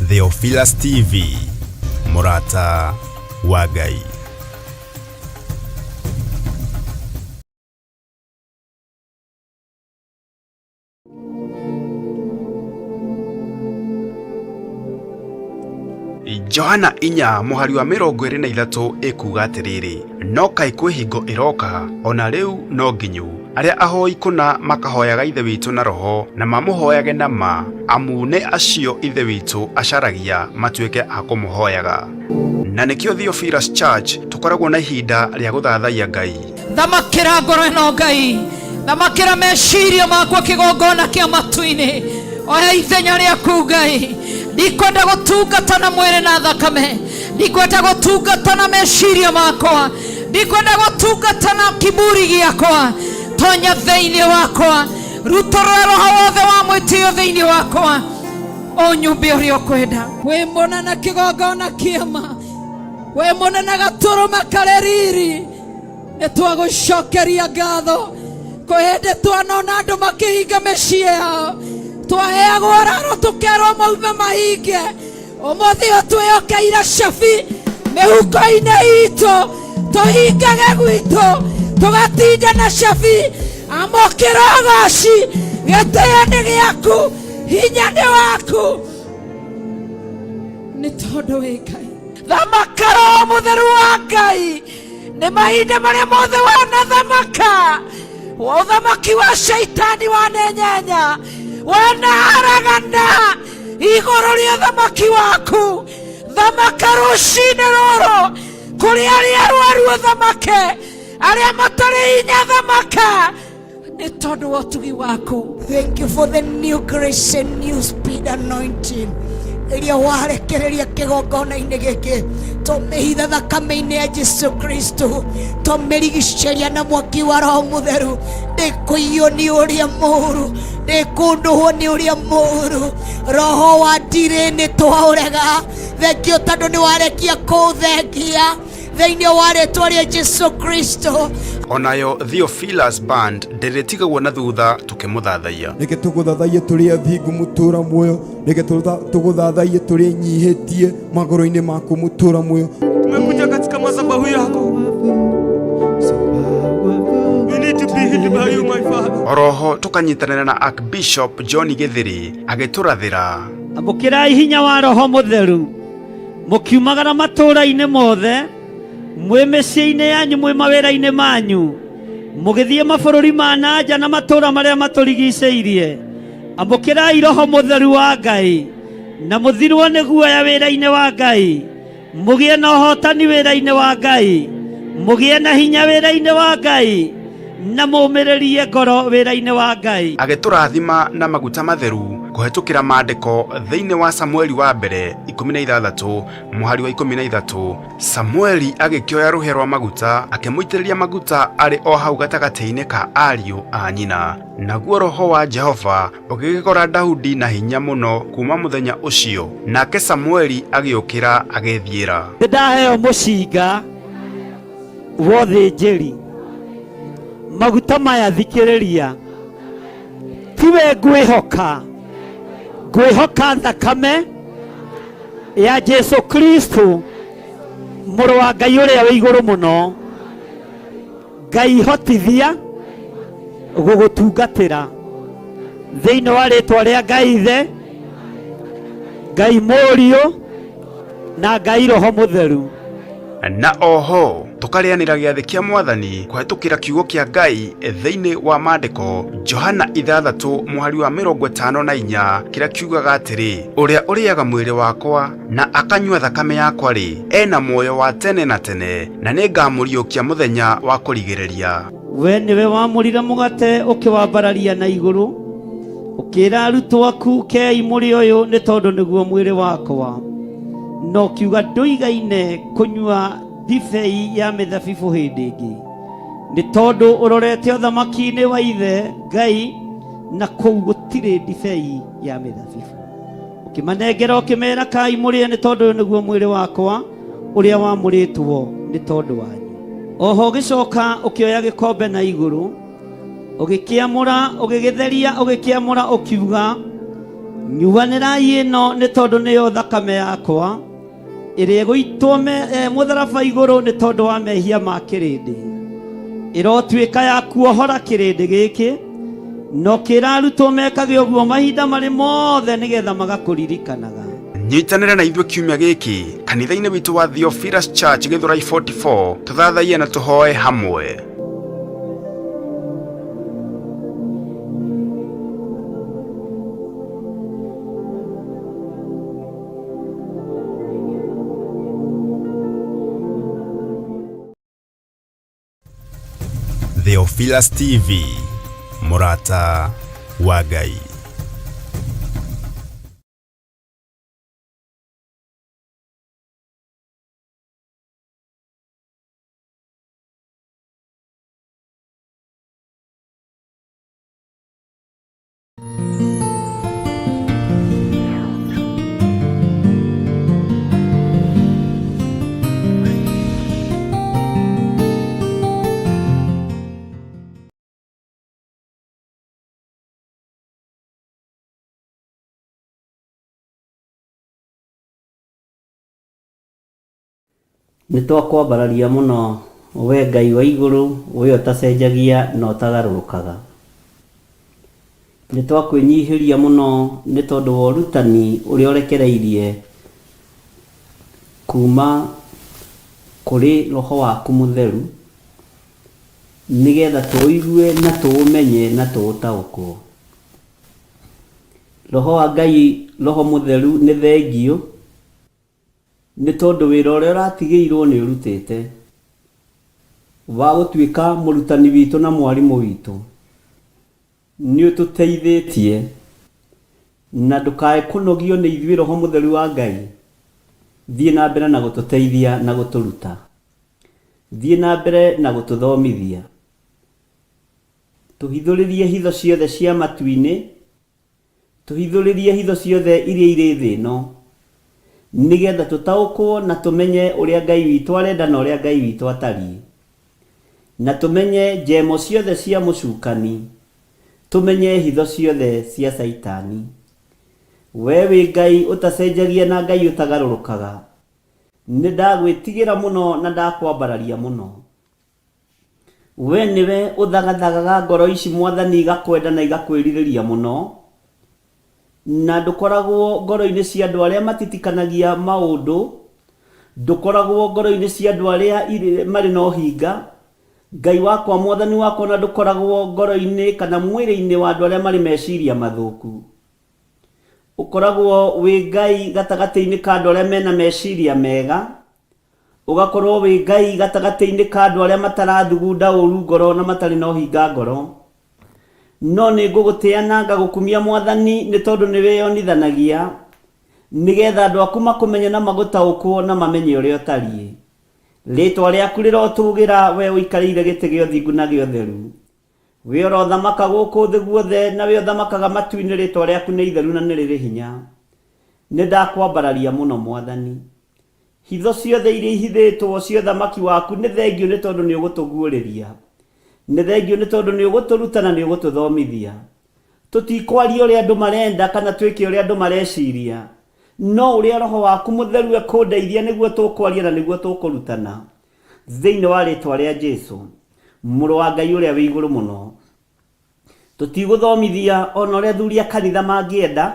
Theophilus TV, Murata wa Ngai. Johana inya muhari wa 23 ekuga atiriri, no kai kwi hingo iroka ona riu no nginyu aria ahoi kuna makahoyaga ithe witu na roho na mamuhoyage na ma amune acio ithe witu acaragia matuike akumuhoyaga. Na nikio Theophilus Church tukoragwo na ihinda ria guthathaia Ngai. Thamakira ngoro ino Ngai, thamakira meciria makwa kigongona kia matu-ini oya ithenya riaku Ngai. Ndikwenda gutungata na mwiri na thakame, ndikwenda gutungata na meciria makwa, ndikwenda gutungata na kiburi giakwa. Tonya thiini wakwa, ruta roho wothe wa mwitio thiini wakwa, o nyumba uria ukwenda. Wimona na kigongona kiama, wimona na gaturuma kareriri, nitwagucokeria ngatho kuhinde twanona andu makihinga mecii yao, twaheagwo raro tukerwo maume mahinge. Umuthi twiokeire cabi mihuko-ini itu, tuhingage gwitu tugatinda na cabi. Amukira goci, gitio ni giaku, hinya ni waku, ni tondu wi Ngai. Thamakara mutheru wa Ngai, ni mahinda maria mothe wana thamaka. Uthamaki wa shaitani wanenyenya, wana haragana iguru ria thamaki waku. Thamaka rucini ruru kuri aria arwaru thamake, aria matari hinya thamaka, ni tondu wa utugi waku. Thank you for the new grace and new speed anointing iria warekereria kigongona-ini giki. Tumihitha thakame-ini ya Jesu Kristo, tumirigiceria na mwaki wa Roho Mutheru. Ndikuiywo ni uria muru, ndikunduhwo ni uria muru. Roho wa ndiri ni twaurega. Thengio tondu ni warekia kuthengia thiini wa ritwa ria Jesu Kristo. Onayo Theophilus Band ndiritigagwo na thutha tukimuthathaia. Reke tuguthathaie turi athingu mutura muoyo, reke tuguthathaie turi nyihitie magoro-ini maku mutura muoyo. Tumekuja katika madhabahu yako. We need to be hid by you, my Father. Oroho tukanyitanira na Archbishop John Githiri agiturathira. Ambukirai hinya wa Roho Mutheru, mukiumagara matura-ini mothe, mwi micii-ini yanyu, mwi mawira-ini manyu, mugithie mabururi ma nanja na matura maria maturigiceirie. Ambukirai Roho Mutheru wa Ngai, na muthirwo ni guoya wira-ini wa Ngai, mugie na uhotani wira-ini wa Ngai, mugie na hinya wira-ini wa Ngai, na mumiririe ngoro wira-ini wa Ngai. Agiturathima na maguta matheru kuhetukira maandiko thiini wa Samueli wa mbere 16 muhari wa 13. Samueli agikioya ruhe rwa maguta akimuitiriria maguta ari o hau gatagati-ini ka ariu a nyina. Naguo Roho wa Jehova ugigikora Daudi na hinya muno kuma muthenya ucio, nake Samueli agiukira agithiira. Ndaheo mucinga wothe njeri maguta maya thikiriria, tiwe ngwihoka thakame ya Jesu Kristo muru wa Ngai uria wi iguru muno. Ngai hotithia gugutungatira thiini wa ritwa ria Ngai Ithe, Ngai Muriu na Ngai Roho Mutheru. Na oho tukarianira giathi kia Mwathani kuhetukira kiugo kia Ngai thiini wa maandiko Johana 6 muhari wa 54 kiria kiugaga atiri, uria uriaga mwiri wakwa na akanyua thakame yakwa ri ena muoyo wa tene na tene, na ningamuriukia muthenya wa kurigiriria. We niwe wamurire mugate ukiwambararia na iguru, ukira arutwo aku kei muri uyu ni tondu niguo mwiri wakwa. No kiuga nduigaine kunyua ndibei ya mithabibu hindi ingi, nĩ tondũ ũrorete ũthamaki-inĩ wa ithe Ngai, na kũu gũtirĩ ndibei ya mĩthabibũ. Ũkĩmanengera ũkĩmera kai mũrĩe, nĩ tondũ ũyũ nĩguo mwĩrĩ wakwa ũrĩa wamũrĩtwo nĩ tondũ wanyu. Oho ũgĩcoka ũkĩoya gĩkombe na igũrũ, ũgĩkĩamũra, ũgĩgĩtheria, ũgĩkĩamũra ũkiuga, nyuanĩrai ĩno nĩ tondũ nĩyo thakame yakwa ĩrĩa ĩgũitwo mũtharaba igũrũ nĩ tondũ wa mehia ma kĩrĩndĩ. Ĩrotuĩka ya kuohora kĩrĩndĩ gĩkĩ, no kĩrarutwo mekage ũguo mahinda marĩ mothe nĩgetha magakũririkanaga. Nyitanĩra na ithuĩ kiumia gĩkĩ kanitha-inĩ witũ wa Theophilus Church Gĩthũrai 44, tũthathaie na tũhoe hamwe. Theophilus TV, mũrata wa Ngai. Nĩ twakwambararia mũno we Ngai wa igũrũ, we ũtacenjagia na ũtagarũrũkaga. Nĩ twakwĩnyihĩria mũno nĩ tondũ wa ũrutani ũrĩa ũrekereirie kuma kũrĩ Roho waku mũtheru, nĩgetha tũigue na tũũmenye na tũũtaũkwo. Roho wa Ngai, Roho mũtheru, nĩ thengio nĩ tondũ wĩra ũrĩa ũratigĩirwo nĩ ũrutĩte wa gũtuĩka mũrutani witũ na mwarimũ witũ. Nĩ ũtũteithĩtie na ndũkae kũnogio nĩ ithuĩ Roho mũtheru wa Ngai. Thiĩ na mbere na gũtũteithia na gũtũruta, thiĩ na mbere na gũtũthomithia. Tũhithũrĩrie hitho ciothe cia matu-inĩ, tũhithũrĩrie hitho ciothe iria irĩ thĩ ĩno, nĩgetha tũtaũkwo na tũmenye ũrĩa Ngai witũ arenda na ũrĩa Ngai witũ atariĩ, na tũmenye njemo ciothe cia mũcukani, tũmenye hitho ciothe cia Saitani. We wĩ Ngai ũtacenjagia na Ngai ũtagarũrũkaga, nĩ ndagwĩtigĩra mũno na ndakwambararia mũno. We nĩwe ũthagathagaga ngoro ici Mwathani, igakwenda na igakwĩrirĩria mũno, na ndũkoragwo ngoro-inĩ cia andũ arĩa matitikanagia maũndũ, ndũkoragwo ngoro-inĩ cia andũ arĩa marĩ na ũhinga. Ngai wakwa, Mwathani wakwa, na ndũkoragwo ngoro-inĩ kana mwĩrĩ-inĩ wa andũ arĩa marĩ meciria mathũku. Ũkoragwo wĩ Ngai gatagatĩ-inĩ ka andũ arĩa mena meciria mega, ũgakorwo wĩ Ngai gatagatĩ-inĩ ka andũ arĩa matarathugunda ũru ngoro na matarĩ na ũhinga ngoro. No nĩ ngũgũtĩa na ngagũkumia Mwathani, nĩ tondũ nĩ wĩyonithanagia nĩgetha andũ aku makũmenye na magũtaũkwo na mamenye ũrĩa ũtariĩ. Rĩĩtwa rĩaku rĩrotũgĩra we ũikarĩire gĩtĩ gĩa ũthingu na gĩa ũtheru. We ũrothamaka gũkũ thĩ guothe, na we ũthamakaga matu-inĩ. Rĩĩtwa rĩaku nĩ itheru na nĩ rĩrĩ hinya. Nĩ ndakwambararia mũno Mwathani. Hitho ciothe iria ihithĩtwo cia ũthamaki waku nĩ thengio nĩ tondũ nĩ ũgũtũguũrĩria. Nĩ thengio nĩ tondũ nĩ ũgũtũruta na nĩ ũgũtũthomithia. Tũtikwaria ũrĩa andũ marenda kana twĩke ũrĩa andũ mareciria, no ũrĩa Roho waku mũtheru ekũndeithia nĩguo tũkwaria na nĩguo tũkũrutana. Thĩinĩ wa rĩĩtwa rĩa Jesũ, mũrũ wa Ngai ũrĩa wĩ igũrũ mũno. Tũtigũthomithia ona ũrĩa athuri a kanitha mangĩenda,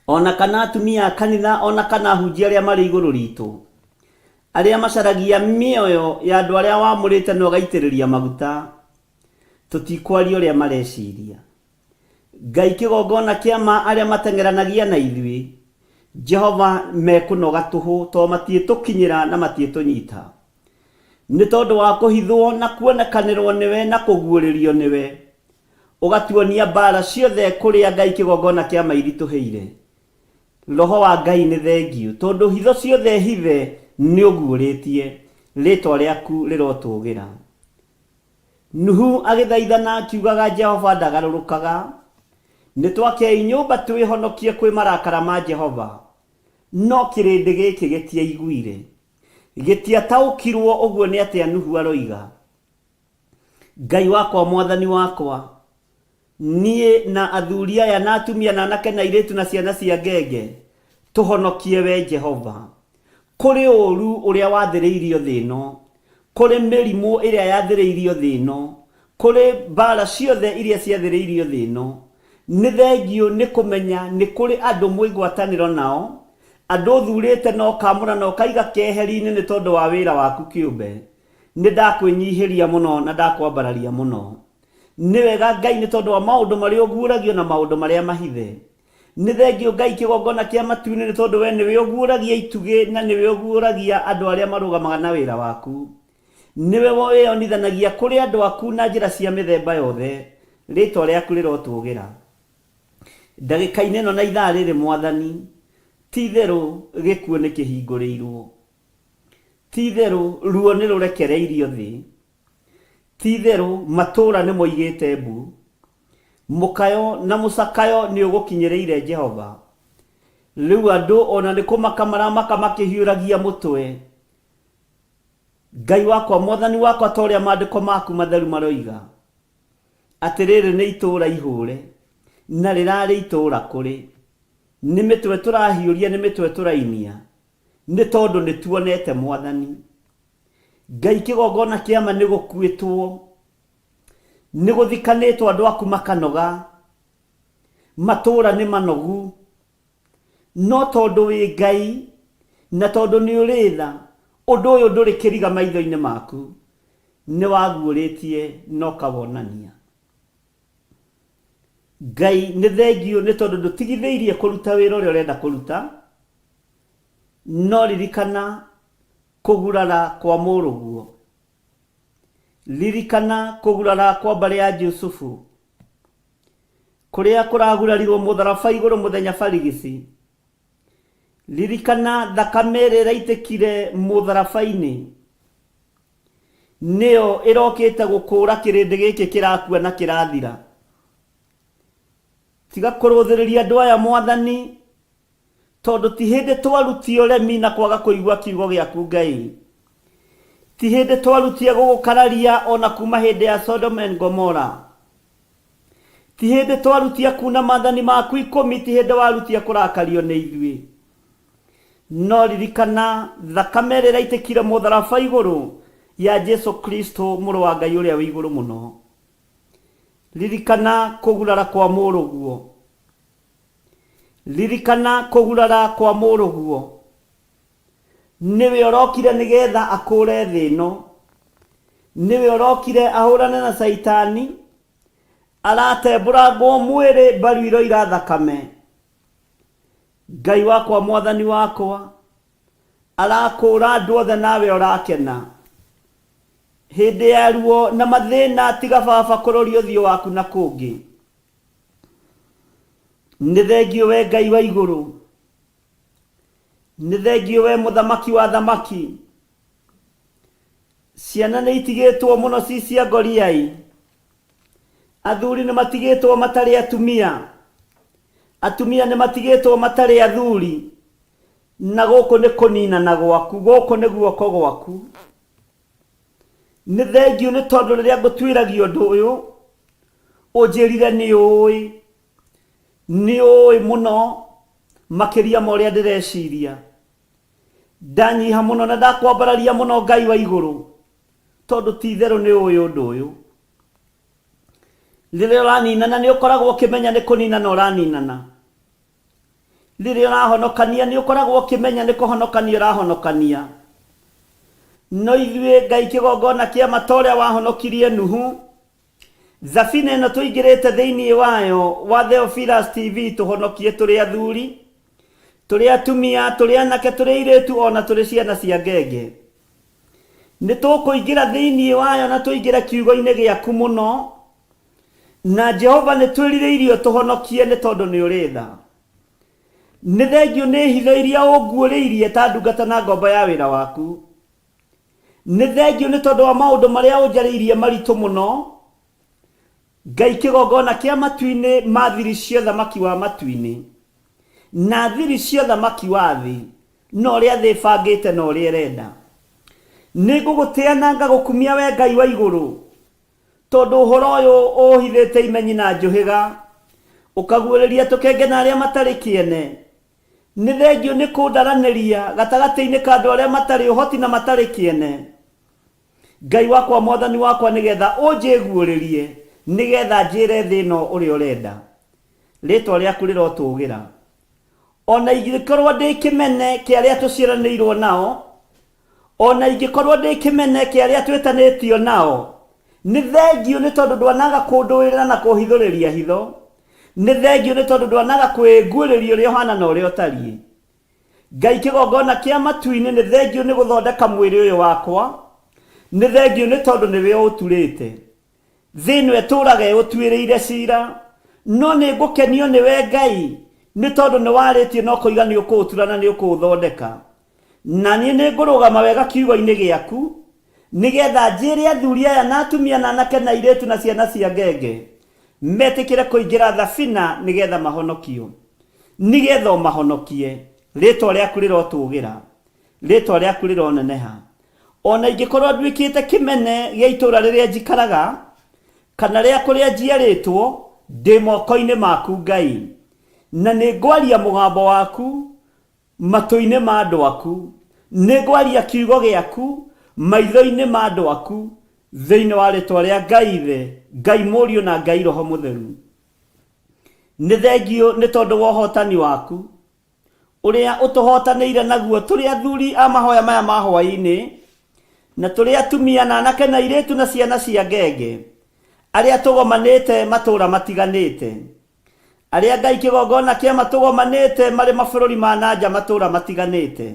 ona kana atumia a kanitha, ona kana ahunjia arĩa marĩ igũrũ ritũ, arĩa macaragia mĩoyo ya andũ arĩa wamũrĩte na ũgaitĩrĩria maguta. Tũtikwaria ũrĩa mareciria. Ngai kĩgongona kĩama arĩa mateng'eranagia na ithuĩ, Jehova, mekũnoga tũhũ tondũ matiĩtũkinyĩra na matiĩtũnyita. Nĩ tondũ wa kũhithwo na kuonekanĩrwo nĩwe na kũguũrĩrio nĩwe, ũgatuonia mbara ciothe kũrĩa Ngai kĩgongona kĩama iritũhĩire. Roho wa Ngai nĩ thengio tondũ hitho ciothe hithe nĩ ũguũrĩtie. Rĩĩtwa rĩaku rĩrotũgĩra. Nuhu agithaithana akiugaga Jehova ndagarurukaga. Nitwake nyumba twihonokie kwi marakara ma Jehova. No kirindi giki gitiaiguire. Gitiataukirwo uguo ni atia Nuhu aroiga. Ngai wakwa mwathani wakwa, nie na athuri aya na atumia na anake na iritu na ciana cia ngenge tuhonokie we Jehova. Kuri uru uria wathiriirio thino, kuri mirimu iria yathiriirio thino, kuri mbara ciothe iria ciathiriirio thino, ni thengio ni kumenya ni kuri andu mwigwataniro nao, andu thurite no kamura no kaiga keheri-ini ni tondu wa wira waku kiumbe. Ni ndakwinyihiria muno na ndakwambararia muno. Ni wega Ngai ni tondu wa maundu maria uguuragio na maundu maria mahithe. Ni thengio Ngai kigongona kia matu-ini ni tondu we niwe uguuragia itugi na niwe uguuragia andu aria marugamaga na wira waku. Niwe weyonithanagia kuri andu aku na njira cia mithemba yothe. Ritwa riaku rirotugira. Ndagika-ini ino na ithaa riri Mwathani, ti theru gikuo ni kihinguriirwo. Ti theru ruo ni rurekereirio thi. Ti theru matura ni moigite mbu. Mukayo na musakayo ni ugukinyireire Jehova. Riu andu ona ni kumaka maramaka makihiuragia mutwe. Ngai wakwa mwathani wakwa toria maandiko maku matheru maroiga. Atiriri ni itura ihure na rirari itura kuri. Ni mitwe turahiuria ni mitwe turainia. Ni tondu ni tuonete Mwathani. Ngai kigongona kiama ni gukuitwo. Ni guthikanitwo andu aku makanoga. Matura ni manogu. No tondu wi Ngai na tondu ni uritha, undu uyu nduri kiriga maitho-ini maku. Ni waguuritie no kawonania. Ngai ni thengio ni tondu ndutigitheirie kuruta wira uria urenda kuruta. No ririkana kugurara kwa muruguo. Ririkana kugurara kwa mbari ya Jusufu. Kuria kuragurarirwo mutharaba iguru muthenya barigisi. Ririkana thakame ĩrĩa ĩraitikire mutharaba-ini. Nĩyo ĩrokĩte gũkũra kĩrĩndĩ gĩkĩ kĩrakua na kĩrathira. Tiga kũrũthĩrĩria andũ aya Mwathani, tondu ti hindi twarutie uremi na kwaga kuigua kiugo giaku Ngai. Ti hindi twarutie gugukararia ona kuma hindi ya Sodom and Gomorrah. Ti hindi twarutie kuna maathani maku 10, ti hindi warutie kurakario ni ithuĩ. No ririkana thakame ĩrĩa ĩraitikire mutharaba iguru ya Jesu Kristo mũrũ wa Ngai ũrĩa wĩ iguru muno. Ririkana kugurara kwa muruguo. Ririkana kugurara kwa muruguo. Niwe urokire nigetha akure thi ino. Niwe urokire ahurane na Saitani. Aratembũrangwo mwĩrĩ mbaru iroira thakame. Ngai wakwa Mwathani wakwa arakũra andũ othe nawe urakena. Hindi ya ruo na mathina tiga baba kũroria ũthiũ waku na kũngĩ. Nĩ thengio we Ngai wa igũrũ. Nĩ thengio we mũthamaki wa thamaki. Ciana nĩ itigĩtwo mũno ci cia ngoriai. Athuri nĩ matigĩtwo matarĩ atumia. Atumia nĩ matigĩtwo matarĩ athuri. Na gũkũ nĩ kũninana gwaku, gũkũ nĩ guoko gwaku. Nĩ thengio nĩ tondũ rĩrĩa ngũtuĩragia ũndũ ũyũ, ũnjĩrire nĩ ũĩ mũno makĩria ma ũrĩa ndĩreciria. Ndanyiha mũno na ndakwambararia mũno Ngai wa igũrũ, tondũ ti itherũ nĩ ũĩ ũndũ ũyũ. Rĩrĩa ũraninana nĩ ũkoragwo ũkĩmenya nĩ kũninana ũraninana. Rĩrĩa ũrahonokania nĩ ũkoragwo ũkĩmenya nĩ kũhonokania ũrahonokania. No ithuĩ Ngai kĩgongona kĩa mata ũrĩa wahonokirie Nuhu, thabina ĩno tũingĩrĩte thĩinĩ wayo wa Theophilus TV tũhonokie tũrĩ athuri, tũrĩ atumia, tũrĩ anake, tũrĩ airĩtu ona tũrĩ ciana cia ngenge. Nĩ tũkũingĩra thĩinĩ wayo na tũingĩre kiugo-inĩ gĩaku mũno, na Jehova nĩ twĩrirĩirio tũhonokie nĩ tondũ nĩ ũrĩ tha. Nĩ thengio nĩ hitho iria ũnguũrĩirie ta ndungata na ngombo ya wĩra waku. nĩ thengio nĩ tondũ wa maũndũ marĩa ũnjarĩirie maritũ mũno. Ngai kĩgongona kĩa matu-inĩ ma thiri cia ũthamaki wa matu-inĩ na thiri cia ũthamaki wa thĩ na ũrĩa thĩ ĩbangĩte na ũrĩa ĩrenda. Nĩ ngũgũtĩa na ngagũkumia we Ngai wa igũrũ, tondũ ũhoro ũyũ ũhithĩte imenyi na njũhĩga, ũkaguũrĩria tũkenge na arĩa matarĩ kĩene. Nĩ thengio nĩ kũndaranĩria gatagatĩ-inĩ ka andũ arĩa matarĩ ũhoti na matarĩ kĩene. Ngai wakwa, Mwathani wakwa, nĩgetha ũnjĩguũrĩrie, nĩgetha njĩre thĩ ĩno ũrĩa ũrenda. Rĩĩtwa rĩaku rĩrotũũgĩra. Ona ingĩkorwo ndĩ kĩmene kĩa arĩa tũciaranĩirwo nao, ona ingĩkorwo ndĩ kĩmene kĩa arĩa twĩtanĩtio nao, nĩ thengio nĩ tondũ ndwanaga kũndũĩrĩra na kũhithũrĩria hitho. Nĩ thengio nĩ tondũ ndwanaga kwĩguũrĩria ũrĩa ũhana na ũrĩa ũtariĩ. Ngai kĩgongona kĩa matu-inĩ, nĩ thengio nĩ gũthondeka mwĩrĩ ũyũ wakwa. Nĩ thengio nĩ tondũ nĩwe ũturĩte. Thĩ ĩno ĩtũũraga ũtuĩrĩire cira, no nĩ ngũkenio nĩwe Ngai nĩ tondũ nĩ warĩtie na ũkoiga nĩ ũkũũtura na nĩ ũkũũthondeka. Na niĩ nĩ ngũrũgama wega kiugo-inĩ gĩaku, nĩgetha njĩre athuri aya na atumia na anake na airĩtu na ciana cia ngenge metĩkĩre kũingĩra thabina nĩgetha mahonokio, nĩgetha ũmahonokie. Rĩĩtwa rĩaku rĩrotũũgĩra, rĩĩtwa rĩaku rĩroneneha. Ona ingĩkorwo nduĩkĩte kĩmene gĩa itũũra rĩrĩa njikaraga kana rĩa kũrĩa njiarĩtwo, ndĩ moko-inĩ maku Ngai, na nĩ ngwaria mũgambo waku matũ-inĩ ma andũ aku, nĩ ngwaria kiugo gĩaku maitho-inĩ ma andũ aku, thĩinĩ wa rĩĩtwa rĩa Ngai Ithe, Ngai Mũriũ na Ngai Roho Mũtheru. Nĩ thengio nĩ tondũ wa ũhotani waku ũrĩa ũtũhotanĩire naguo tũrĩ athuri a mahoya maya ma hwaĩ-inĩ, na tũrĩ atumia na anake na airĩtu na ciana cia ngenge arĩa tũgomanĩte matũũra matiganĩte, arĩa Ngai kĩgongona kĩa matũgomanĩte marĩ mabũrũri ma nanja matũũra matiganĩte.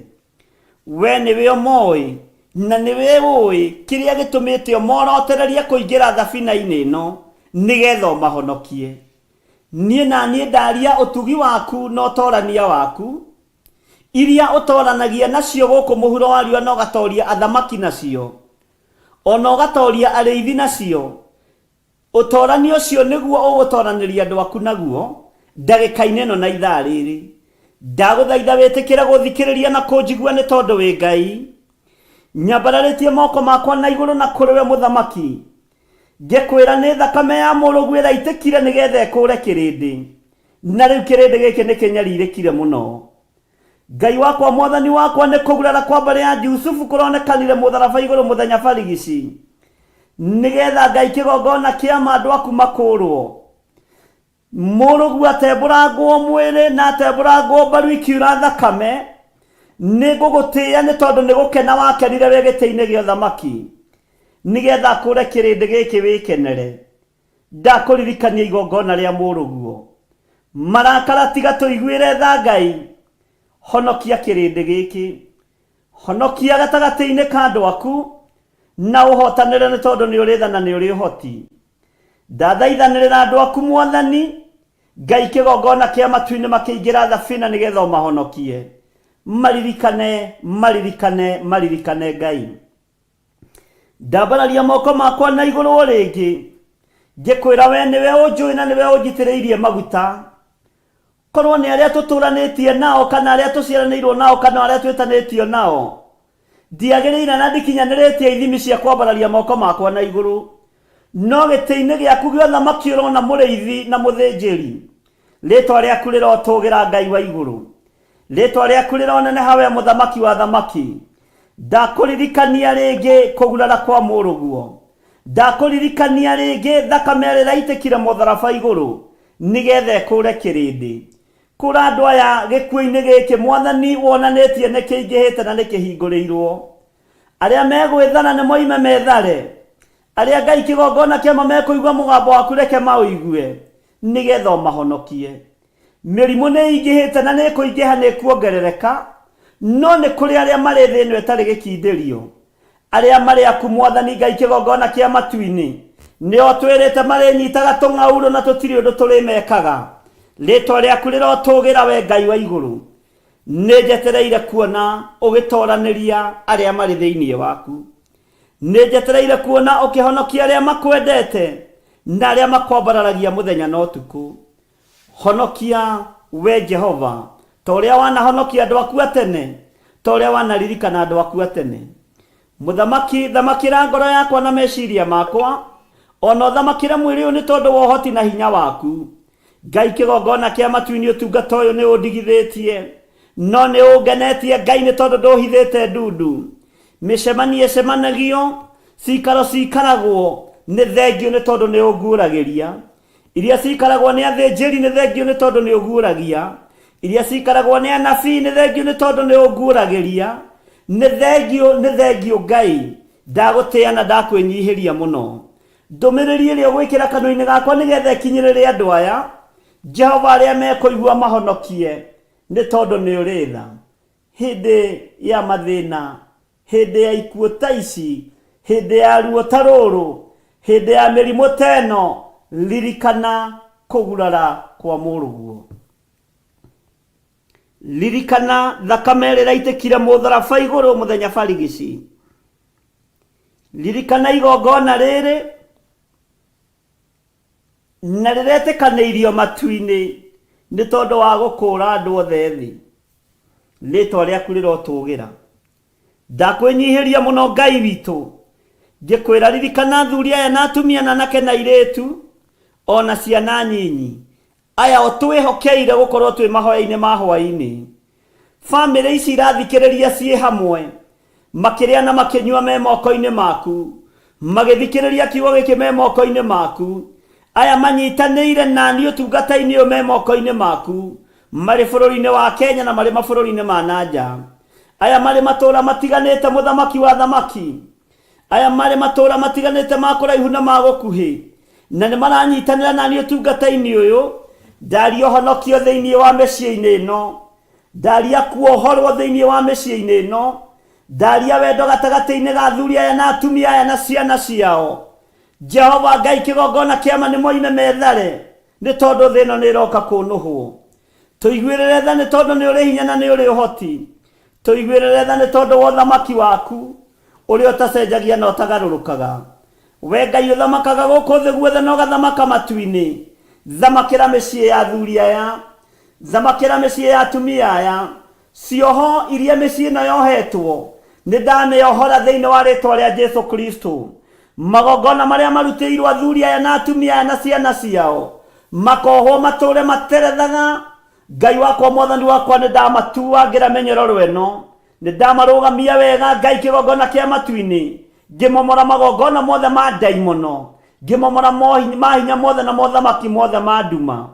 We nĩwe ũmoĩ na nĩwe ũĩ kĩrĩa gĩtũmĩte ũmorotererie kũingĩra thabina-inĩ ĩno nĩgetha ũmahonokie. Niĩ na niĩ ndaria ũtugi waku na ũtorania waku, iria ũtoranagia nacio gũkũ mũhuro wa riũa na ũgatoria athamaki nacio, ona ũgatoria arĩithi nacio. Ũtorani ũcio nĩguo ũgũtoranĩria andũ aku naguo ndagĩka-inĩ ĩno na ithaa rĩrĩ. Ndagũthaitha wĩtĩkĩre gũthikĩrĩria na kũnjigua nĩ tondũ wĩ Ngai. Nyambararĩtie moko makwa na igũrũ na kũrĩ we mũthamaki, ngĩkwĩra nĩ thakame ya mũrũguo ĩraitĩkire nĩgetha ĩkũũre kĩrĩndĩ, na rĩu kĩrĩndĩ gĩkĩ nĩ kĩnyarirĩkire mũno. Ngai wakwa, Mwathani wakwa, nĩ kũgurara kwa mbarĩ ya Jusufu kũronekanire mũtharaba igũrũ mũthenya barigici, nĩgetha Ngai kĩgongona kĩa andũ aku makũũrwo. Mũrũguo atembũrangwo mwĩrĩ na atembũrangwo mbaru ikiura thakame. Nĩ ngũgũtĩĩa nĩ tondũ nĩ gũkena wakenire wĩ gĩtĩ-inĩ gĩa ũthamaki, nĩgetha akũũre kĩrĩndĩ gĩkĩ wĩkenere. Ndakũririkania igongona rĩa mũrũguo. Marakara tiga tũiguĩre tha Ngai, honokia kĩrĩndĩ gĩkĩ, honokia gatagatĩ-inĩ ka andũ aku, na ũhotanĩre nĩ tondũ nĩ ũrĩ tha na nĩ ũrĩ ũhoti. Ndathaithanĩrĩra andũ aku Mwathani, Ngai kĩgongona kĩa matu-inĩ makĩingĩra thabina nĩgetha ũmahonokie. Maririkane, maririkane, maririkane Ngai. Ndambararia moko makwa na igũrũ o rĩngĩ, ngĩkwĩra we nĩwe ũnjũĩ na nĩwe ũnjitĩrĩirie maguta. Korwo nĩ arĩa tũtũranĩtie nao kana arĩa tũciaranĩirwo nao kana arĩa twĩtanĩtio nao, ndiagĩrĩire na ndikinyanĩrĩtie ithimi cia kwambararia moko makwa na igũrũ. No gĩtĩ-inĩ gĩaku gĩa ũthamaki ũrona mũrĩithi na mũthĩnjĩri. Rĩĩtwa rĩaku rĩrotũũgĩra Ngai wa igũrũ, rĩĩtwa rĩaku rĩroneneha we mũthamaki wa thamaki. Ndakũririkania rĩngĩ kũgurara kwa mũrũguo, ndakũririkania rĩngĩ thakame ĩrĩa ĩraitĩkire mũtharaba igũrũ nĩgetha ĩkũũre kĩrĩndĩ. Kũra andũ aya gĩkuũ-inĩ gĩkĩ Mwathani wonanĩtie nĩ kĩingĩhĩte na nĩ kĩhingũrĩirwo. Arĩa megwĩthana nĩ moime methare, arĩa Ngai kĩgongona kĩamo mekũigua mũgambo waku reke maũigue nĩgetha ũmahonokie. Mĩrimũ nĩ ĩingĩhĩte na nĩ ĩkũingĩha nĩ ĩkuongerereka, no nĩ kũrĩ arĩa marĩ thĩ ĩno ĩtarĩ gĩkindĩrio, arĩa marĩ aku Mwathani Ngai kĩgongona kĩa matu-inĩ, nĩo twĩrĩte marĩnyitaga tũng'aurũ na tũtirĩ ũndũ tũrĩmekaga. Rĩĩtwa rĩaku rĩrotũũgĩra we Ngai wa igũrũ. Nĩ njetereire kuona ũgĩtoranĩria arĩa marĩ thĩinĩ waku. nĩnjetereire kuona ũkĩhonokia arĩa makwendete na arĩa makwambararagia mũthenya na ũtukũ. Honokia we Jehova ta ũrĩa wanahonokia andũ aku a tene, ta ũrĩa wanaririkana andũ aku a tene. Mũthamaki, thamakĩra ngoro yakwa na meciria makwa, ona ũthamakĩre mwĩrĩ ũyũ nĩ tondũ wa ũhoti na hinya waku. Ngai kĩgongona kĩa matu-inĩ ũtungata ũyũ nĩ ũndigithĩtie, no nĩ ũngenetie Ngai nĩ tondũ ndũhithĩte ndundu. Mĩcemanio ĩcemanagio, cikaro cikaragwo nĩ thengio nĩ tondũ nĩ ũguũragĩria. Iria cikaragwo nĩ athĩnjĩri nĩ thengio nĩ tondũ nĩ ũguũragia. Iria cikaragwo nĩ anabii nĩ thengio nĩ tondũ nĩ ũguũragĩria. Nĩ thengio Ngai, ndagũtĩĩa na ndakwĩnyihĩria mũno. Ndũmĩrĩri ĩrĩa ũgwĩkĩra kanua-inĩ gakwa nĩgetha ĩkinyĩrĩre andũ aya Jehova arĩa mekũigua mahonokie, nĩ tondũ nĩ ũrĩ tha. Hĩndĩ ya mathĩna, hĩndĩ ya ikuũ ta ici, hĩndĩ ya ruo ta rũrũ, hĩndĩ ya mĩrimũ ta ĩno, ririkana kũgurara kwa mũrũguo. Ririkana thakame ĩrĩa ĩraitĩkire mũtharaba igũrũ mũthenya barigici. Ririkana igongona rĩrĩ na rĩretĩkanĩirio matu-inĩ nĩ tondũ wa gũkũũra andũ othe thĩ. Rĩĩtwa rĩaku rĩrotũũgĩra. Ndakwĩnyihĩria mũno Ngai witũ, ngĩkwĩra ririkana athuri aya na atumia na anake na airĩtu ona ciana nyinyi aya o twĩhokeire gũkorwo twĩ mahoya-inĩ ma hwaĩ-inĩ. Bamĩrĩ ici irathikĩrĩria ciĩ hamwe, makĩrĩa na makĩnyua me moko-inĩ maku, magĩthikĩrĩria kiugo gĩkĩ me moko-inĩ maku. Aya manyitanĩire nani ũtungata-inĩ ũyũ me moko-inĩ maku, marĩ bũrũri-inĩ wa Kenya na marĩ mabũrũri-inĩ ma nanja. Aya marĩ matũũra matiganĩte mũthamaki wa thamaki. Aya marĩ matũũra matiganĩte ma kũraihu na ma gũkuhĩ, na nĩ maranyitanĩra nani ũtungata-inĩ ũyũ. Ndaria ũhonokio thĩinĩ wa mĩciĩ-inĩ ĩno, ndaria kuohorwo thĩinĩ wa mĩciĩ-inĩ ĩno, ndaria wendo gatagatĩ-inĩ ga athuri aya na atumia aya na ciana ciao. Jehova Ngai kĩgongona kĩama nĩ moime methare, nĩ tondũ thĩ ĩno nĩ ĩroka kũnũhwo. Tũiguĩrĩre tha nĩ tondũ nĩ ũrĩ hinya na nĩ ũrĩ ũhoti. Tũiguĩrĩre tha nĩ tondũ wa ũthamaki waku ũrĩa ũtacenjagia na ũtagarũrũkaga. We Ngai ũthamakaga gũkũ thĩ guothe na ũgathamaka matu-inĩ. Thamakĩra mĩciĩ ya athuri aya, thamakĩra mĩciĩ ya atumia aya, cioho iria mĩciĩ ĩno yohetwo nĩ ndamĩohora thĩinĩ wa rĩĩtwa rĩa Jesũ Kristo. Magongona marĩa marutĩirwo athuri aya na atumia aya na ciana ciao makohwo matũũre materethaga. Ngai wakwa mwathani wakwa nĩ ndamatuagĩra mĩnyororo ĩno, nĩ ndamarũgamia wega Ngai kĩgongona kĩa matu-inĩ, ngĩmomora magongona mothe ma ndaimono, ngĩmomora mahinya mothe na mothamaki mothe ma nduma.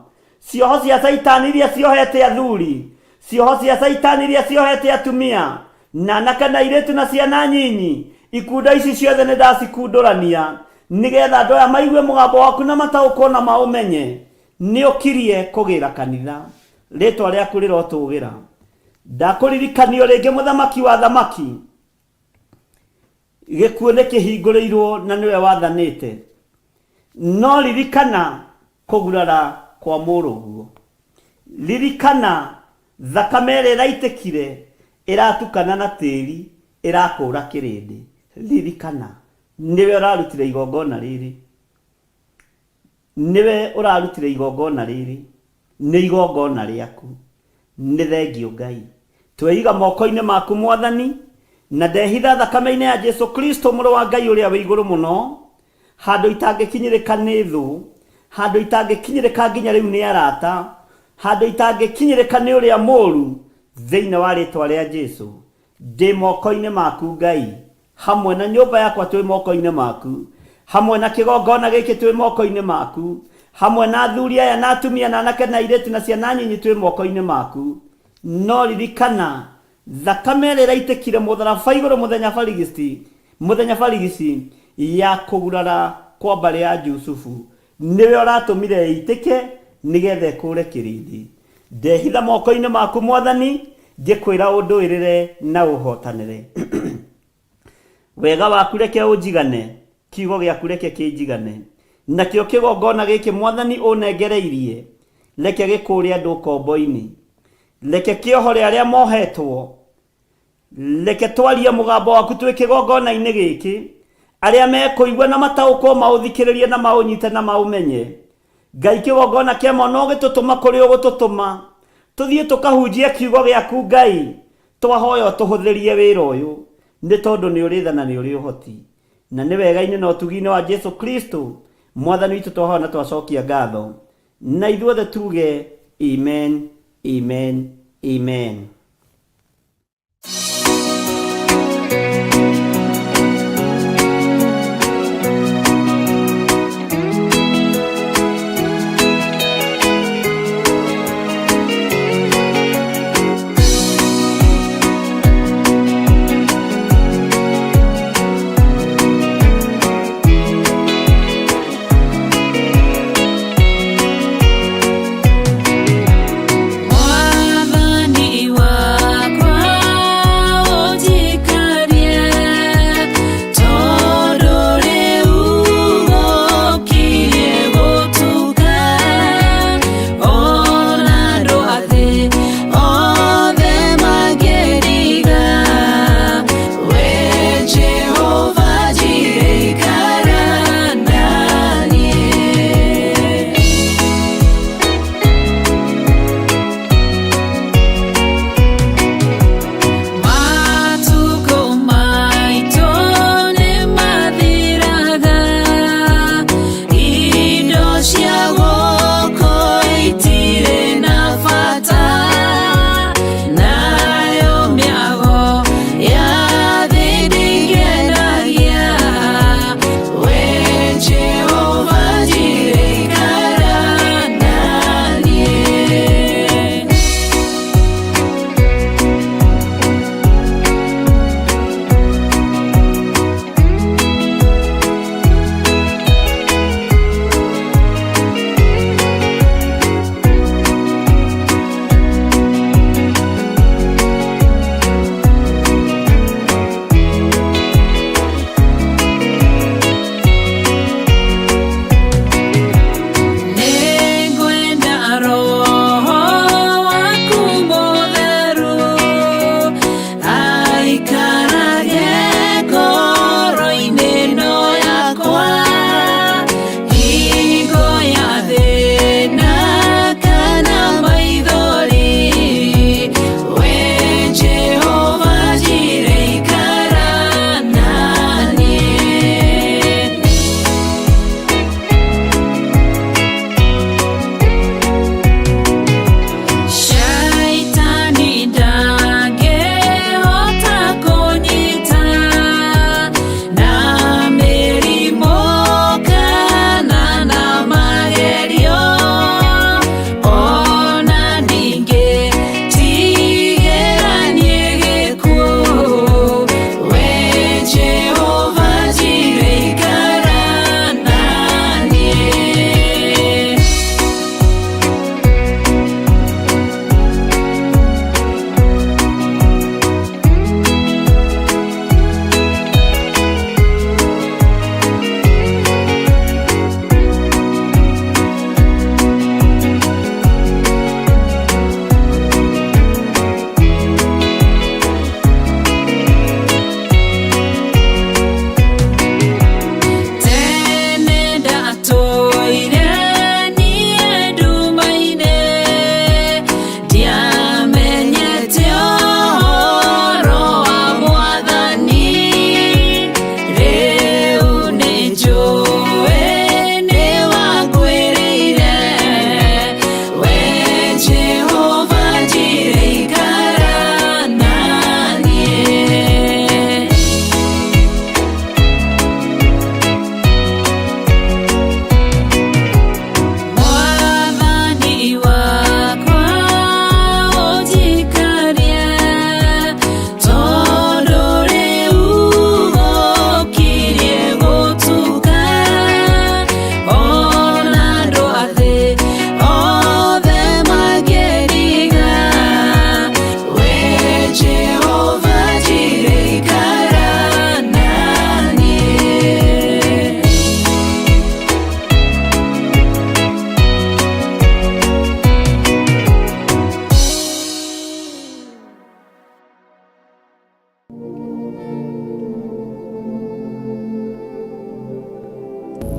Cioho cia Saitani iria ciohete athuri, cioho cia Saitani iria ciohete atumia na anake na airĩtu na ciana nyinyi, ikunda ici ciothe nĩ ndacikundũrania nĩgetha andũ aya maigue mũgambo waku na mataũkwo na maũmenye nĩ ũkirie kũgĩra kanitha. Rĩĩtwa rĩaku rĩrotũũgĩra. Ndakũririkanio rĩngĩ mũthamaki wa thamaki, gĩkuũ nĩ kĩhingũrĩirwo na nĩwe wathanĩte, no ririkana kũgurara kwa mũrũguo. Ririkana thakame ĩrĩa ĩraitĩkire ĩratukana na tĩĩri ĩrakũũra kĩrĩndĩ. Ririkana nĩwe ũrarutire igongona rĩrĩ, nĩwe ũrarutire igongona rĩrĩ, nĩ igongona rĩaku. Nĩ thengio Ngai, tweiga moko-inĩ maku Mwathani, na ndehitha thakame-inĩ ya Jesũ Kristo mũrũ wa Ngai ũrĩa wĩ igũrũ mũno, handũ itangĩkinyĩrĩka nĩ thũ, handũ itangĩkinyĩrĩka nginya rĩu nĩ arata, handũ itangĩkinyĩrĩka nĩ ũrĩa mũũru, thĩinĩ wa rĩĩtwa rĩa Jesũ. Ndĩ moko-inĩ maku Ngai, hamwe na nyũmba yakwa twĩ moko-inĩ maku, hamwe na kĩgongona gĩkĩ twĩ moko-inĩ maku, hamwe na athuri aya na atumia na anake na airĩtu na ciana nyinyi twĩ moko-inĩ maku. No ririkana thakame ĩrĩa ĩraitĩkire mũtharaba igũrũ mũthenya barigici ya kũgurara kwa mbarĩ ya Jusufu, nĩwe ũratũmire ĩitĩke nĩgetha ĩkũũre kĩrĩndĩ. Ndehitha moko-inĩ maku Mwathani, ngĩkwĩra ũndũĩrĩre na ũhotanĩre. Wega waku reke ũnjigane, kiugo gĩaku reke kĩnjigane, nakĩo kĩgongona gĩkĩ Mwathani ũnengereirie reke gĩkũũre andũ kombo-inĩ, reke kĩohore arĩa mohetwo, reke twarie mũgambo waku twĩ kĩgongona-inĩ gĩkĩ, aria mekuigua na mataũkwo maũthikĩrĩrie na maũnyite na maũmenye. Ngai kĩgongona kĩa mwana ũgĩtũtũma kũrĩ ũgũtũtũma tũthiĩ tũkahunjie kiugo gĩaku Ngai, twahoya tũhũthĩrie wĩra ũyũ nĩ tondũ nĩ ũrĩ tha na nĩ ũrĩ ũhoti, na nĩ wega-inĩ na ũtugi-inĩ wa Jesu Kristo mwathani witũ twahoya na twacokia ngatho, na ithuothe tuge amen, amen, amen. Mwathani wa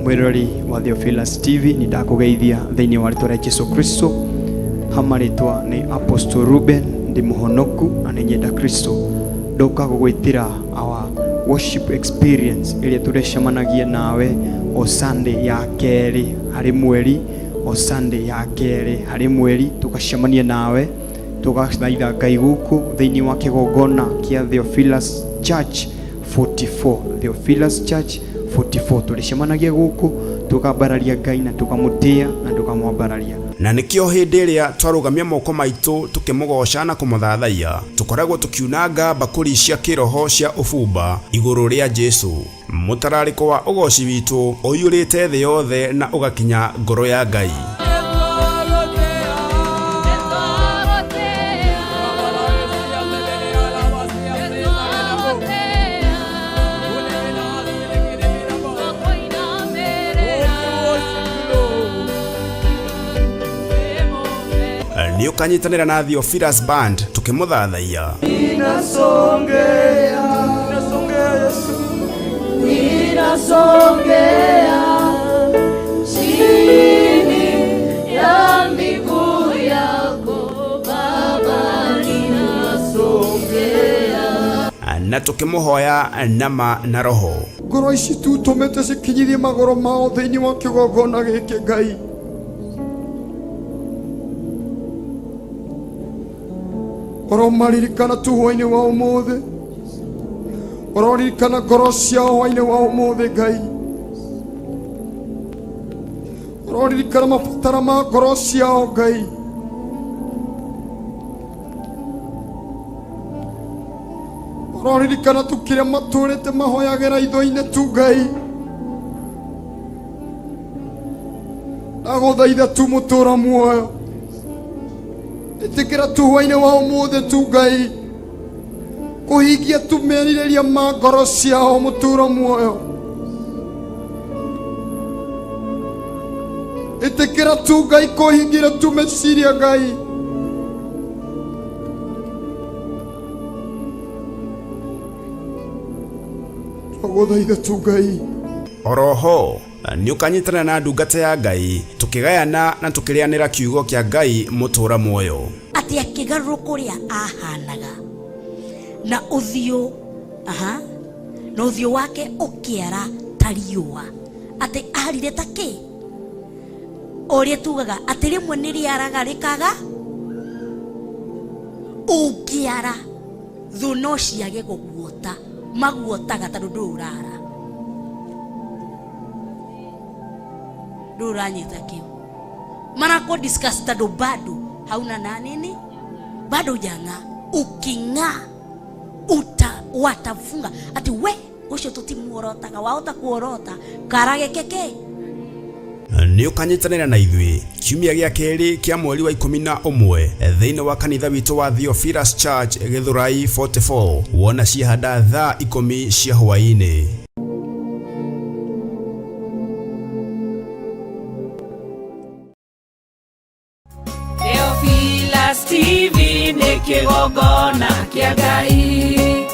mwirori wa Theophilus TV ni ndakugeithia thiini wa ritwa ria Jesu Kristo. Hamaritwa ni Apostle Ruben ndi muhonoku na ni nyenda Kristo. Ndoka gugwitira our worship experience iria turecemanagia nawe o Sunday ya keri hari mweri, o Sunday ya keri hari mweri tukacemania nawe tugathaitha Ngai guku thiini wa kigongona kia Theophilus Church 44. Theophilus Church 44 tulicemanagia guku tukambararia Ngai na tukamutia na tukamwambararia, na nikio hindi iria twarugamia moko maitu tukimugoca na kumuthathaia tukoragwo tukiunanga bakuri cia kiroho cia ufumba iguru ria Jesu. Mutarariko wa ugoci witu uyurite thi yothe na ugakinya ngoro ya Ngai. Ni ukanyitanira na Theophilus Band tukimuthathaia. Ninasongea Yesu, ninasongea chini ya miguu yako Baba, ninasongea na tukimuhoya nama na roho. ngoro ici tu tumete cikinyithie magoro mao thiini wa kigongona giki Ngai. Oromaririkana tu hwaini wa umuthi, ororirikana ngoro ciao hwaini wa umuthi Ngai, ororirikana mabatara ma ngoro ciao Ngai. Ororirikana tu kiria maturite mahoyagira itho-ini tu Ngai. Ndaguthaitha tu mutura muoyo, itikira tu hwaini wa umuthi tu Ngai kuhingia tu meririria ma ngoro ciao mutura muoyo. Itikira tu Ngai kuhingira tu meciria Ngai. Ndaguthaitha tu Ngai. Oroho ni ukanyitana na ndungata ya Ngai tukigayana na tukirianira kiugo kia Ngai mutura muoyo. Ati akigaruruka uria ahanaga na uthio na uthio wake ukiara ta riua, ati arire ta ki uria tugaga ati rimwe ni riaraga rikaga ukiara thu no ciage guguota maguotaga tondu ndurara nduranyita kiu marako discuss tondu bado hauna na nini, bado janga ukinga watafunga ati we ucio tutimuorotaga waota kuorota karage keke. Ni ukanyitanira na ithui kiumia gia keri kia mweri wa 11 thiini wa kanitha witu wa Theophilus Church Githurai 44 wona ciahanda thaa 10 cia hwaini. Theophilus TV ni kigongona kia Ngai,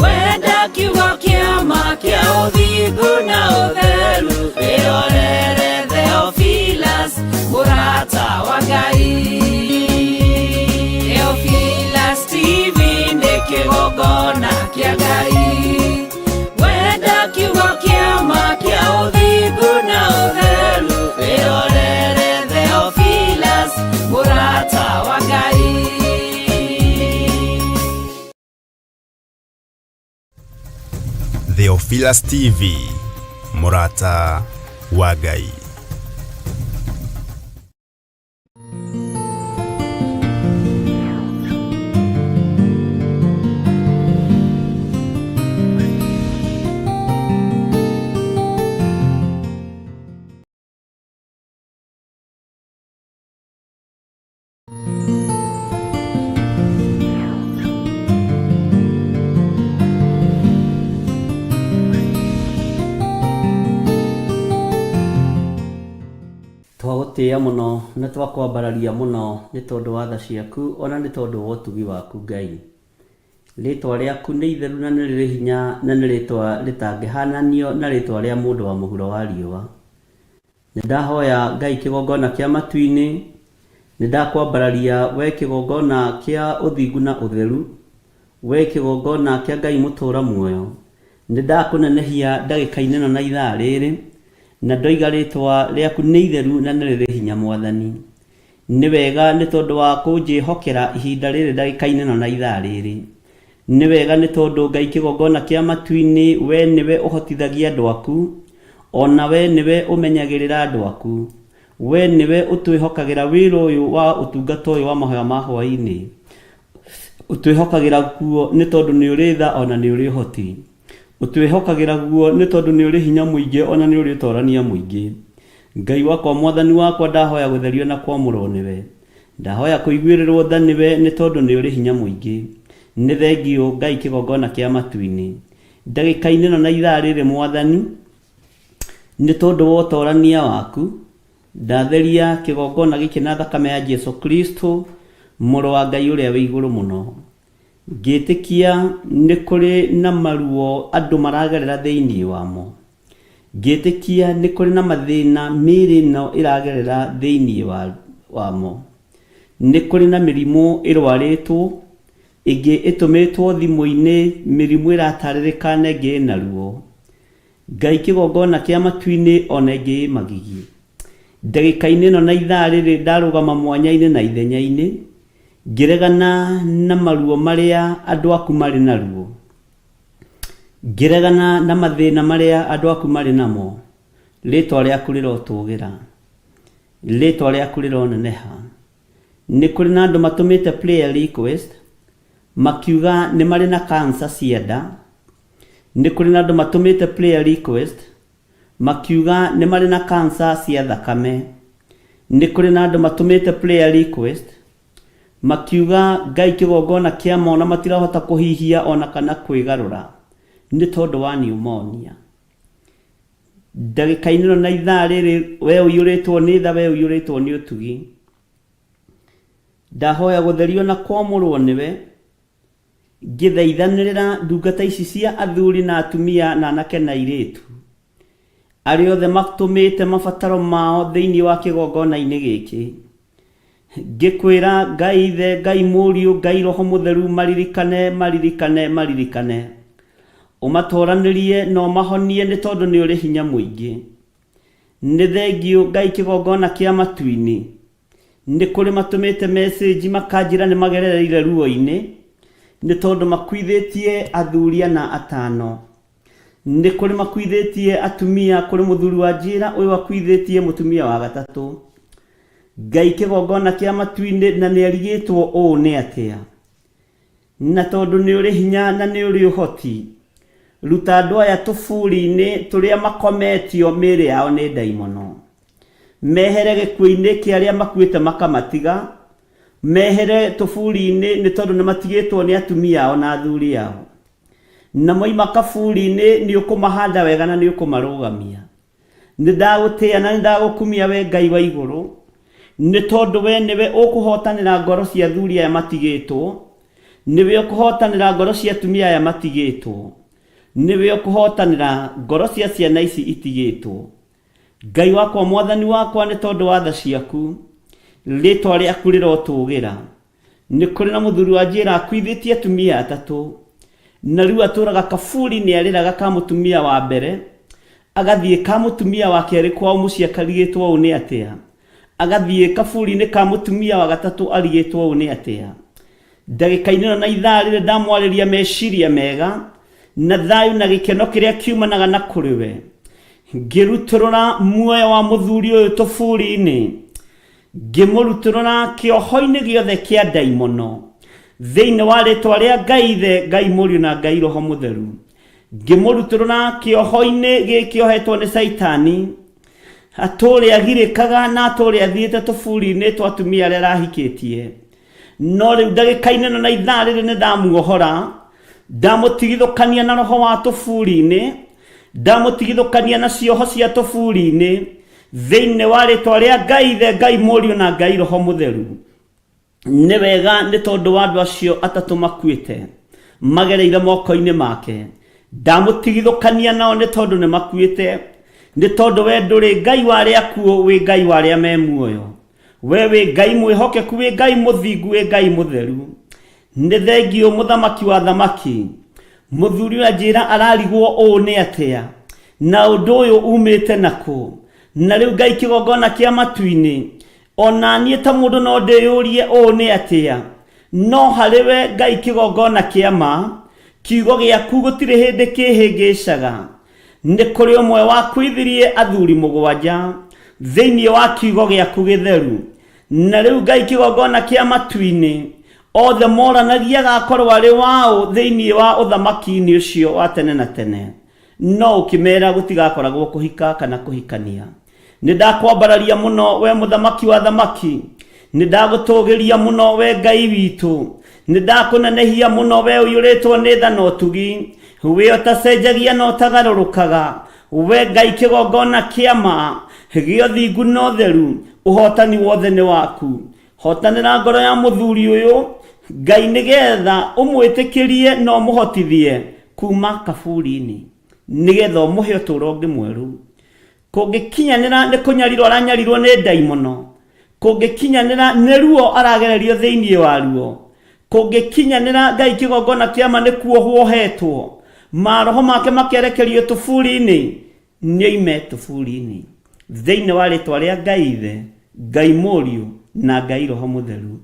wenda kiugo kia ma kia uthingu na utheru, irorere Theophilus murata wa Ngai. Theophilus TV ni kigongona kia Ngai, wenda kiugo kia ma kia uthingu na utheru, irorere Theophilus murata wa Ngai. Theophilus TV murata wa Ngai. Twagutia muno na twakwambararia muno ni tondu wa tha ciaku ona ni tondu wa utugi waku Ngai. Ritwa riaku ni itheru na ni riri hinya na ni ritwa ritangihananio na ritwa ria mundu wa muhuro wa riua. ndahoya Ngai kigongona kia matu-ini nindakwambararia we kigongona kia uthingu na utheru we kigongona kia Ngai mutura muoyo nindakunenehia ndagika-ini ino na ithaa riri na ndoiga ritwa riaku ni itheru na ni riri hinya Mwathani ni wega ni tondu wa kunjihokera ihinda riri ndagika-ini ino na ithaa riri ni wega ni tondu Ngai kigongona kia matu-ini we niwe uhotithagia andu aku ona we niwe umenyagirira andu aku we niwe utwihokagira wira uyu wa utungata uyu wa mahoya ma hwaini utwihokagira guo ni tondu ni uri tha ona ni uri hoti utwihokagira guo ni tondu ni uri hinya muingi ona ni uri torania muingi Ngai wakwa Mwathani wakwa ndahoya gutherio na kwamurwo niwe ndahoya kuiguirirwo tha niwe ni tondu ni uri hinya muingi ni thengio Ngai kigongona kia matu-ini ndagika-ini ino na ithaa riri Mwathani ni tondu wa utorania waku ndatheria kigongona giki na thakame ya Jesu Kristo muru wa Ngai uria wi iguru muno ngitikia ni kuri na maruo andu maragerera thiini wamo ngitikia ni kuri na mathina miri no iragerera thiini wamo ni kuri na mirimu irwaritwo ingi itumitwo thimu-ini mirimu irataririkana ngi na ruo Ngai kigongona kia matu-ini ona ingi magigi ndagika-ini ino na ithaa riri ndarugama mwanya-ini na ithenya-ini ngiregana na maruo maria andu aku mari naruo ngiregana na mathina maria andu aku mari namo ritwa riaku rirotugira ritwa riaku rironeneha ni kuri na andu matumite prayer request makiuga ni mari na cancer cia nda ni kuri na andu matumite prayer request makiuga ni mari na cancer cia thakame ni kuri na andu matumite prayer request makiuga Ngai kigongona kia mona matirahota kuhihia ona kana kwigarura ni tondu wa pneumonia ndagika-ini ino na ithaa riri we uyuritwo ni tha we uyuritwo ni utugi ndahoya gutherio na kwamurwo niwe ngithaithanirira ndungata ici cia athuri na atumia na anake na airitu aria othe matumite mabataro mao thiini wa kigongona-ini giki ngikwira Ngai ithe Ngai muriu Ngai roho mutheru maririkane umatoranirie no mahonie ni tondu ni uri hinya muingi ni thengio Ngai kigongona kia matu-ini ni kuri matumite message makanjira ni magerereire ruo-ini ni tondu makwithitie athuria na atano ni kuri makwithitie atumia kuri muthuri wa njira uyu akwithitie mutumia wa gatatu Ngai kigongona kia matu-ini na ni arigitwo uu ni atia na tondu ni uri hinya na ni uri uhoti ruta andu aya tuburi-ini turia makometio miri yao ni daimono mehere gikuo-ini kia aria makuite makamatiga mehere tuburi-ini ni tondu ni matigitwo ni atumia ao na athuri ao na moima kaburi-ini ni ukumahanda wega na ni ukumarugamia ni ndagutia na ni ndagukumia we Ngai wa iguru ni tondu we niwe ukuhotanira ngoro cia athuri aya matigitwo niwe ukuhotanira ngoro cia atumia aya matigitwo niwe ukuhotanira ngoro cia ciana ici itigitwo Ngai wakwa Mwathani wakwa ni tondu wa tha ciaku ritwa riaku rirotugira ni kuri na muthuri wa njira akwithitie atumia atatu na riu aturaga kaburi-ini ariraga ka mutumia wa mbere agathie ka mutumia wa keri kwao mucii akarigitwo uu ni atia agathie kaburi-ini ka mutumia wa gatatu arigitwo uu ni atia ndagika-ini ino na ithaa riri ndamwariria meciria mega na thayu na gikeno kiria kiumanaga na kuri we ngiruturura muoyo wa muthuri uyu tuburi-ini ngimuruturura kioho-ini giothe kia daimono thiini wa ritwa ria Ngai ithe Ngai muriu na Ngai roho mutheru ngimuruturura kioho-ini gikiohetwo ni Saitani aturi agirikaga na aturi athiite tuburi-ini twa atumia aria arahikitie no riu ndagika-ini ino na ithaa riri ni ndamuohora ndamutigithukania na roho wa tuburi-ini ndamutigithukania na cioho cia tuburi-ini thiini wa ritwa ria Ngai ithe Ngai muriu na Ngai roho mutheru ni wega ni tondu wa andu acio atatu makuite magereire moko-ini make ndamutigithukania nao ni tondu ni makuite nĩ tondũ we ndũrĩ Ngai wa arĩa akuũ, wĩ Ngai wa arĩa me muoyo. We wĩ Ngai mwĩhokeku, wĩ Ngai mũthingu, wĩ Ngai mũtheru. Nĩ thengio mũthamaki wa thamaki. Mũthuri wa njĩra ararigwo ũũ nĩ atĩa, na ũndũ ũyũ umĩte nakũ? Na rĩu Ngai kĩgongona kĩa matu-inĩ, ona niĩ ta mũndũ no ndĩyũrie ũũ nĩ atĩa. No harĩ we Ngai kĩgongona kĩa ma, kiugo gĩaku gũtirĩ hĩndĩ kĩhĩngĩcaga. Nĩ kũrĩ ũmwe wakuithirie athuri mũgwanja thĩinĩ wa kiugo gĩaku gĩtheru. Na rĩu Ngai kĩgongona kĩa matu-inĩ, othe moranagia gakorwo arĩ waũ thĩinĩ wa ũthamaki-inĩ ũcio wa tene na tene. No ũkĩmera gũtigakoragwo kũhika kana kũhikania. Nĩ ndakwambararia mũno we mũthamaki wa thamaki. Nĩ ndagũtũgĩria mũno we Ngai witũ. Nĩ ndakũnenehia mũno we ũiyũrĩtwo nĩ tha na ũtugi. We ũtacenjagia na ũtagarũrũkaga. We Ngai kĩgongona kĩa ma, gĩa ũthingu na ũtheru, ũhotani wothe nĩ waku. Hotanĩra ngoro ya mũthuri ũyũ Ngai, nĩgetha ũmwĩtĩkĩrie na ũmũhotithie kuma kaburi-inĩ, nĩgetha ũmũhe ũtũũro ũngĩ mwerũ. Kũngĩkinyanĩra nĩ kũnyarirwo aranyarirwo nĩ ndaimono, kũngĩkinyanĩra nĩ ruo aragererio thĩinĩ wa ruo, kũngĩkinyanĩra Ngai kĩgongona kĩa ma nĩ kuohwo hetwo, maroho make makerekerio tũburi-inĩ, nĩoime tũburi-inĩ thĩinĩ wa rĩtwa rĩa Ngai Ithe, Ngai Mũriũ na Ngai Roho Mũtheru.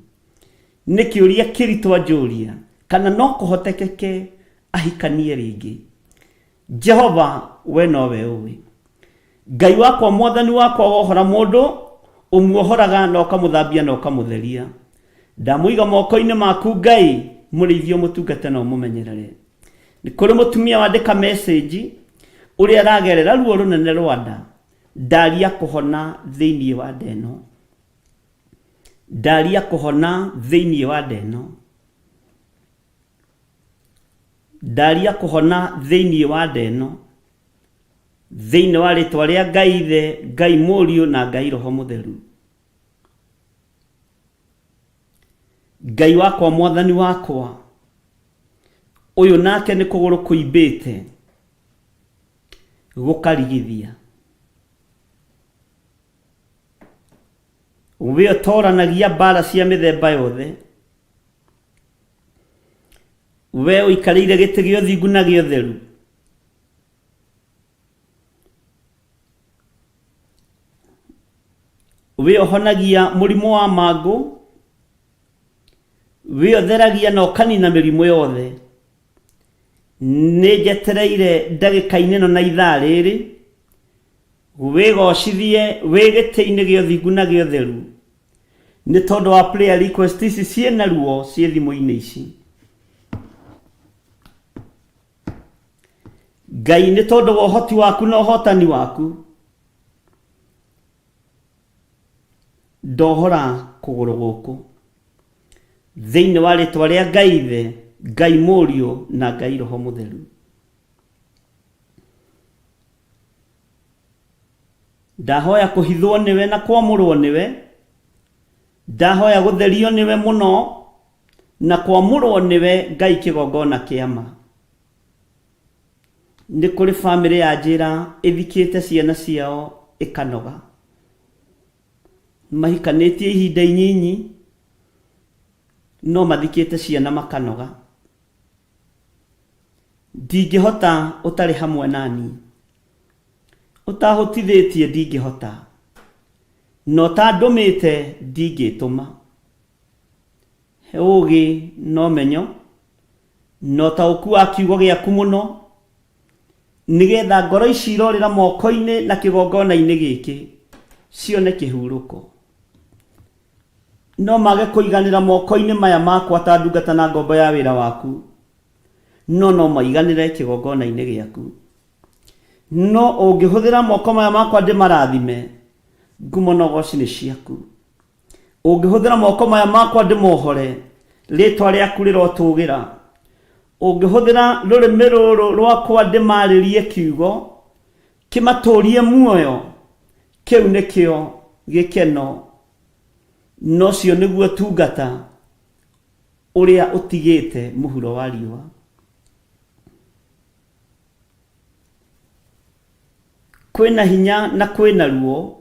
Nĩ kĩũria kĩritũ njũria, kana no kũhotekeke ahikanie rĩngĩ. Jehova, we nowe ũĩ. Ngai wakwa, mwathani wakwa, wohora mũndũ ũmuohoraga na ũkamũthambia na ũkamũtheria. Ndamũiga moko-inĩ maku Ngai, mũrĩithio mũtungate na ũmũmenyerere. Nĩ kũrĩ mũtumia wandĩka message ũrĩa aragerera ruo rũnene rwa nda. Ndaria kũhona thĩinĩ wa nda ĩno. Ndaria kũhona thĩinĩ wa nda ĩno. Ndaria kũhona thĩinĩ wa nda ĩno. Thĩinĩ wa rĩtwa rĩa Ngai Ithe, Ngai Mũriũ na Ngai Roho Mũtheru. Ngai wakwa, mwathani wakwa, ũyũ nake nĩ kũgũrũ kũimbĩte gũkarigithia. We ũtoranagia mbara cia mĩthemba yothe. We ũikarĩire gĩtĩ gĩa ũthingu na gĩa ũtheru. We ũhonagia mũrimũ wa mangũ. We ũtheragia na ũkanina mĩrimũ yothe. Nĩ njetereire ndagĩka-inĩ ĩno na ithaa rĩrĩ, wĩgocithie wĩ gĩtĩ-inĩ gĩa ũthingu na gĩa ũtheru, nĩ tondũ wa prayer request ici ciĩna ruo ciĩ thimũ-inĩ ici. Ngai, nĩ tondũ wa ũhoti waku na ũhotani waku, ndohora kũgũrũ gũkũ thĩinĩ wa rĩtwa rĩa Ngai Ithe, Ngai Mũriũ na Ngai Roho Mũtheru. Ndahoya kũhithwo nĩwe na kwamũrwo nĩwe. Ndahoya gũtherio nĩwe mũno na kwamũrwo nĩwe, Ngai kĩgongona kĩa ma. Nĩ kũrĩ bamĩrĩ ya njĩra ĩthikĩte ciana ciao ĩkanoga. Mahikanĩtie ihinda inyinyi, no mathikĩte ciana makanoga. Ndingĩhota ũtarĩ hamwe nani. Ũtahotithĩtie ndingĩhota. No ta ndũmĩte ndingĩtũma. He ũũgĩ no menyo, no taũku wa kiugo gĩaku mũno, nĩgetha ngoro ici irorĩra moko-inĩ na kĩgongona-inĩ gĩkĩ cione kĩhurũko. No mage kũiganĩra moko-inĩ maya makwa ta ndungata na ngombo ya wĩra waku, no maiganĩre kĩgongona-inĩ gĩaku. No ũngĩhũthĩra moko maya makwa ndĩmarathime, ngumo na ũgooci nĩ ciaku. Ũngĩhũthĩra moko maya makwa ndĩmohore, rĩtwa rĩaku rĩrotũgĩra. Ũngĩhũthĩra rũrĩmĩ rũrũ rwakwa ndĩmarĩrie kiugo, kĩmatũrie muoyo, kĩu nĩkĩo gĩkeno. Nocio nĩguo tungata ũrĩa ũtigĩte mũhuro wa riũa. kwina hinya na kwina ruo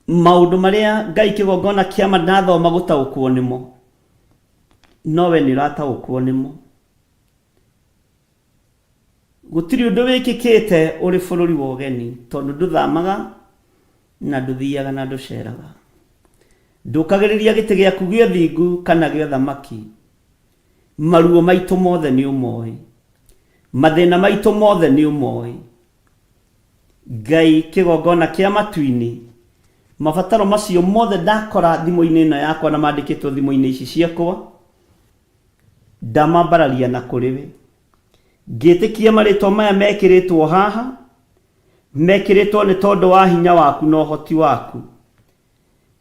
maundu maria Ngai kigongona kia manathoma gutaukwo nimo nowe ni rataukwo nimo gutiri undu wikikite uri bururi wa ugeni tondu nduthamaga na nduthiaga na nduceraga ndukagiriria giti giaku gio thingu kana gio thamaki maruo maitu mothe ni umoi mathina maitu mothe ni umoi Ngai kigongona kia matuini mabataro macio mothe ndakora thimo-ini ino yakwa na mandikitwo thimo-ini ici ciakwa ndamambararia na kuriwe ngitikia maritwa maya mekiritwo haha mekiritwo ni tondu wa hinya waku na uhoti waku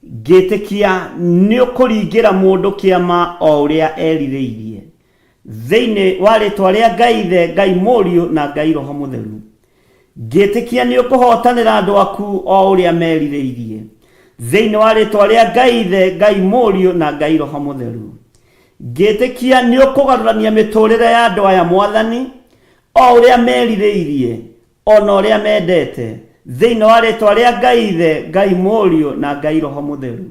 ngitikia ni ukuringira mundu kiama o uria eririirie thiini wa ritwa ria Ngai the Ngai Mũriũ na Ngai Roho Mũtheru ngitikia ni ukuhotanira andu aku o uria meririirie thiini wa ritwa ria Ngai the Ngai Mũriũ na Ngai Roho Mũtheru ngitikia ni ukugarurania miturire ya andu aya Mwathani o uria meririirie ona uria mendete thiini wa ritwa ria Ngai the Ngai Mũriũ na Ngai Roho Mũtheru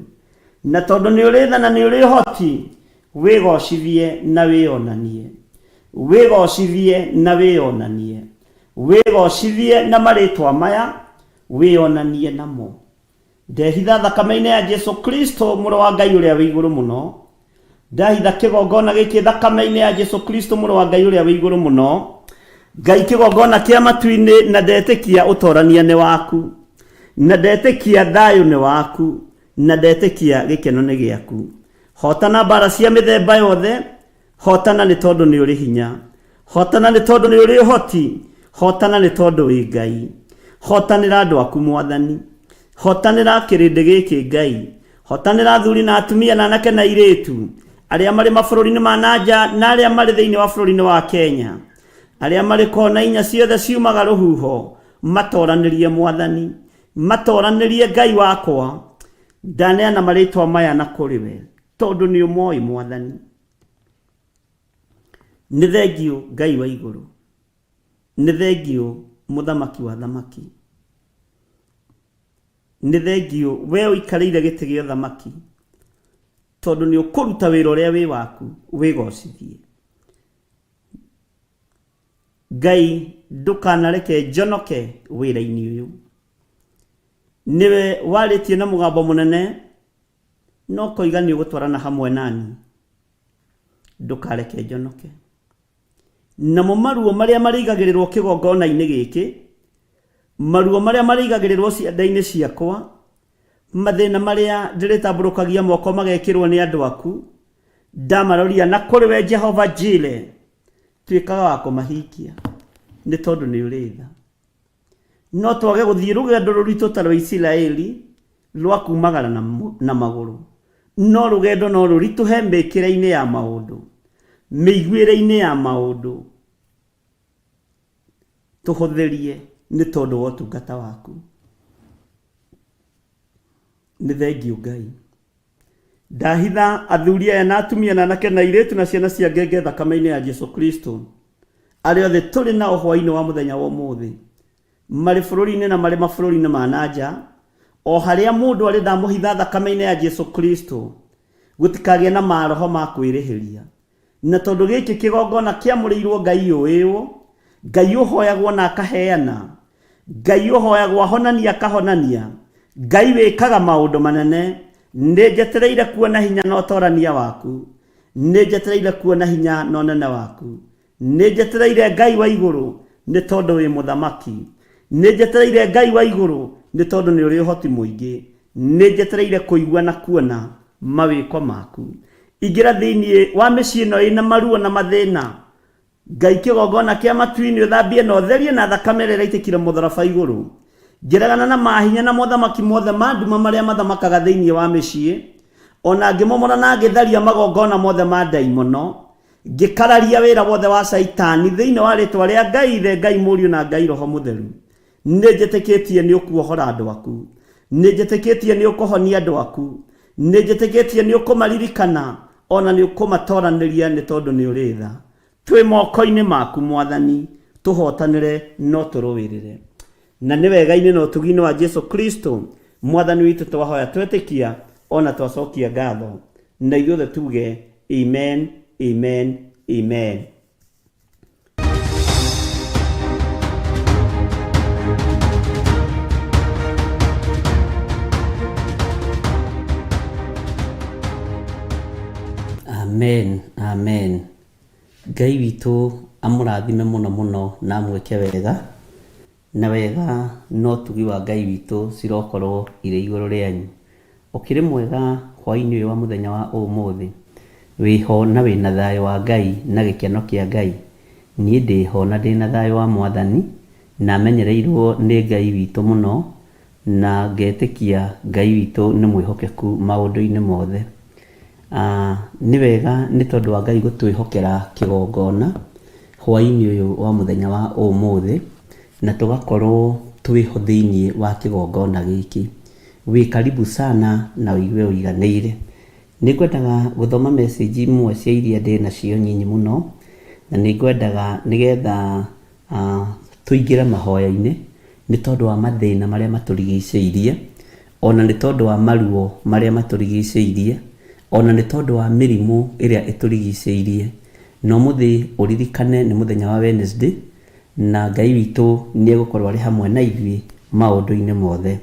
na tondu ni uri tha na ni uri hoti wigocithie na wionanie wigocithie na wionanie wigocithie na maritwa maya wionanie namo ndehitha thakame-ini ya Jesu Kristo Mũrũ wa Ngai uria wi iguru muno ndahitha kigongona giki thakame-ini ya Jesu Kristo Mũrũ wa Ngai uria wi iguru muno Ngai kigongona kia matuini na ndetikia utorania ni waku na ndetikia thayu ni waku na ndetikia gikeno ni giaku hotana bara cia mithemba yothe hotana ni tondu ni uri hinya hotana ni tondu ni uri hoti hotana ni tondu wi Ngai hotanira andu aku Mwathani hotanira kirindi giki Ngai hotanira thuri na atumia na anake na iritu aria mari mabururi-ini ma nanja na aria mari thiini wa bururi-ini wa Kenya aria mari kona inya ciothe ciumaga ruhuho matoranirie Mwathani matoranirie Ngai wakwa ndaneana maritwa maya na kuriwe tondu ni umoi Mwathani ni thengio Ngai wa iguru ni thengio muthamaki wa thamaki ni thengio we uikarire giti gio thamaki tondu ni ukuruta wira uria wi waku wigocithie Ngai ndukanareke njonoke wira-ini uyu niwe waritie na mugambo munene no koiga ni ugutwarana hamwe nani ndukareke njonoke namo maruo maria marigagirirwo kigongona-ini giki maruo maria marigagirirwo cianda-ini ciakwa mathina maria ndiritamburukagia moko magekirwo ni andu aku ndamaroria na kuri we Jehova Jireh twikaga wa kumahikia ni tondu ni uri tha no twage guthii rugendo ruritu ta rwa Isiraeli rwa kumagara na maguru no rugendo no ruritu he mbikire-ini ya maundu miiguire-ini ya maundu tuhuthirie ni tondu wa utungata waku ni thengio Ngai ndahitha athuri aya na atumia na anake na iritu na ciana cia ngenge thakame-ini ya Jesu Kristo aria othe turi na hwa-ini wa muthenya wa umuthi mari bururi-ini na mari mabururi-ini ma nanja o haria mundu ari ndamuhitha thakame-ini ya Jesu Kristo gutikagie na maroho ma kwirihiria na tondu giki kigongona kiamurirwo Ngai uyu Ngai uhoyagwo na akaheana Ngai uhoyagwo ahonania akahonania Ngai wikaga maundu manene ni njetereire kuona hinya na utorania waku ni njetereire kuona hinya na unene waku ni njetereire Ngai wa iguru ni tondu wi muthamaki ni njetereire Ngai wa iguru ni tondu ni uri hoti muingi ni njetereire kuigua na kuona mawiko maku igira thiini wa micii ino ina maruo na mathina Ngai kigongona kia matuini uthambie na utherie na thakame ria itikire mutharaba iguru njiragana na mahinya na muthamaki mothe ma nduma maria mathamakaga thiini wa micii ona ngimomora na ngitharia magongona mothe ma daimono ngikararia wira wothe wa Saitani thiini wa ritwa ria Ngai the Ngai Mũriũ na Ngai Roho Mũtheru ni njetikitie ni ukuohora andu aku ni njetikitie ni ukuhonia andu aku ni njetikitie ni ukumaririkana ona ni ukumatoraniria ni tondu ni uri tha twi moko-ini maku Mwathani tuhotanire no turuwirire na nĩ wega-inĩ na ũtugi-inĩ wa Jesu Kristo mwathani witũ twahoya twetĩkia ona twacokia ngatho na ithuothe tuge amen, amen, amen. Amen, amen. Ngai witũ amũrathime mũno mũno na amwĩke wega, na wega no tugi wa Ngai witũ cirokorwo irĩ igũrũ rĩanyu. Ũkĩrĩ mwega hwaĩ-inĩ ũyũ wa mũthenya wa ũmũthĩ, wĩho na wĩna thayũ wa Ngai na gĩkeno kĩa Ngai. Niĩ ndĩho na ndĩna thayũ wa Mwathani na menyereirwo nĩ Ngai witũ mũno, na ngetĩkia Ngai witũ nĩ mwĩhokeku maũndũ-inĩ mothe. Nĩ wega nĩ tondũ wa Ngai gũtwĩhokera kĩgongona hwaĩ-inĩ ũyũ wa mũthenya wa ũmũthĩ, na tũgakorwo twĩho thĩinĩ wa kĩgongona gĩkĩ. Wĩ karibu sana na ũigue ũiganĩire. Nĩ ngwendaga gũthoma message imwe cia iria ndĩ nacio nyinyi mũno, na nĩ ngwendaga nĩgetha tũingĩre mahoya-inĩ nĩ tondũ wa mathĩna marĩa matũrigicĩirie, ona nĩ tondũ wa maruo marĩa matũrigicĩirie, ona nĩ tondũ wa mĩrimũ ĩrĩa ĩtũrigicĩirie. No mũthĩ ũririkane nĩ mũthenya wa Wednesday, na Ngai witũ nĩ egũkorwo arĩ hamwe na ithuĩ maũndũ-inĩ mothe.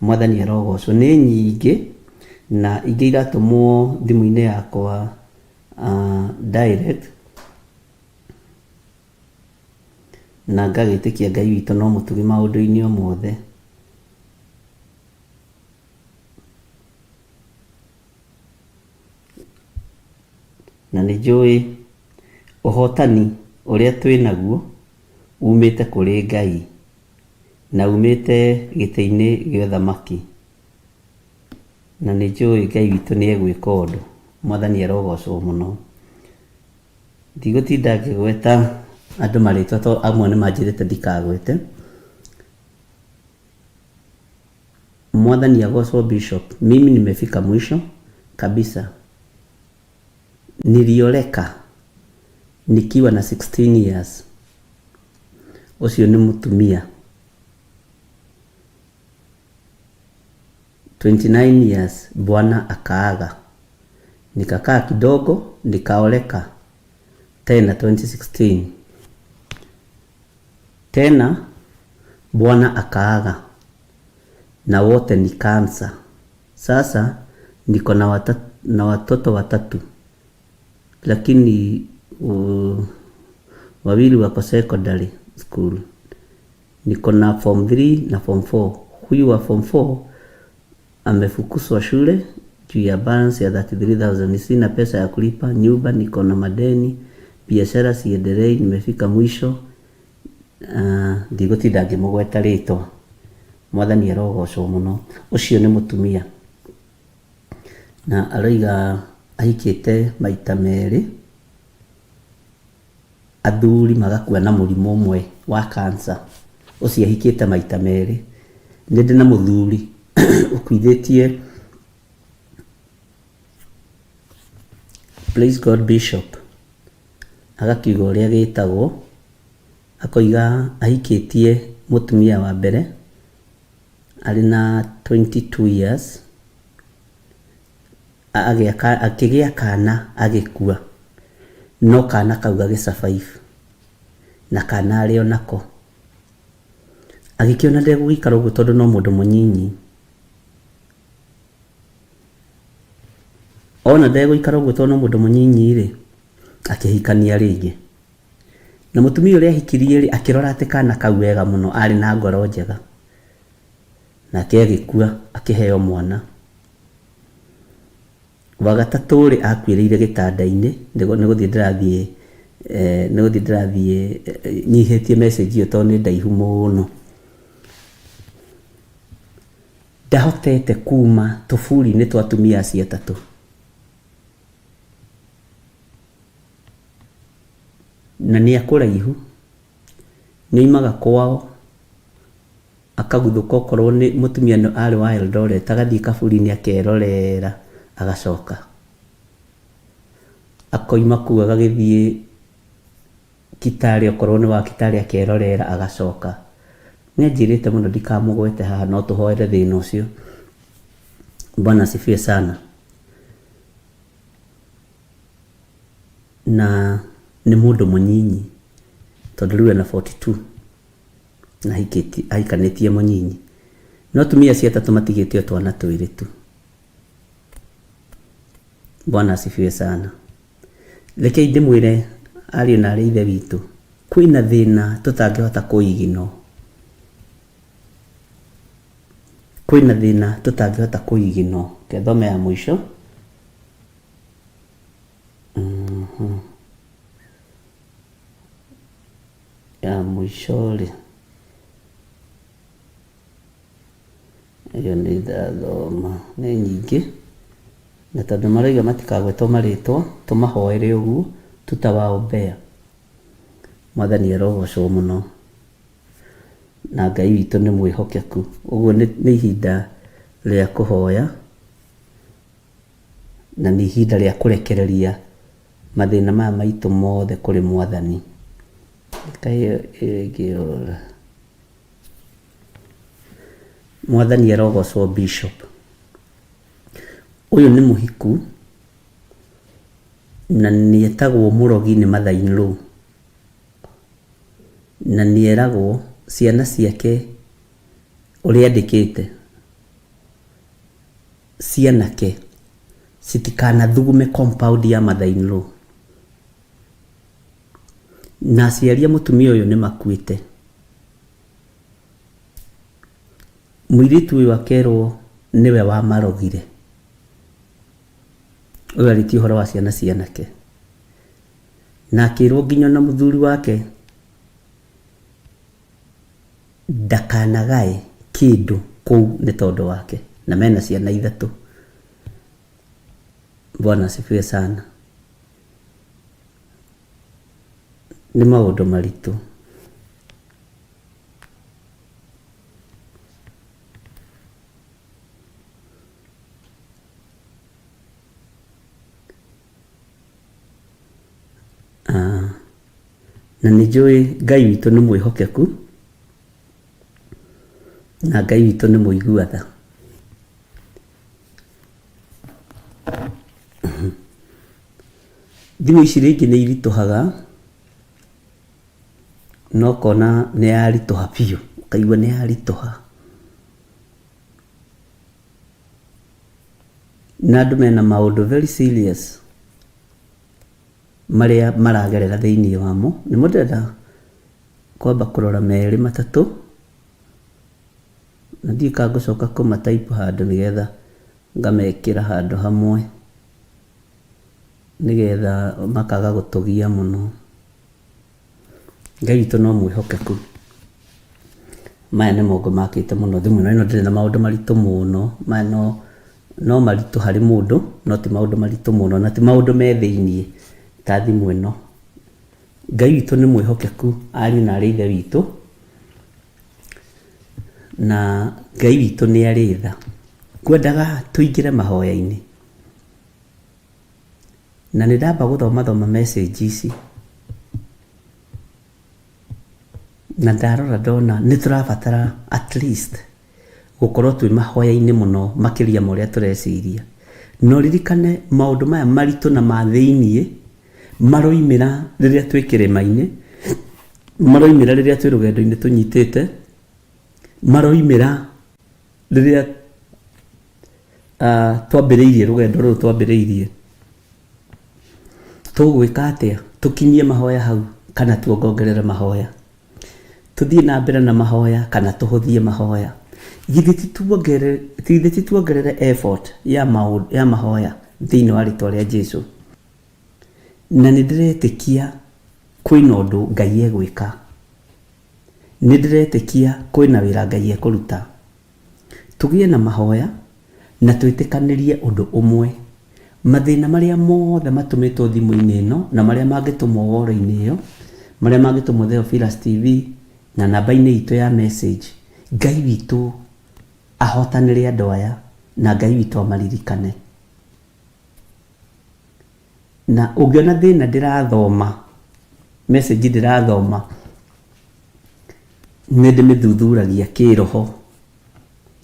Mwathani arogocwo. Nĩ nyingĩ na ingĩ iratũmwo thimũ-inĩ yakwa direct, na ngagĩtĩkia Ngai witũ no mũtugi maũndũ-inĩ o mothe. Na nĩ njũĩ ũhotani ũrĩa twĩnaguo umĩte kũrĩ Ngai na umĩte gĩtĩ-inĩ gĩa ũthamaki, na nĩ njũĩ Ngai witũ nĩ egwĩka ũndũ. Mwathani arogocwo mũno. Ndigũtinda ngĩgweta andũ marĩtwa tondũ amwe nĩ manjĩrĩte ndikagwete. Mwathani agocwo Bishop. Mimi nimefika mwisho kabisa. Nilioleka nikiwa na 16 years. Ucio ni mutumia. 29 years bwana akaaga. Nikakaa kidogo nikaoleka tena 2016. Tena bwana akaaga na wote ni kansa. Sasa niko na watoto watatu, lakini wawili wako secondary school. Niko na form 3 na form 4. Huyu wa form 4 amefukuzwa shule juu ya balance ya 33,000. Sina pesa ya kulipa nyumba, niko na madeni, biashara siendelei, nimefika mwisho. Ndigũtinda ngĩmũgweta rĩtwa. Mwathani arogocwo mũno. Ũcio nĩ mũtumia na aroiga ahikĩte maita merĩ, athuri magakua na mũrimũ ũmwe wa cancer. Ũcio ahikĩte maita merĩ. Nĩ ndĩ na mũthuri ũkuithĩtie Praise God Bishop, agakiuga ũrĩa gĩtagwo, akoiga ahikĩtie mũtumia wa mbere arĩ na 22 years, akĩgĩa kana agĩkua, no kana kau gagĩsurvive na kana arĩ onako. Agĩkĩona ndegũgĩikara ũguo tondũ no mũndũ mũnyinyi. Ona ndegũikara ũguo tondũ no mũndũ mũnyinyi rĩ, akĩhikania rĩngĩ. Na mũtumia ũrĩa ahikirie akĩrora atĩ kana kau wega mũno, arĩ na ngoro njega, nake agĩkua akĩheo mwana. Wa gatatũ rĩ akuĩrĩire gĩtanda-inĩ. Nĩgũthiĩ ndĩrathiĩ nyihĩtie message ĩyo tondũ nĩ ndaihu mũno. Ndahotete kuma tũburi-inĩ twa atumia acio atatũ. Na nĩ akũraihu, nĩ oimaga kwao akaguthũka, okorwo nĩ mũtumia arĩ wa Eldoret, agathiĩ kaburi-inĩ akerorera agacoka. Akoima kuu agagĩthiĩ Kitale, okorwo nĩ wa Kitale akerorera agacoka. nä njä te må no ndikamå gwete haha no tå hoere thä na å cio. Bwana asifiwe sana. Na nä må ndå må nyinyi tondå rä u ena 42 na aikanä tie må nyinyi, no tumia cia tatå matigä te o twana twä rä tu. Bwana asifiwe sana. Rekei ndä mwä re ariå na arä ithe witå, kwä na thä na tå tangä hota kå igino, kwä na thä na tå tangä hota kå igino. Kethome ya mwisho ya mwisho rä iyo nä ndathoma nä nyingä, na tondå maraiga matikagwetwo marĩtwa tå mahoere å guo tutawaombea. Mwathani arogocwo må no, na Ngai witå nä mwä hokeku. Å guo nä ihinda rä a kå hoya na nä ihinda rä a kå rekereria mathä na maya maitå mothe kå rä Mwathani. Mwathani arogocwo Bishop. Ũyũ nĩ mũhiku na nĩetagwo mũrogi nĩ Mathainũ, na nĩeragwo ciana ciake ũrĩa andĩkĩte cianake citikanathugũme compound ya Mathainũ, na aciari a mũtumia ũyũ nĩ makuĩte. Mũirĩtu ũyũ akerwo nĩwe wa marogire. Ũyũ arĩtie ũhoro wa ciana cianake, na akĩrwo nginya na mũthuri wake ndakanagae kĩndũ kũu nĩ tondũ wake, na mena ciana 3. Bwana asifiwe sana. Nĩ maũndũ maritũ. Na nĩ njũĩ Ngai witũ nĩ mwĩhokeku, na Ngai witũ nĩ mũigua-tha. Thimũ ici rĩngĩ nĩ iritũhaga, no kona nĩ yaritũha biũ, ũkaigua nĩ yaritũha. Na andũ mena maũndũ very serious marĩa maragerera thĩinĩ wamo. Nĩ mũndenda kwamba kũrora merĩ matatũ, na ndiĩ ka ngũcoka kũmataipu handũ nĩgetha ngamekĩra handũ hamwe nĩgetha makaga gũtũgia mũno. Ngai witũ no mwĩhokeku. Maya nĩ mongo makĩte mũno thimũ ĩno ndĩrĩ na maũndũ maritũ mũno. Maya no maritũ harĩ mũndũ, no ti maũndũ maritũ mũno, na ti maũndũ me thĩinĩ ta thimũ ĩno. Ngai witũ nĩ mwĩhokeku, ariũ na arĩ ithe witũ, na Ngai witũ nĩ arĩ tha. Ngwendaga tũingĩre mahoya-inĩ, na nĩ ndamba gũthoma message ici, na ndarora ndona nĩ tũrabatara at least gũkorwo twĩ mahoya-inĩ mũno makĩria ma ũrĩa tũreciria. No ririkane maũndũ maya maritũ na ma thĩinĩ maroimĩra rĩrĩa twĩ kĩrĩma-inĩ, maroimĩra rĩrĩa twĩ rũgendo-inĩ tũnyitĩte, maroimĩra rĩrĩa twambĩrĩirie rũgendo rũrũ twambĩrĩirie. Tũgwĩka atĩa? Tũkinyie mahoya hau kana tuongongerere mahoya? Tũthiĩ na mbere na mahoya kana tũhũthie mahoya? Githĩ tituongerere effort ya mahoya thĩinĩ wa rĩtwa rĩa Jesũ? Na nĩ ndĩretĩkia kwĩna ũndũ Ngai egwĩka, nĩ ndĩretĩkia kwĩna wĩra Ngai ekũruta. Tũgĩe na mahoya na twĩtĩkanĩrie ũndũ ũmwe. Mathĩna marĩa mothe matũmĩtwo thimũ-inĩ ĩno na marĩa mangĩtũmwo woro-inĩ ĩyo, marĩa mangĩtũmwo Theophilus TV na namba-inĩ itũ ya message, Ngai witũ ahotanĩre andũ aya na Ngai witũ amaririkane. Na ũngĩona thĩna ndĩrathoma message ndĩrathoma, nä ndä mä thuthuragia kä roho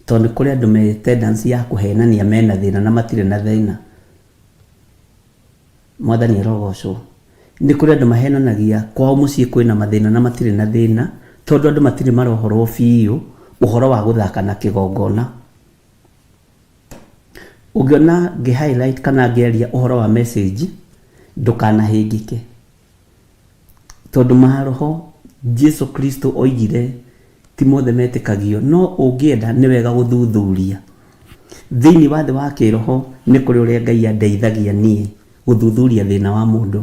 tondå kå rä andå me tendency ya kå henania mena thä na na matirä na thä na. Mwathani arogocwo. Nä kå rä andå mahenanagia kwao må ciä kwä na mathä na matirä na thä na tondå andå matirä marohorwo biå å horo wa gå thaka na kä gongona. Å ngä ona ngä highlight kana ngä aria å horo wa message ndå kanahä ngä ke tondå maroho Jesu Kristo oigire ti mothe metikagio no ũngĩenda nĩ wega gũthuthuria thĩinĩ wa thĩ wa kĩroho. Nĩ kũrĩ ũrĩa Ngai andeithagia niĩ gũthuthuria thĩna wa mũndũ,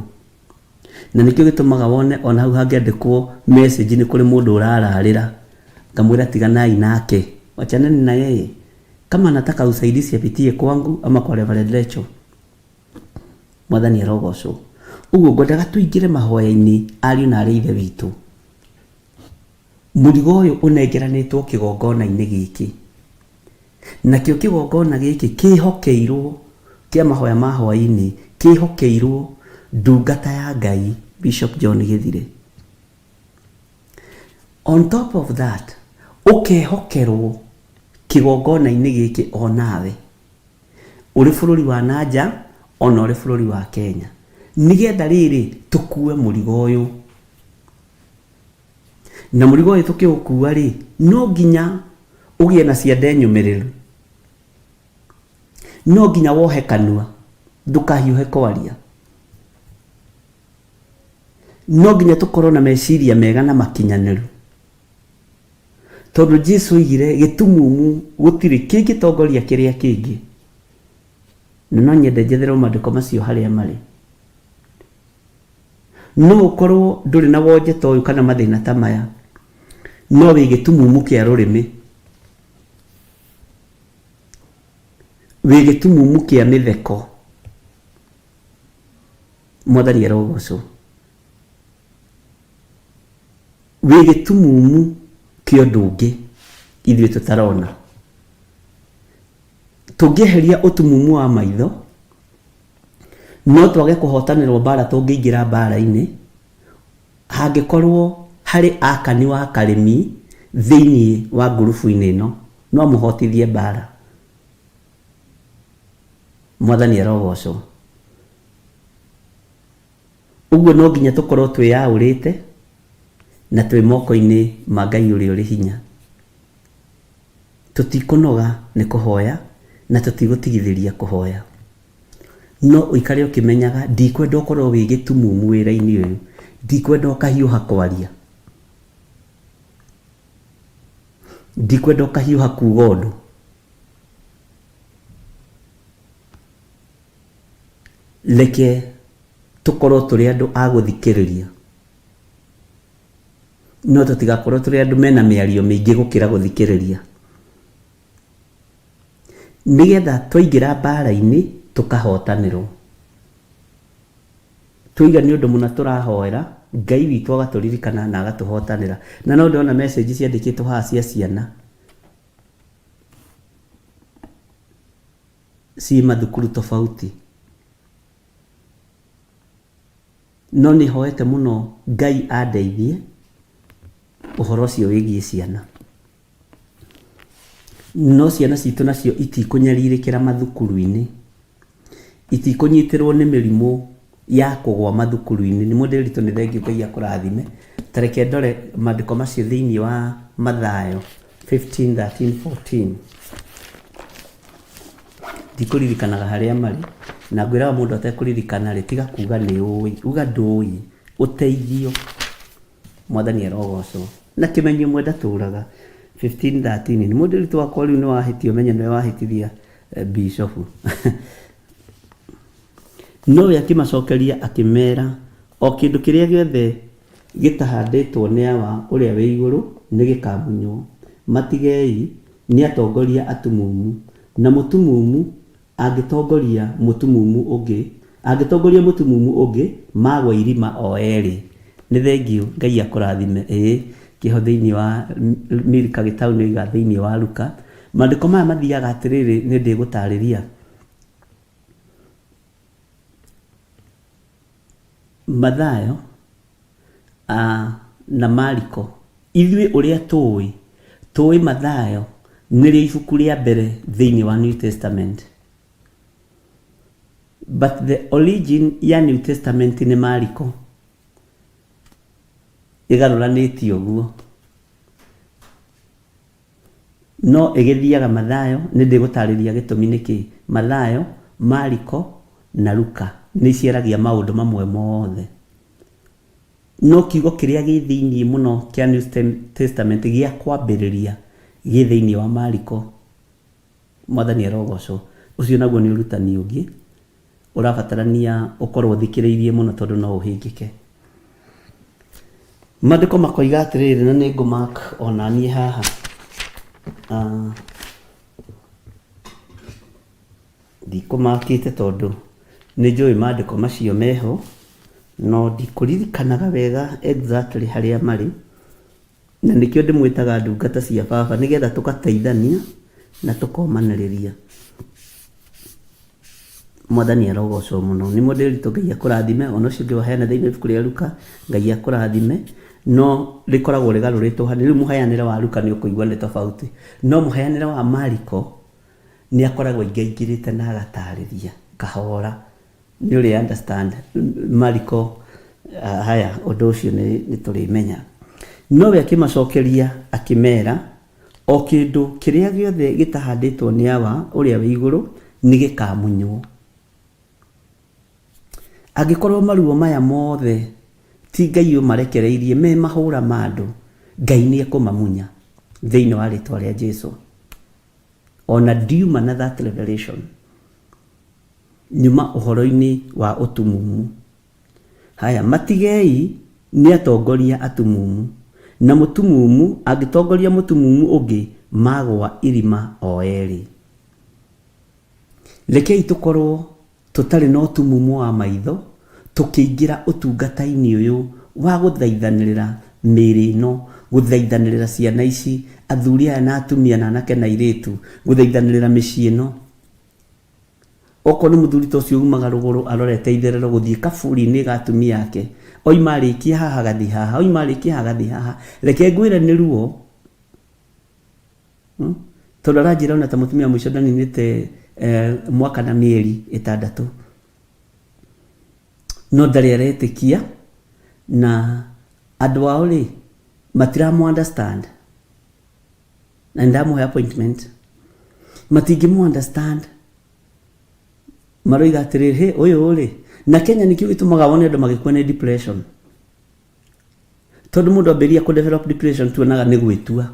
na nĩkĩo gĩtũmaga wone ona hau hangĩandĩkwo message nĩ kũrĩ mũndũ ũrararĩra ngamwĩra tiganai nake, wachaneni na yeye, kama nataka usaidizi apitie kwangu ama kwa Reverend Rachel. Mwathani arogocwo. Ũguo ngwendaga tũingĩre mahoya-inĩ ariũ na arĩ ithe witũ. Mũrigo ũyũ ũnengeranĩtwo kĩgongona-inĩ gĩkĩ, nakĩo kĩgongona gĩkĩ kĩhokeirwo kĩa mahoya ma hwaĩ-inĩ, kĩhokeirwo ndungata ya Ngai Bishop John Gĩthire. On top of that, ũkehokerwo kĩgongona-inĩ gĩkĩ onawe ũrĩ bũrũri wa nanja ona ũrĩ bũrũri wa Kenya, nĩgetha rĩrĩ tũkue mũrigo ũyũ. Na mũrigo ũyũ tũkĩũkua rĩ, no nginya ũgĩe na ciande nyũmĩrĩru, no nginya wohe kanua ndũkahiũhe kwaria, no nginya tũkorwo na meciria mega na makinyanĩru, tondũ Jesũ oigire gĩtumumu gũtirĩ kĩngĩtongoria kĩrĩa kĩngĩ. Na no nyende njetherwo maandĩko macio harĩa marĩ. No ũkorwo ndũrĩ na wonje ta ũyũ kana mathĩna ta maya, no wĩ gĩtumumu kĩa rũrĩmĩ, wĩ gĩtumumu kĩa mĩtheko. Mwathani arogocwo. Wĩ gĩtumumu kĩa ũndũ ũngĩ ithuĩ tũtarona. Tũngĩeheria ũtumumu wa maitho, no twage kũhotanĩrwo mbara tũngĩingĩra mbara-inĩ, hangĩkorwo harĩ akani wa karĩmi thĩinĩ wa ngurubu-inĩ ĩno, no mũhotithie mbara. Mwathani arogocwo. Ũguo no nginya tũkorwo twĩyaũrĩte na twĩ moko-inĩ ma Ngai ũrĩa ũrĩ hinya. Tũtikũnoga nĩ kũhoya na tũtigũtigithĩria kũhoya, no ũikare ũkĩmenyaga ndikwenda ũkorwo wĩ gĩtumumu wĩra-inĩ ũyũ, ndikwenda ũkahiũha kwaria, ndikwenda ũkahiũha kuuga ũndũ. Reke tũkorwo tũrĩ andũ a gũthikĩrĩria, no tũtigakorwo tũrĩ andũ mena mĩario mĩingĩ gũkĩra gũthikĩrĩria, nĩgetha twaingĩra mbara-inĩ tũkahotanĩrwo. Tũiga nĩ ũndũ mũna tũrahoera Ngai witũ agatũririkana na agatũhotanĩra. Na no ndona message ciandĩkĩtwo haha cia ciana ci mathukuru tofauti, no nĩ hoete mũno Ngai andeithie ũhoro ũcio wĩgiĩ ciana. No ciana citũ nacio itikũnyarirĩkĩra mathukuru-inĩ, itikũnyitĩrwo nĩ mĩrimũ ya kũgwa mathukuru-inĩ. Nĩ mũndũ ritũ nĩ thengiũ Ngai akũrathime. Tareke ndore maandĩko macio thĩinĩ wa Mathayo 15:13-14. Ndikũririkanaga harĩa marĩ, na ngwĩraga mũndũ atekũririkana rĩ, tiga kuuga nĩ ũĩ, uga ndũĩ, ũteithio. Mwathani arogocwo. Na kĩmenyo mwenda tũraga 15:13. Nĩ mũndũ ritũ wakwa rĩu nĩ wahĩtio, menye nĩ wahĩtithia Bishop. No we akĩmacokeria akĩmera o kĩndũ kĩrĩa gĩothe gĩtahandĩtwo nĩ awa ũrĩa wĩ igũrũ nĩ gĩkamunywo. Matigei nĩ atongoria atumumu, na mũtumumu angĩtongoria mũtumumu ũngĩ magwa irima o erĩ. Nĩ thengiũ Ngai akũrathime. Kĩho thĩinĩ wa Milka Gĩtaũ nĩ oiga thĩinĩ wa Luka. Maandĩko maya mathiaga atĩrĩrĩ, nĩ ndĩgũtarĩria. Mathayo na Mariko ithuĩ ũrĩa tũĩ Mathayo nĩrĩo ibuku rĩa mbere thĩinĩ wa New Testament, but the origin ya New Testament nĩ Mariko, ĩgarũranĩtio ũguo, no ĩgĩthiaga Mathayo. Nĩ ndĩgũtarĩria gĩtũmi nĩkĩ Mathayo, Mariko na Luka nĩ ciaragia maũndũ mamwe mothe, no kiugo kĩrĩa gĩ thĩinĩ mũno kĩa New Testament gĩa kwambĩrĩria gĩ thĩinĩ wa Mariko. Mwathani arogocwo. Ũcio naguo nĩ ũrutani ũngĩ ũrabatarania ũkorwo thikĩrĩirie mũno tondũ no ũhĩngĩke. Maandĩko makoiga atĩrĩrĩ, na nĩ ngũmark ona niĩ haha ndikũmakĩte tondũ nĩ njũĩ maandĩko macio meho, no ndikũririkanaga wega exactly harĩa marĩ, na nĩkĩo ndĩmwĩtaga ndungata cia baba, nĩgetha tũgateithania na tũkomanĩrĩria. Mwathani arogocwo mũno. Nĩ mũndĩritũ, Ngai akũrathime. Ona ũcio ũngĩ waheana thĩinĩ ibuku rĩa Luka, Ngai akũrathime, no rĩkoragwo rĩgarũrĩtwo hanini. Rĩu mũheanĩre wa Luka nĩ ũkũigua nĩ tofauti, no mũheanĩre wa Mariko nĩ akoragwo ingĩingĩrĩte na agatarĩria kahora. Nĩ ũrĩ understand Mariko. Haya, ũndũ ũcio nĩ tũrĩmenya. Nowe akĩmacokeria akĩmera, o kĩndũ kĩrĩa gĩothe gĩtahandĩtwo nĩ Awa ũrĩa wĩ igũrũ nĩ gĩkamunywo. Angĩkorwo maruo maya mothe ti Ngai ũmarekereirie, me mahũra ma andũ, Ngai nĩ ekũmamunya thĩinĩ wa rĩtwa rĩa Jesũ. Ona ndiuma na that revelation, nyuma ũhoro-inĩ wa ũtumumu. Haya, matigei nĩ atongoria atumumu, na mũtumumu angĩtongoria mũtumumu ũngĩ magwa irima o erĩ. Rekei tũkorwo tũtarĩ na ũtumumu wa maitho, tũkĩingĩra ũtungata-inĩ ũyũ wa gũthaithanĩrĩra mĩĩrĩ ĩno, gũthaithanĩrĩra ciana ici, athuri aya na atumia na anake na airĩtu, gũthaithanĩrĩra mĩciĩ ĩno. Okorwo nĩ mũthuri ta ũcio umaga rũgũrũ arorete itherero gũthiĩ kaburi-inĩ ga atumia yake, oima arĩkia haha gathi haha, oima arĩkia haha gathi haha, reke ngwĩre nĩ ruo. Tondũ aranjĩra ona ta mũtumia mũico ndaninĩte mwaka na mĩeri 6, no ndarĩ aretĩkia, na andũ ao rĩ matiramũ understand, na ndamũhe appointment matingĩmũ understand. Maroiga atĩrĩrĩ, he ũyũ rĩ, na Kenya nĩkĩo gĩtũmaga wone andũ magĩkua nĩ depression, tondũ mũndũ ambĩrĩria kũ develop depression tuonaga nĩ gwĩtua,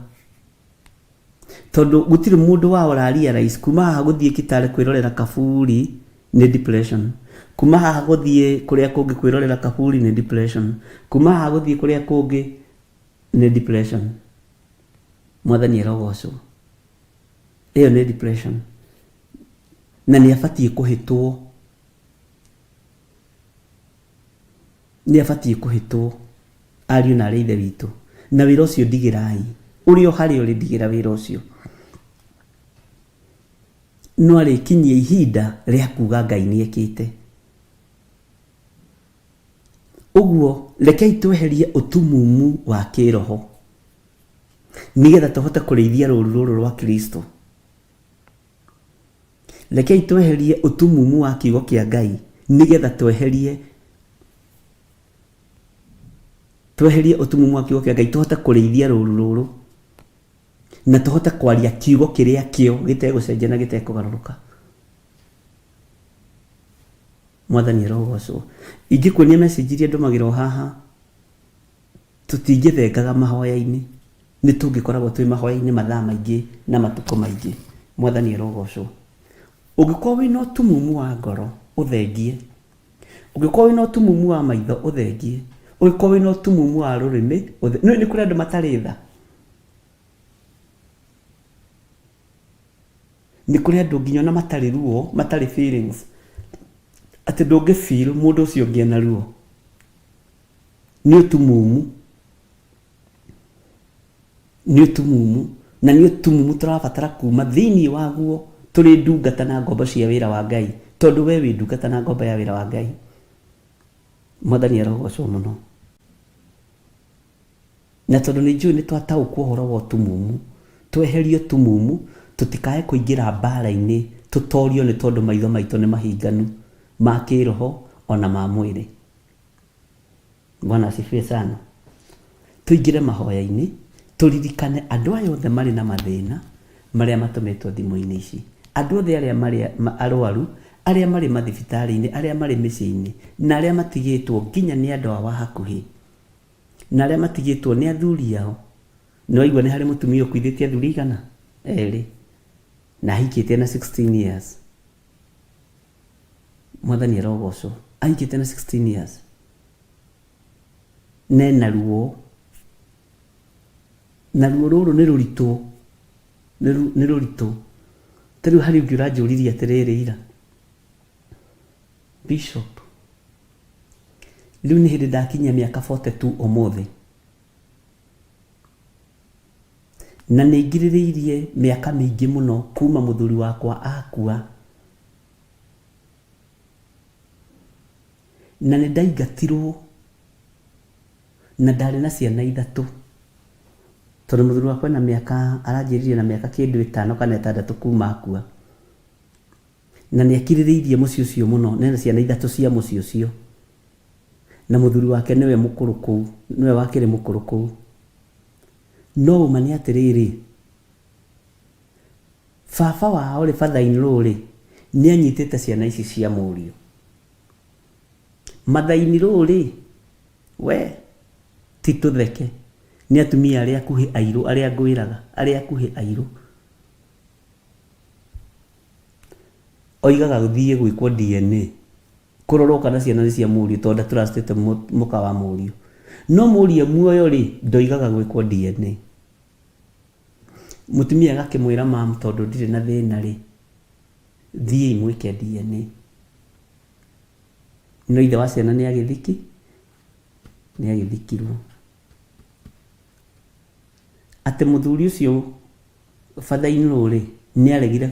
tondũ gũtirĩ mũndũ wao realize kuma haha gũthiĩ Kitale kwĩrorera kaburi nĩ depression, kuma haha gũthiĩ kũrĩa kũngĩ kwĩrorera kaburi nĩ depression, kuma haha gũthiĩ kũrĩa kũngĩ nĩ depression. Mwathani arogocwo. Ĩyo nĩ depression, na nĩ abatiĩ kũhĩtwo, nĩ abatiĩ kũhĩtwo ariũ na arĩa ithe witũ, na wĩra ũcio ndigĩrai, ũrĩa harĩ ũrĩ ndigĩra wĩra ũcio. No arĩkinyia ihinda rĩa kuga Ngai nĩ ekĩte ũguo. Rekei tweherie ũtumumu wa kĩroho, nĩgetha tũhote kũrĩithia rũũru rũrũ rwa Kristo. Rekei tweherie ũtumumu wa kiugo kĩa Ngai, nĩgetha tweherie ũtumumu wa kiugo kĩa Ngai, tũhote kũrĩithia rũũru rũrũ, na tũhote kwaria kiugo kĩrĩa kĩo gĩtegũcenjia na gĩtekũgarũrũka. Mwathani arogocwo. Ingĩkuonia message iria ndũmagĩrwo haha, tũtingĩthengaga mahoya-inĩ, nĩ tũngĩkoragwo twĩ mahoya-inĩ mathaa maingĩ na matukũ maingĩ. Mwathani arogocwo. Ũngĩkorwo wĩna ũtumumu wa ngoro ũthengie, ũngĩkorwo wĩna ũtumumu wa maitho ũthengie, ũngĩkorwo wĩna ũtumumu wa rũrĩmĩ ũthengie. Nĩ kũrĩ andũ matarĩ tha, nĩ kũrĩ andũ nginya na matarĩ ruo, matarĩ feelings, atĩ ndũngĩ feel mũndũ ũcio ũngĩ ena ruo. Nĩ ũtumumu, nĩ ũtumumu, na nĩ ũtumumu tũrabatara kuma thĩinĩ waguo. Tũrĩ ndungata na ngombo cia wĩra wa Ngai, tondũ we wĩ ndungata na ngombo ya wĩra wa Ngai. Mwathani arogocwo mũno. na tondu ni njui ni twataũkwo ũhoro wa ũtumumu, tweherio tumumu, tutikae kũingĩra mbara-inĩ tutorio ni tondu maitho maitũ ni mahinganu ma kĩroho ona ma mwĩrĩ. Bwana asifiwe sana. Tuingĩre mahoya-inĩ, turirikane andũ aya othe marĩ na mathĩna marĩa matũmĩtwo thimũ-inĩ ici, andũ othe arĩa marĩ arwaru, arĩa marĩ mathibitarĩ-inĩ, arĩa marĩ mĩciĩ-inĩ, na arĩa matigĩtwo nginya nĩ andũ ao hakuhĩ, na arĩa matigĩtwo nĩ athuri ao. Nĩ waigua nĩ harĩ mũtumia ũkuithĩtie athuri igana erĩ na ahikĩte na 16 years. Mwathani arogocwo, ahikĩte na 16 years, nena ruo, na ruo rũrũ nĩ rũritũ, nĩ rũritũ. Tarĩu harĩ ũngĩ ũranjũririe atĩrĩrĩ ira, Bishop, rĩu nĩ hĩndĩ ndakinyia mĩaka 42 ũmũthĩ, na nĩ ngirĩrĩirie mĩaka mĩingĩ mũno kuma mũthuri wakwa akua, na nĩ ndaingatirwo na ndarĩ na ciana 3, tondũ mũthuri wakwa na mĩaka aranjĩrire na mĩaka kĩndũ 5 kana 6 kuma akua, na nĩ akirĩrĩirie mũciĩ ũcio mũno, nena ciana 3 cia mũciĩ ũcio, na mũthuri wake nĩwe mũkũrũ kũu, nĩwe wakĩrĩ mũkũrũ kũu. No uma nĩ atĩrĩrĩ, baba wao rĩ, father-in-law rĩ, nĩ anyitĩte ciana ici cia mũriũ. Mother-in-law rĩ, we ti tũtheke, nĩ atumia arĩa akuhĩ airũ, arĩa ngwĩraga, arĩa akuhĩ airũ. Oigaga gũthiĩ gwĩkwo DNA kũrorwo kana ciana nĩ cia mũriũ, tondũ tũracitĩte mũka wa mũriũ. No mũriũ muoyo rĩ, ndoigaga gwĩkwo DNA. Mũtumia agakĩmwĩra mamu, tondũ ndirĩ na thĩna rĩ, thiĩ mwĩke DNA. No ithe wa ciana nĩ agĩthiki, nĩ agĩthikirwo. Atĩ mũthuri ũcio father-in-law rĩ, nĩ aregire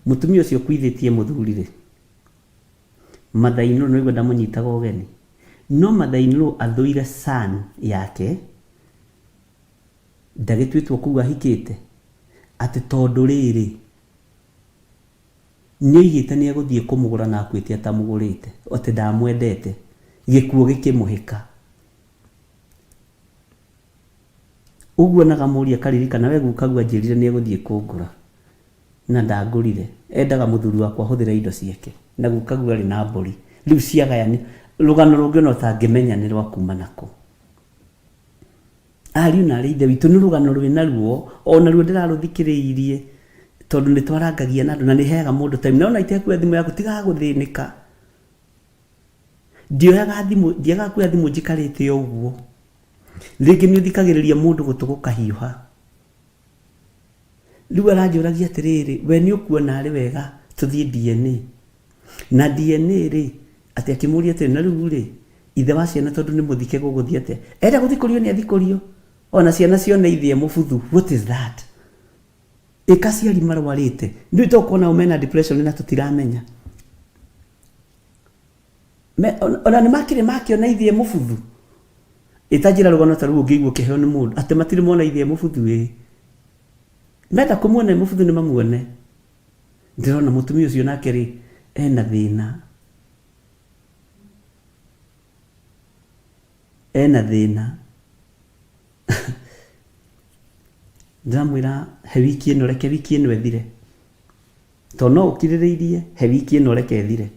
mũtumia ũcio kuithĩtie mũthuri rĩ, mother-in-law nĩguo ndamũnyitaga ũgeni, no mother-in-law athũire son yake, ndagĩtuĩtwo kuga ahikĩte, atĩ tondũ rĩrĩ nĩoigĩte nĩ egũthiĩ kũmũgũra na akwĩte atamũgũrĩte, atĩ ndamwendete, gĩkuũ gĩkĩmũhĩka. Ũguo nagamũria karirikana, we gukagu anjĩrire nĩ egũthiĩ kũngũra, na ndangũrire, endaga mũthuri wakwa hũthĩra indo ciake, na gukagu arĩ na mbũri. Rĩu ciagayani, rũgano rũngĩ no tangĩmenya nĩ rwa kuma nako. Ariũ na arĩ ithe witũ, nĩ rũgano rwĩna ruo, ona ruo ndĩrarũthikĩrĩirie, tondũ nĩ twarangagia na andũ na nĩ heaga mũndũ time. Naona itekua thimũ yaku, tigaga gũthĩnĩka. Ndioyaga thimũ, ndiaga kuoya thimũ njikarĩte o ũguo. Rĩngĩ nĩ ũthikagĩrĩria mũndũ gũtũ gũkahiũha. Rĩu aranjũragia atĩrĩrĩ, we nĩ ũkuona arĩ wega tũthiĩ DNA. Na DNA rĩ, atĩ akĩmũria atĩrĩ, na rĩu rĩ, ithe wa ciana tondũ nĩ mũthike gũgũthiĩ atĩa, enda gũthikũrio nĩ athikũrio, ona ciana cione ithe mũbuthu. What is that? Ĩkaciari marwarĩte, nĩ tũkuona mena depression na tũtiramenya. Ona nĩ makĩona ithe mũbuthu, ĩtanjĩra rũgano ta rũu ũngĩigua kĩheo nĩ mũndũ, atĩ matirĩ mona ithe mũbuthu ĩ. Menda kũmuona mũbuthu nĩ mamuone. Ndĩrona mũtumia ũcio nake rĩ, ena thĩna, ena thĩna. Ndamwĩra he wiki ĩno, reke wiki ĩno ethire, tondũ no ũkirĩrĩirie, he wiki ĩno reke ethire.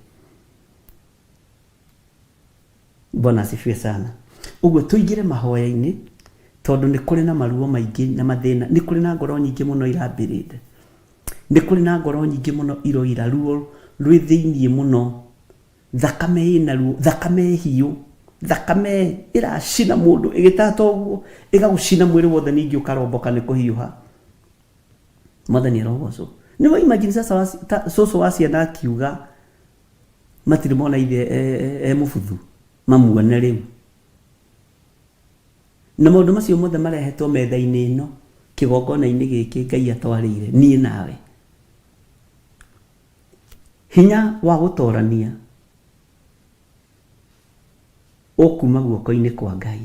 Bwana asifiwe sana. Ũguo tũingĩre mahoya-inĩ, tondũ nĩ kũrĩ na maruo maingĩ na mathĩna, nĩ kũrĩ na ngoro nyingĩ mũno irambĩrĩte, nĩ kũrĩ na ngoro nyingĩ mũno iroira, ruo rwĩ thĩiniĩ mũno, thakame ĩna ruo, thakame hiũ, thakame ĩracina mũndũ ĩgĩtata ũguo, ĩgagũcina mwĩrĩ wothe, ningĩ ũkaromboka nĩ kũhiũha. Mwathani arogocwo. Nĩ wa imagine sasa cũcũ wa ciana akiuga matirĩ mona ithe mũbuthu, mamuone rĩu. Na maũndũ macio mothe marehetwo metha-inĩ ĩno, kĩgongona-inĩ gĩkĩ Ngai atwarĩire niĩ nawe. Hinya wa gũtorania ukuma guoko-inĩ kwa Ngai,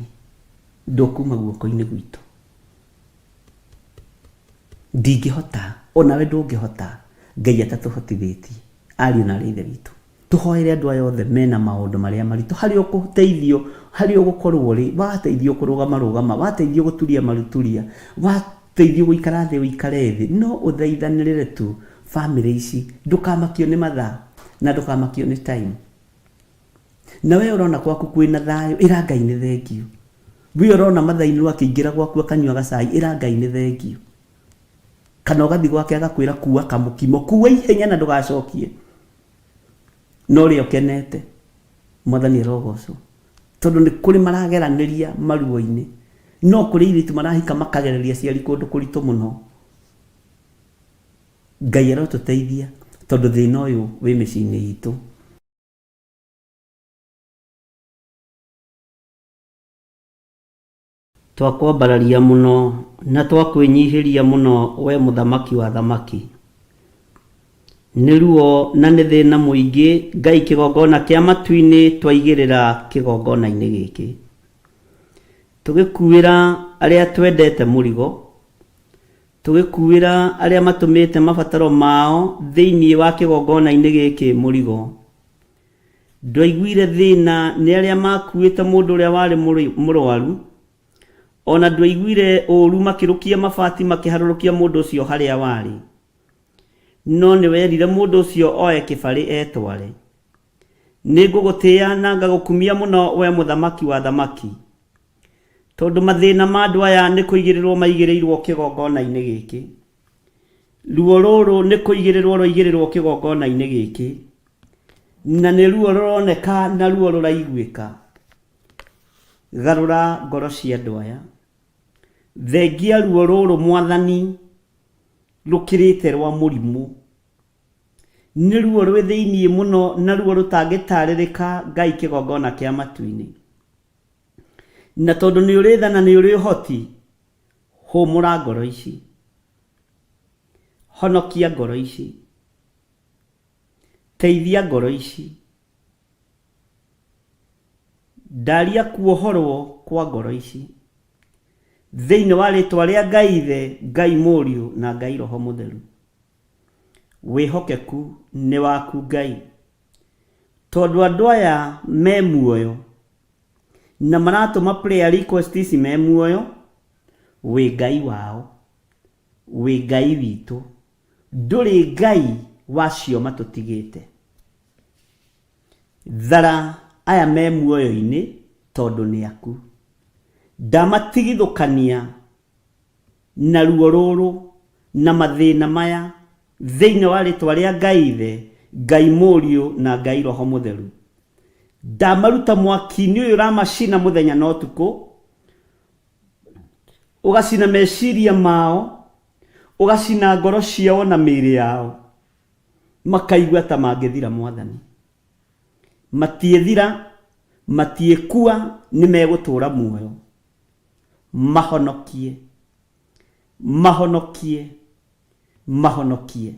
ndũkuma guoko-inĩ gwitũ. Ndingĩhota, onawe ndũngĩhota, Ngai atatũhotithĩtie. Ariũ na aarĩ a Ithe witũ, tũhoere andũ aya othe mena maũndũ marĩa maritũ, harĩ ũgũteithio, harĩ ũgũkorwo rĩ, wateithio kũrũgama, wateithio gũturia maruturia, wateithio gũikara thĩ ũikare thĩ, no ũthaithanĩrĩre tu family ici, ndũkamakio nĩ mathaa na ndũkamakio nĩ time. Na we ũrona gwaku kwĩna thayũ, ĩra Ngai nĩ thengio. We ũrona mathaa-inĩ wakĩingĩra gwaku akanyua gacai, ĩra Ngai nĩ thengio. Kana ũgathiĩ gwake agakwĩra kuua kamũkimo, kuua ihenya na ndũgacokie. No rĩo kenete, Mwathani arogocwo. Tondũ nĩ kũrĩ marageranĩria maruo-inĩ, no kũrĩ airĩtu marahika makagereria aciari kũndũ kũritũ mũno. Ngai arotũteithia tondũ thĩna ũyũ wĩ mĩciĩ-inĩ itũ. Twakwambararia mũno na twakwĩnyihĩria mũno we mũthamaki wa thamaki. Nĩ ruo na nĩ thĩna mũingĩ Ngai kĩgongona kĩa matu-inĩ twaigĩrĩra kĩgongona-inĩ gĩkĩ, tũgĩkuĩra arĩa twendete mũrigo, tũgĩkuĩra arĩa matũmĩte mabataro mao thĩinĩ wa kĩgongona-inĩ gĩkĩ mũrigo. Ndwaiguire thĩna nĩ arĩa makuĩte mũndũ ũrĩa warĩ mũrwaru, ona ndwaiguire ũru makĩrũkia mabati makĩharũrũkia mũndũ ũcio harĩa warĩ, no nĩ werire mũndũ ũcio oe kĩbarĩ etware. Nĩ ngũgũtĩĩa na ngagũkumia mũno we mũthamaki wa thamaki, tondũ mathĩna ma andũ aya nĩ kũigĩrĩrwo maigĩrĩirwo kĩgongona-inĩ gĩkĩ. Ruo rũrũ nĩ kũigĩrĩrwo rũigĩrĩrwo kĩgongona-inĩ gĩkĩ, na nĩ ruo rũroneka na ruo rũraiguĩka. Garũra ngoro cia andũ aya, thengia ruo rũrũ Mwathani rũkĩrĩte rwa mũrimũ. Nĩ ruo rwĩ thĩinĩ mũno na ruo rũtangĩtarĩrĩka Ngai kĩgongona kĩa matu-inĩ. Na tondũ nĩ ũrĩ tha na nĩ ũrĩ ũhoti, hũmũra ngoro ici, honokia ngoro ici, teithia ngoro ici, ndaria kuohorwo kwa ngoro ici thĩinĩ wa rĩtwa rĩa Ngai Ithe, Ngai Mũriũ na Ngai Roho Mũtheru. Wĩhokeku nĩ waku Ngai, tondũ andũ aya me muoyo na maratũma prayer request ici me muoyo. Wĩ Ngai wao, wĩ Ngai witũ, ndũrĩ Ngai wacio matũtigĩte. Thara aya me muoyo-inĩ tondũ nĩ aku. Ndamatigithũkania na ruo rũrũ na mathĩna maya thĩinĩ wa rĩtwa rĩa Ngai Ithe, Ngai Mũriũ na Ngai Roho Mũtheru. Ndamaruta mwaki-inĩ ũyũ ũramacina mũthenya na ũtukũ, ũgacina meciria mao, ũgacina ngoro ciao na mĩĩrĩ yao, makaigua ta mangĩthira Mwathani. Matiĩthira, matiĩkua, nĩ megũtũũra muoyo. Mahonokie, mahonokie, mahonokie.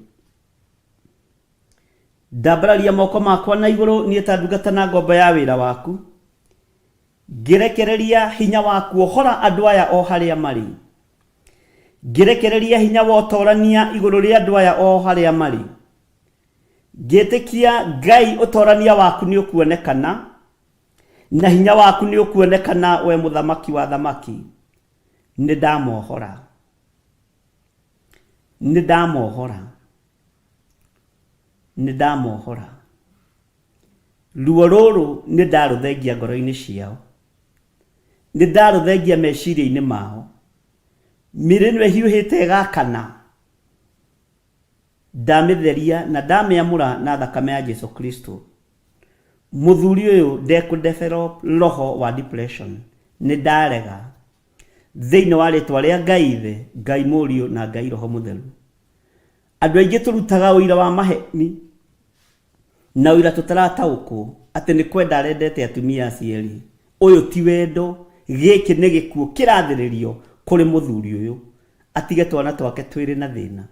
Ndambararia moko makwa na igũrũ niĩ ta ndungata na ngombo ya wĩra waku, ngĩrekereria hinya wa kuohora andũ aya o harĩa marĩ, ngĩrekereria hinya wa ũtorania igũrũ rĩa andũ aya o harĩa marĩ, ngĩtĩkia Ngai ũtorania waku nĩ ũkuonekana na hinya waku nĩ ũkuonekana we mũthamaki wa thamaki. Nĩ ndamohora, nĩ ndamohora, nĩ ndamohora. Ruo rũrũ nĩ ndarũthengia ngoro-inĩ ciao, nĩ ndarũthengia meciria-inĩ mao. Mĩĩrĩ ĩno ĩhiũhĩte ĩgakana, ndamĩtheria na ndamĩamũra na thakame ya Jesu Kristo. Mũthuri ũyũ ndekũdevelop roho wa depression, nĩ ndarega thĩinĩ wa rĩtwa rĩa Ngai Ithe, Ngai Mũriũ na Ngai Roho Mũtheru. Andũ aingĩ tũrutaga ũira wa maheni na ũira tũtarataũkwo atĩ nĩ kwenda arendete atumia acio erĩ. Ũyũ ti wendo, gĩkĩ nĩ gĩkuũ kĩrathĩrĩrio kũrĩ mũthuri ũyũ atige twana twake twĩrĩ na thĩna.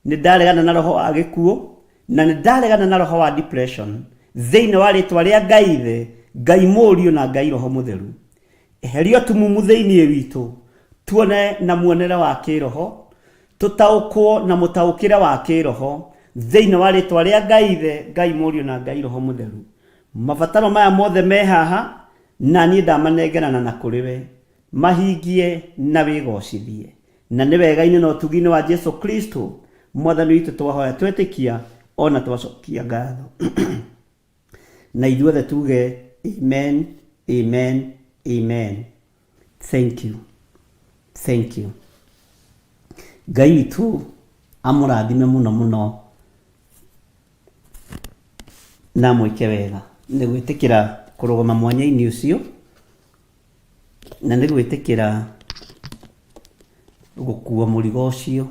Nĩ ndaregana na roho wa gĩkuũ na nĩ ndaregana na roho wa depression thĩinĩ wa rĩtwa rĩa Ngai Ithe, Ngai Mũriũ na Ngai Roho Mũtheru eheria tumumu thĩinĩ witũ, tuone na muonere wa kĩroho, tutaũkwo na mũtaũkĩre wa kĩroho thĩinĩ wa rĩtwa rĩa Ngai Ithe, Ngai Mũriũ na Ngai Roho Mũtheru. Mabataro maya mothe me haha na niĩ ndamanengerana na kũrĩ we, mahingie na wĩgocithie, na nĩ wega-inĩ na ũtugi-inĩ wa Jesu Kristo Mwathani witũ twahoya twetĩkia ona twacokia ngatho. Na ithuothe tuge amen, amen, amen. Thank you, thank you. Ngai witũ amũrathime mũno mũno na mwĩke wega nĩ gwĩtĩkĩra kũrũgama mwanya-inĩ ũcio, na nĩ gwĩtĩkĩra gũkua mũrigo ũcio.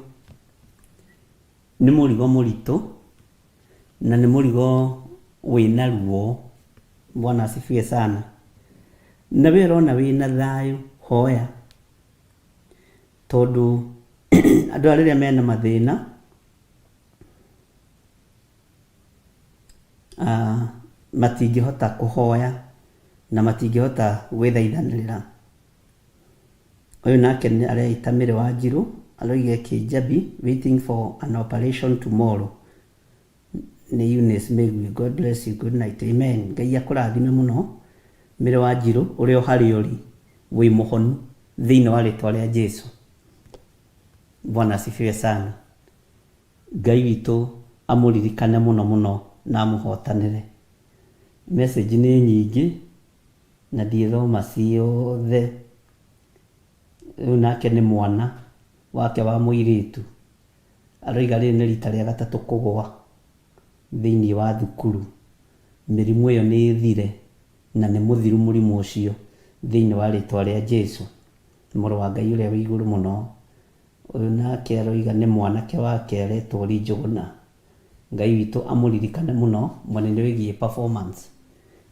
Nĩ mũrigo mũritũ na nĩ mũrigo wĩna ruo. Bwana asifiwe sana. Na we ũrona wĩna thayũ, hoya, tondũ andũ arĩa mena mathĩna matingĩhota kũhoya na matingĩhota gwĩthaithanĩrĩra. Ũyũ nake nĩ areita Mĩrĩ wa Njirũ, aroiga Kĩnjabi, waiting for an operation tomorrow. Nĩ Eunice Mĩgwi, God bless you, good night, amen. Ngai akũrathime mũno Mĩrĩ wa Njirũ, ũrĩa harĩ ũri wĩ mũhonu thĩinĩ wa rĩtwa rĩa Jesu. Bwana asifiwe sana. Ngai witũ amũririkane mũno mũno na amũhotanĩre. Message nĩ nyingĩ na ndiĩthoma ciothe. Rĩu nake nĩ mwana wake wa mũirĩtu, aroiga rĩrĩ nĩ rita rĩa gatatũ kũgũa thĩinĩ wa thukuru. Mĩrimũ ĩyo nĩ ĩthire na nĩ mũthiru mũrimũ ũcio thĩinĩ wa rĩtwa rĩa Jesu, mũrũ wa Ngai ũrĩa wĩ igũrũ mũno. Ũyũ nake aroiga nĩ mwanake wake aretwo Njũgũna. Ngai witũ amũririkane mũno mwena-inĩ wĩgiĩ performance.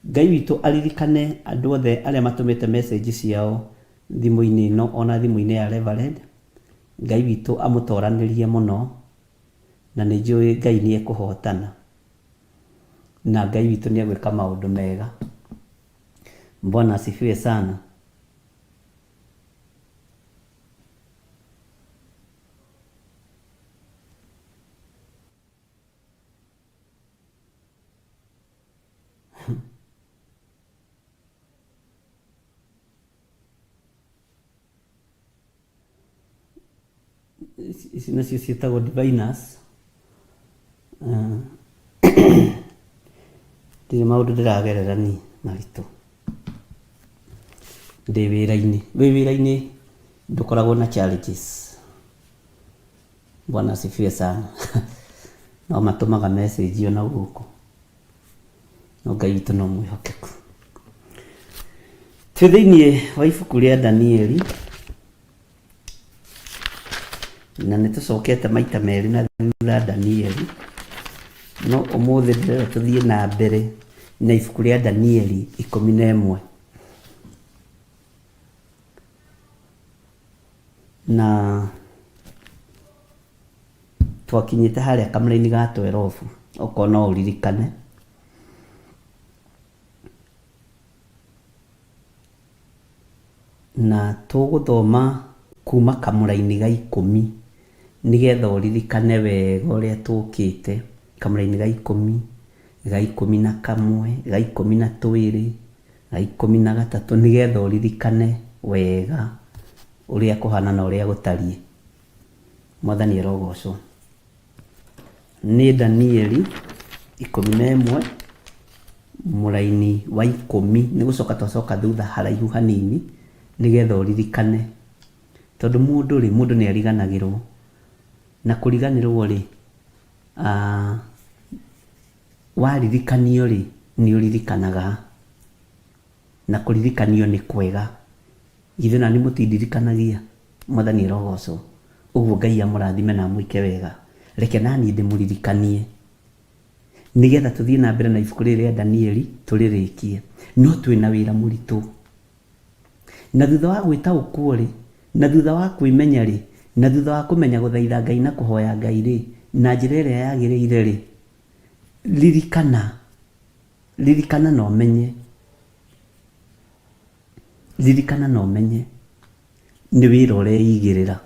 Ngai witũ aririkane andũ othe arĩa matũmĩte message ciao thimũ-inĩ ĩno ona thimũ-inĩ ya Reverend. Ngai witũ amũtoranĩrie mũno, na nĩ njũĩ Ngai nĩ ekũhotana na Ngai witũ nĩ egwĩka maũndũ mega. Bwana asifiwe sana. Ici nacio ciĩtagwo diviners. Ndirĩ maũndũ ndĩragerera niĩ maritũ ndĩ wĩra-inĩ. Wĩ wĩra-inĩ ndũkoragwo na challenges. Bwana asifiwe sana. No matũmaga message ona gũkũ, no Ngai witũ no mwĩhokeku. Twĩ thĩinĩ wa ibuku rĩa Danieli na nĩ tũcokete maita merĩ na thutha Danieli, no ũmũthĩ ndĩrenda tũthiĩ na mbere na ibuku rĩa Danieli 11. Na twakinyĩte harĩa kamũra-inĩ ga 12, okorwo no ũririkane. Na tũgũthoma kuma kamũra-inĩ ga 10 nĩgetha ũririkane wega ũrĩa tũkĩte kamũra-inĩ ga 10, ga 11, ga 12, ga 13, nĩgetha ũririkane wega ũrĩa kũhana na ũrĩa gũtariĩ. Mwathani arogocwo. Nĩ Danieli 11 mũraini wa 10, nĩ gũcoka twacoka thutha haraihu hanini nĩgetha ũririkane, tondũ mũndũ nĩ ariganagĩrwo, na kũriganĩrwo rĩ, waririkanio rĩ nĩ ũririkanaga, na kũririkanio nĩ kwega. Githĩ na nĩ mũtindirikanagia? Mwathani arogocwo. Ũguo Ngai amũrathime na mwĩke wega. Reke naniĩ ndĩmũririkanie nĩgetha tũthiĩ na mbere na ibuku rĩrĩ rĩa Danieli tũrĩrĩkie. No twĩna wĩra mũritũ, na thutha wa gwĩtaũkwo rĩ, na thutha wa kwĩmenya rĩ, na thutha wa kũmenya gũthaitha Ngai na kũhoya Ngai rĩ na njĩra ĩrĩa yagĩrĩire rĩ, ririkana na ũmenye ririkana na ũmenye nĩ wĩra ũreigĩrĩra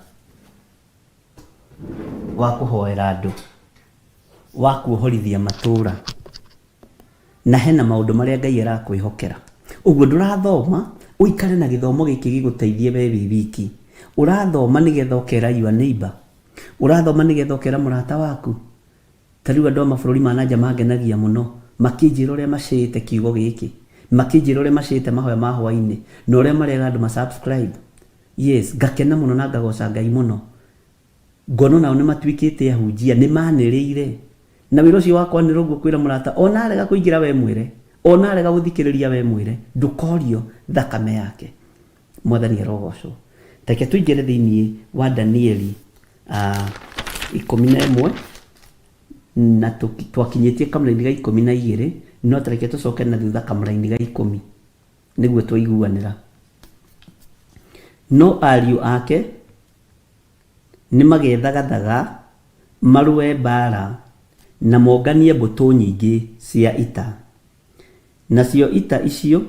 wa kũhoera andũ, wa kuohorithia matũũra, na hena maũndũ marĩa Ngai arakwĩhokera. Ũguo ndũrathoma ũikare na gĩthomo gĩkĩ gĩgũteithie we wĩ wiki. Ũrathoma nĩgetha ũkera your neighbor, ũrathoma nĩgetha ũkera mũrata waku. Ta rĩu andũ a mabũrũri ma nanja mangenagia mũno makĩnjĩra ũrĩa macĩte kiugo gĩkĩ, makĩnjĩra ũrĩa macĩte mahoya ma hwainĩ na ũrĩa marega andũ ma-subscribe. Yes, ngakena mũno na ngagoca Ngai mũno, ngono nao nĩ matuĩkĩte ahunjia, nĩ manĩrĩire. Na wĩra ũcio wakwa nĩ rũguo kwĩra mũrata, ona arega kũingĩra we mwĩre, ona arega gũthikĩrĩria we mwĩre, ndũkorio thakame yake. Mwathani arogocwo. Reke tũingĩre thĩinĩ wa Danieli 11 na twakinyĩtie kamũra-inĩ ga 12, no tareke tũcoke na thutha kamũra-inĩ ga 10 nĩguo twaiguanĩra. No ariũ ake nĩ magethagathaga marũe mbara na monganie mbũtũ nyingĩ cia ita, nacio ita icio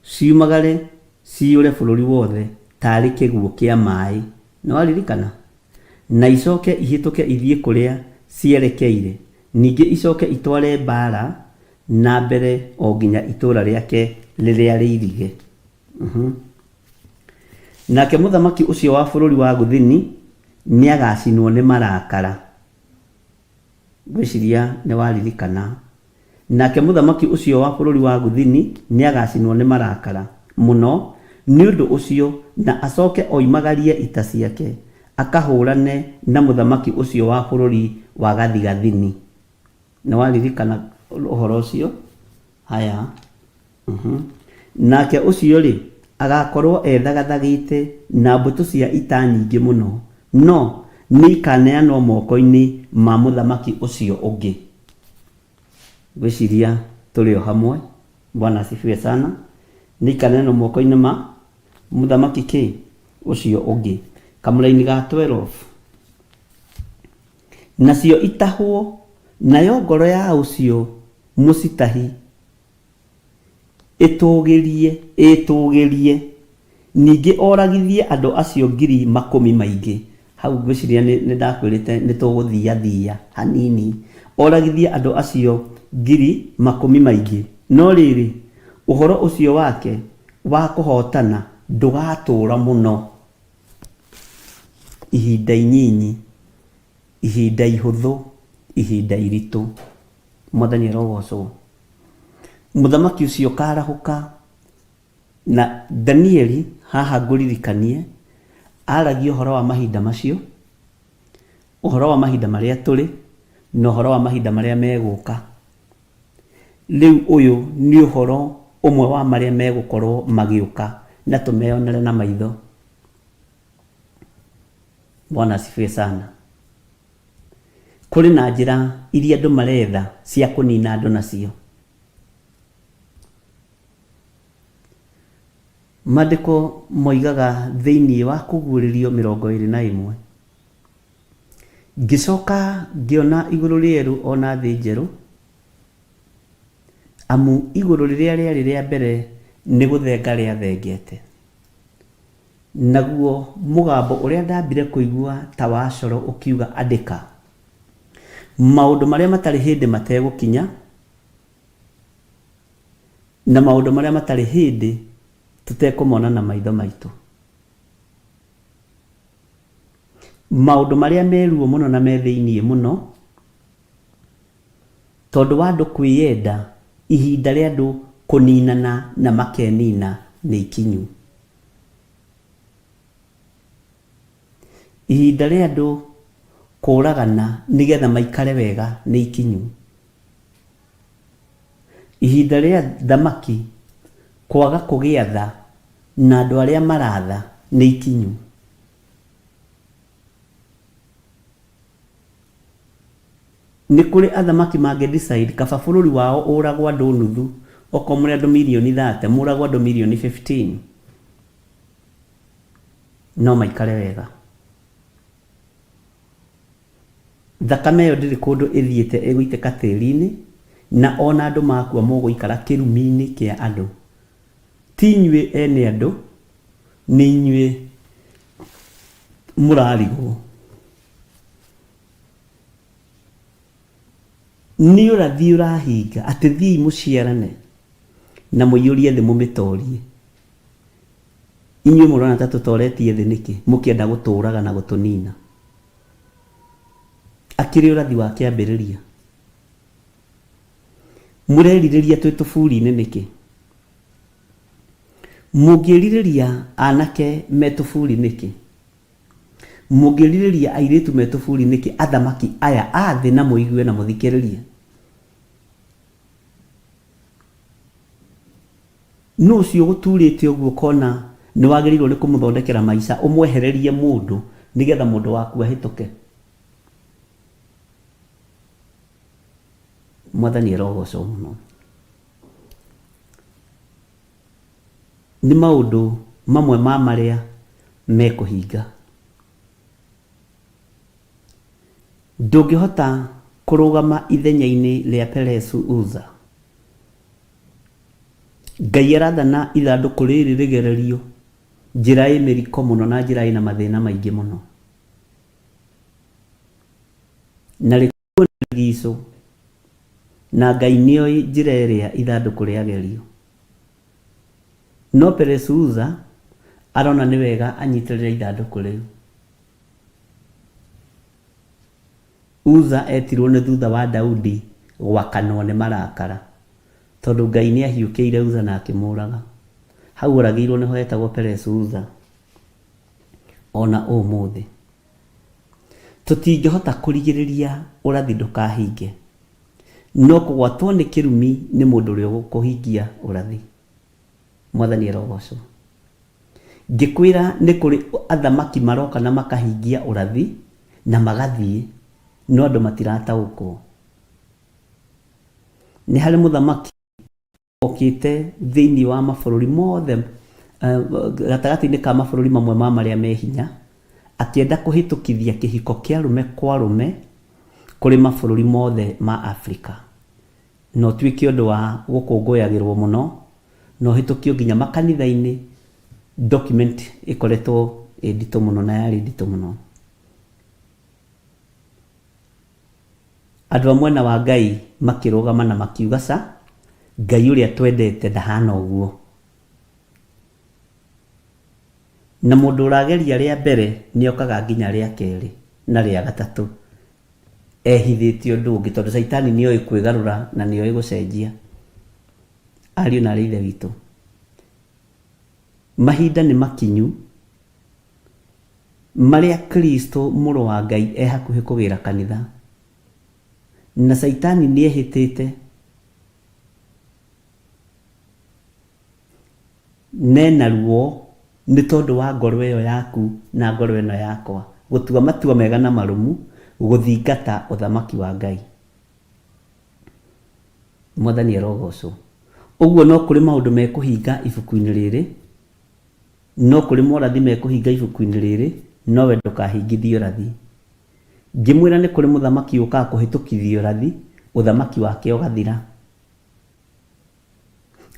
ciumagare ciũre bũrũri wothe tarĩ kĩguũ kĩa maĩ. Nĩ waririkana? Na icoke ihĩtũke ithiĩ kũrĩa cierekeire, ningĩ icoke itware mbara na mbere o nginya itũũra rĩake rĩrĩa rĩirige. Nake mũthamaki ũcio wa bũrũri wa gũthini nĩ agacinwo nĩ marakara. Gwĩciria nĩ waririkana. Nake mũthamaki ũcio wa bũrũri wa gũthini nĩ agacinwo nĩ marakara mũno nĩ ũndũ ũcio, na acoke oimagarie ita ciake akahũrane na mũthamaki ũcio wa bũrũri wa gathigathini. Nĩ waririkana ũhoro ũcio? Haya. Nake ũcio rĩ agakorwo ethagathagĩte na mbũtũ cia ita nyingĩ mũno, no nĩ ikaneanwo moko-inĩ ma mũthamaki ũcio ũngĩ. Gwĩciria tũrĩ o hamwe. Bwana asifiwe sana. Nĩ ikaneanwo moko-inĩ ma mũthamaki ũcio ũngĩ. Kamũra-inĩ ga 12, nacio itahwo, nayo ngoro ya ũcio mũcitahi ĩtũgĩrie ningĩ oragithie andũ acio 10,000 maingĩ. Hau ngwĩciria nĩ ndakwĩrĩte nĩ tũgũthiathia hanini. Oragithie andũ acio 10,000 maingĩ. No rĩrĩ ũhoro ũcio wake wa kũhotana ndũgatũũra mũno. Ihinda inyinyi, ihinda ihũthũ, ihinda iritũ. Mwathani arogocwo. Mũthamaki ũcio karahũka, na Danieli haha ngũririkanie aragia ũhoro wa mahinda macio, ũhoro wa mahinda marĩa tũrĩ na ũhoro wa mahinda marĩa megũka. Rĩu ũyũ nĩ ũhoro ũmwe wa marĩa megũkorwo magĩũka na tũmeonere na maitho. Bwana asifiwe sana. Kũrĩ na njĩra iria andũ maretha cia kũnina andũ nacio. Maandĩko moigaga thĩinĩ wa Kũguũrĩrio 21, ngĩcoka ngĩona igũrũ rĩerũ ona thĩ njerũ, amu igũrũ rĩrĩa rĩarĩ rĩa mbere nĩ gũthenga rĩathengete, naguo mũgambo ũrĩa ndambire kũigua ta wa coro ũkiuga, andĩka maũndũ marĩa matarĩ hĩndĩ mategũkinya na maũndũ marĩa matarĩ hĩndĩ tũtekũmona na maitho maitũ, maũndũ marĩa meruo mũno na me thĩinĩ mũno, tondũ wa andũ kwĩyenda, ihinda rĩa andũ kũninana na makenina nĩ ikinyu. Ihinda rĩa andũ kũragana nĩgetha maikare wega nĩ ikinyu. Ihinda rĩa thamaki kwaga kũgĩa tha na andũ arĩa maratha nĩ ikinyu. Nĩ kũrĩ athamaki mangĩ decide kaba bũrũri wao ũragwo andũ nuthu, okorwo mũrĩ andũ milioni 30 mũragwo andũ milioni 15, no maikare wega. Thakame ĩyo ndĩrĩ kũndũ ĩthiĩte ĩgũitĩka tĩri-inĩ, na ona andũ makua mũgũikara kĩrumi-inĩ kĩa andũ. Ti inyuĩ ene andũ nĩ inyuĩ mũrarigwo. Nĩ ũrathi ũrahinga atĩ thiĩ mũciarane na mũiyũrie thĩ mũmĩtorie. Inyuĩ mũrona ta tũtoretie thĩ nĩkĩ? Mũkĩenda gũtũũraga na gũtũnina. Akĩrĩ ũrathi wa kĩambĩrĩria. Mũrerirĩria twĩ tũburi-inĩ nĩkĩ? Mũngĩrirĩria anake me tũburi nĩkĩ? Mũngĩrirĩria airĩtu me tũburi nĩkĩ? Athamaki aya a thĩ na mũigue na mũthikĩrĩrie. No ũcio gũturĩte ũguo kona nĩ wagĩrĩirwo nĩ kũmũthondekera maica, ũmwehererie mũndũ nĩgetha mũndũ waku ahĩtũke. Mwathani arogocwo mũno. Nĩ maũndũ mamwe ma marĩa mekũhinga. Ndũngĩhota kũrũgama ithenya-inĩ rĩa Perez Uza. Ngai arathana ithandũkũ rĩrĩ rĩgererio njĩra ĩ mĩriko mũno na njĩra ĩna mathĩna maingĩ mũno. Na rĩkuo nĩ gicũ na Ngai nĩoĩ njĩra ĩrĩa ithandũkũ rĩagerio. No Perez Uza arona nĩ wega anyitĩrĩre ithandũkũ rĩu. Uza etirwo nĩ thutha wa Daudi gwakanwo nĩ marakara, tondũ Ngai nĩ ahiũkĩire Uza na akĩmũraga. Hau ũragĩirwo nĩ hetagwo Perez Uza ona ũmũthĩ. Tũtingĩhota kũrigĩrĩria ũrathi ndũkahinge, no kũgwatwo nĩ kĩrumi nĩ mũndũ ũrĩa ũgũkũhingia ũrathi. Mwathani arogocwo. Ngĩkwĩra nĩ kũrĩ athamaki maroka na makahingia ũrathi na magathiĩ, no andũ matirataũkwo. Nĩ harĩ mũthamaki okĩte thĩinĩ wa mabũrũri mothe, gatagatĩ-inĩ ka mabũrũri mamwe ma marĩa me hinya, akĩenda kũhĩtũkithia kĩhiko kĩa rũme kwa rũme kũrĩ mabũrũri mothe ma Afrika. No tuĩke ũndũ wa gũkũngũyagĩrwo mũno, no hĩtũkio nginya makanitha-inĩ. Document ĩkoretwo nditũ mũno na yarĩ nditũ mũno. Andũ a mwena wa Ngai makĩrũgama na makiuga ca, Ngai ũrĩa twendete ndahana ũguo. Na mũndũ ũrageria rĩa mbere nĩ okaga nginya rĩa kerĩ na rĩa gatatũ ehithĩtie ũndũ ũngĩ, tondũ Saitani nĩoĩ kwĩgarũra na nĩoĩ gũcenjia. Ariũ na ithe witũ, mahinda nĩ makinyu marĩa Kristo mũrũ wa Ngai e hakuhĩ kũgĩra kanitha, na Saitani nĩ ehĩtĩte nena ruo nĩ tondũ wa ngoro ĩyo yaku na ngoro ĩno yakwa gũtua matua mega na marũmu gũthingata ũthamaki wa Ngai. Mwathani arogocwo. Ũguo no kũrĩ maũndũ mekũhinga ibuku-inĩ rĩrĩ, no kũrĩ morathi mekũhinga ibuku-inĩ rĩrĩ, no we ndũkahingithie ũrathi. Ngĩmwĩra nĩ kũrĩ mũthamaki ũkaga kũhĩtũkithia ũrathi, ũthamaki wake ũgathira.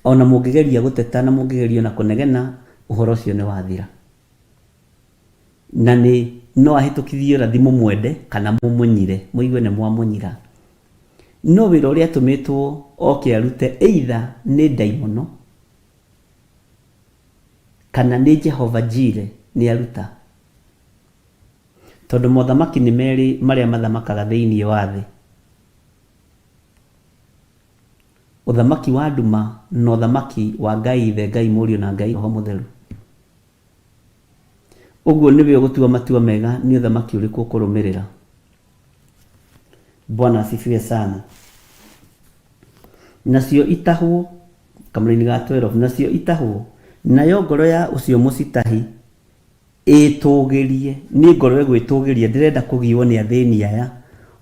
Ona mũngĩgeria gũteta na mũngĩgeria na kũnegena, ũhoro ũcio nĩ wathira. Na nĩ no ahĩtũkithie ũrathi mũmwende kana mũmũnyire, mũigue nĩ mwamũnyira. No wĩra ũrĩa atũmĩtwo oke arute either nĩ ndaimono kana nĩ Jehova Jire nĩ aruta. Tondũ mothamaki nĩ merĩ marĩa mathamakaga thĩinĩ wa thĩ: ũthamaki wa nduma na ũthamaki wa Ngai Ithe, Ngai Mũriũ na Ngai Roho Mũtheru. Ũguo nĩwe ũgũtua matua mega nĩ ũthamaki ũrĩkũ kũrũmĩrĩra. Bwana asifiwe sana. Nacio itahwo, kamũra-inĩ ga 12, nacio itahwo, nayo ngoro ya ũcio mũcitahi ĩtũgĩrie, nĩ ngoro ĩgwĩtũgĩria, ndĩrenda kũgiyo nĩ athĩni aya.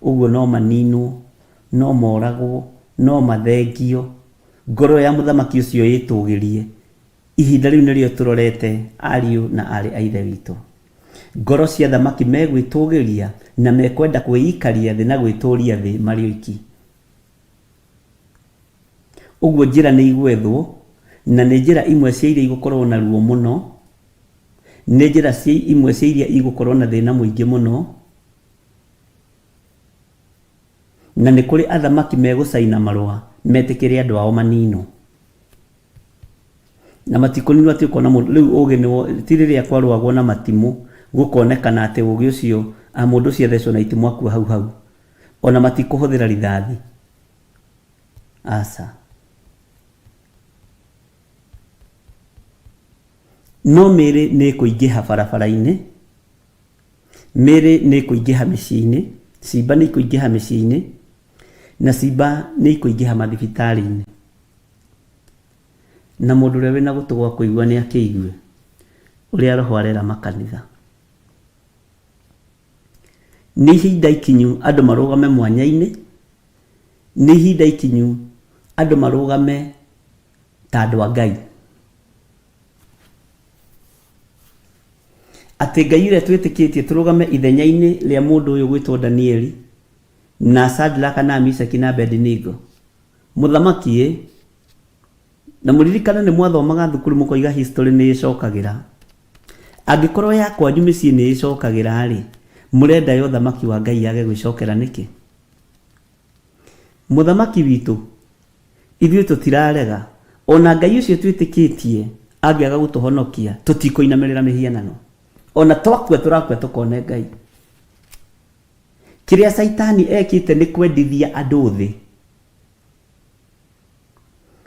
Ũguo no maninwo, no moragwo, no mathengio. Ngoro ya mũthamaki ũcio ĩtũgĩrie. Ihinda rĩu nĩrĩo tũrorete, ariũ na arĩ a ithe witũ. Ngoro cia thamaki megwĩtũgĩria na mekwenda kwĩikaria thĩ na gwĩtũria thĩ marĩ oiki. Ũguo njĩra nĩ igwethwo, na nĩ njĩra imwe cia iria igũkorwo na ruo mũno, nĩ njĩra imwe cia iria igũkorwo na thĩna mũingĩ mũno, na nĩ kũrĩ athamaki megũcaina marũa metĩkĩre andũ ao manino, na matikũninwo atĩ ũkona mũndũ rĩu ũgĩ nĩ ti rĩrĩa kwarũagwo na matimũ gũkonekana atĩ ũgĩ ũcio mũndũ ũcio athecwo na itimũ akua hau ona matikũhũthĩra rithathi, aca. No mĩrĩ nĩ kũingĩha barabara-inĩ, mĩrĩ nĩ kũingĩha mĩciĩ-inĩ, cimba nĩ kũingĩha mĩciĩ-inĩ, na cimba nĩ kũingĩha mathibitarĩ-inĩ, na mũndũ ũrĩa wĩna gũtũ gwa kũigua nĩ akĩigue ũrĩa roho arera makanitha. Nĩ ihinda ikinyu andũ marũgame mwanya-inĩ, nĩ ihinda ikinyu andũ marũgame ta andũ a Ngai, atĩ Ngai ũrĩa twĩtĩkĩtie tũrũgame ithenya-inĩ rĩa mũndũ ũyũ gwĩtwo Danieli na Shadraka na Meshaki na Abednego. Mũthamaki na mũririkana nĩ mwathomaga thukuru mũkoiga history nĩ ĩcokagĩra. Angĩkorwo yakwa mĩciĩ nĩ ĩcokagĩra rĩ, mũrenda yo thamaki wa Ngai yage gwĩcokera nĩkĩ? Mũthamaki witũ ithuĩ tũtirarega, ona Ngai ũcio twĩtĩkĩtie angĩaga gũtũhonokia tũtikũinamĩrĩra mĩhianano, ona twakua tũrakua tũkone Ngai. Kĩrĩa Saitani ekĩte nĩ kwendithia andũ thĩ,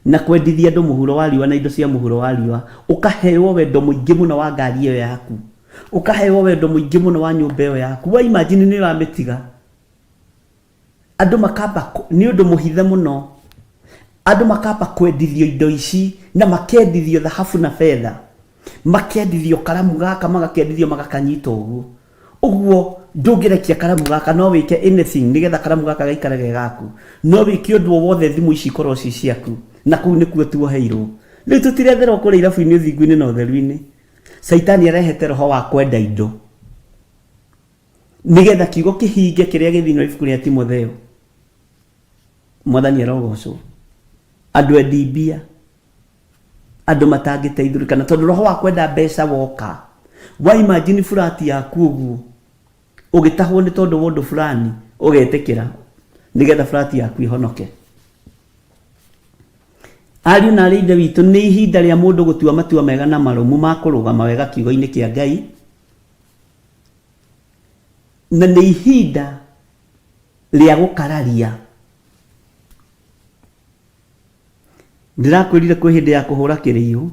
na kwendithia andũ mũhuro wa riũa na indo cia mũhuro wa riũa, ũkaheo wendo mũingĩ mũno wa ngari ĩyo yaku, ũkaheo wendo mũingĩ mũno wa nyũmba ĩyo yaku. Wa imagine nĩ ũramĩtiga, andũ makamba nĩ ũndũ mũhithe mũno, andũ makamba kwendithio indo ici na makendithio thahabu na fedha, makendithio karamu gaka magakendithio magakanyita ũguo ndũngĩrekia karamu gaka, no wĩke anything nĩgetha karamu gaka gaikare ge gaku, no wĩke ũndũ wothe thimũ ici ikorwo ci ciaku, na kũu nĩkuo tuoheirwo. Rĩu tũtiretherwo kũrĩa irabu-inĩ ũthingu-inĩ na ũtheru-inĩ. Saitani arehete roho wa kwenda indo nĩgetha kiugo kĩhinge kĩrĩa gĩthĩ na ibuku rĩa Timotheo. Mwathani arogocwo. Andũ endi mbia, andũ matangĩteithũrĩkana tondũ roho wa kwenda mbeca woka. Wa imagine furati yaku ũguo ũgĩtahwo nĩ tondũ wa ũndũ fulani ũgetĩkĩra nĩgetha furati yaku ihonoke. Ariũ na arĩ ithe witũ, nĩ ihinda rĩa mũndũ gũtua matua mega na marũmu ma kũrũgama wega kiugo-inĩ kĩa Ngai, na nĩ ihinda rĩa gũkararia. Ndĩrakwĩrire kwĩ hĩndĩ ya kũhũra kĩrĩio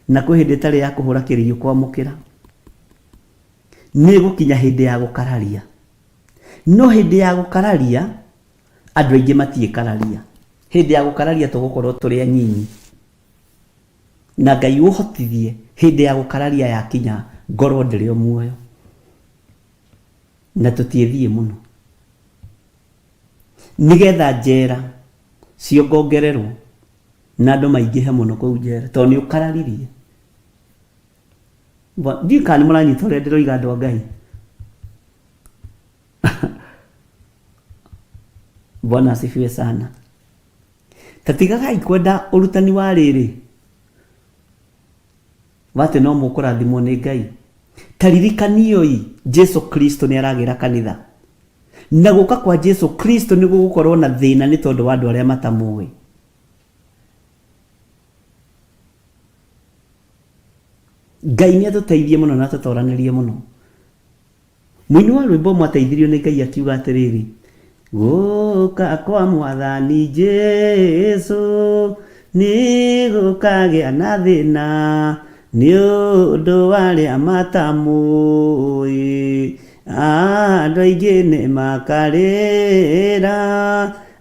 na kwĩ hĩndĩ ĩtarĩ ya kũhũra kĩrĩio kwamũkĩra. Nĩ gũkinya hĩndĩ ya gũkararia, no hĩndĩ ya gũkararia andũ aingĩ matiĩkararia. Hĩndĩ ya gũkararia tũgũkorwo tũrĩ anyinyi, na Ngai ũhotithie hĩndĩ ya gũkararia yakinya ngorwo ndĩrĩ o muoyo na tũtiĩthiĩ mũno, nĩgetha njera ciongongererwo na andũ maingĩhe mũno kũu njera tondũ nĩ ũkararirie. Ndiũĩ kana nĩ mũranyita ũrĩa ndĩroiga andũ a Ngai. Bwana asifiwe sana. Tatigagai kwenda ũrutani wa rĩrĩ wate no mũkũrathimwo nĩ Ngai. Taririkanioi Jesu Kristo nĩ aragĩra kanitha, na gũka kwa Jesu Kristo nĩ gũgũkorwo na thĩna nĩ tondũ wa andũ arĩa matamũĩ. Ngai nĩ atũteithie mũno na tũtoranĩrie mũno. Mũini wa rwĩmbo mwateithirio nĩ Ngai akiuga atĩrĩrĩ, gũka kwa Mwathani Jesu nĩ gũkagĩa na thĩna nĩ ũndũ wa arĩa matamũĩ, andũ aingĩ nĩ makarĩra,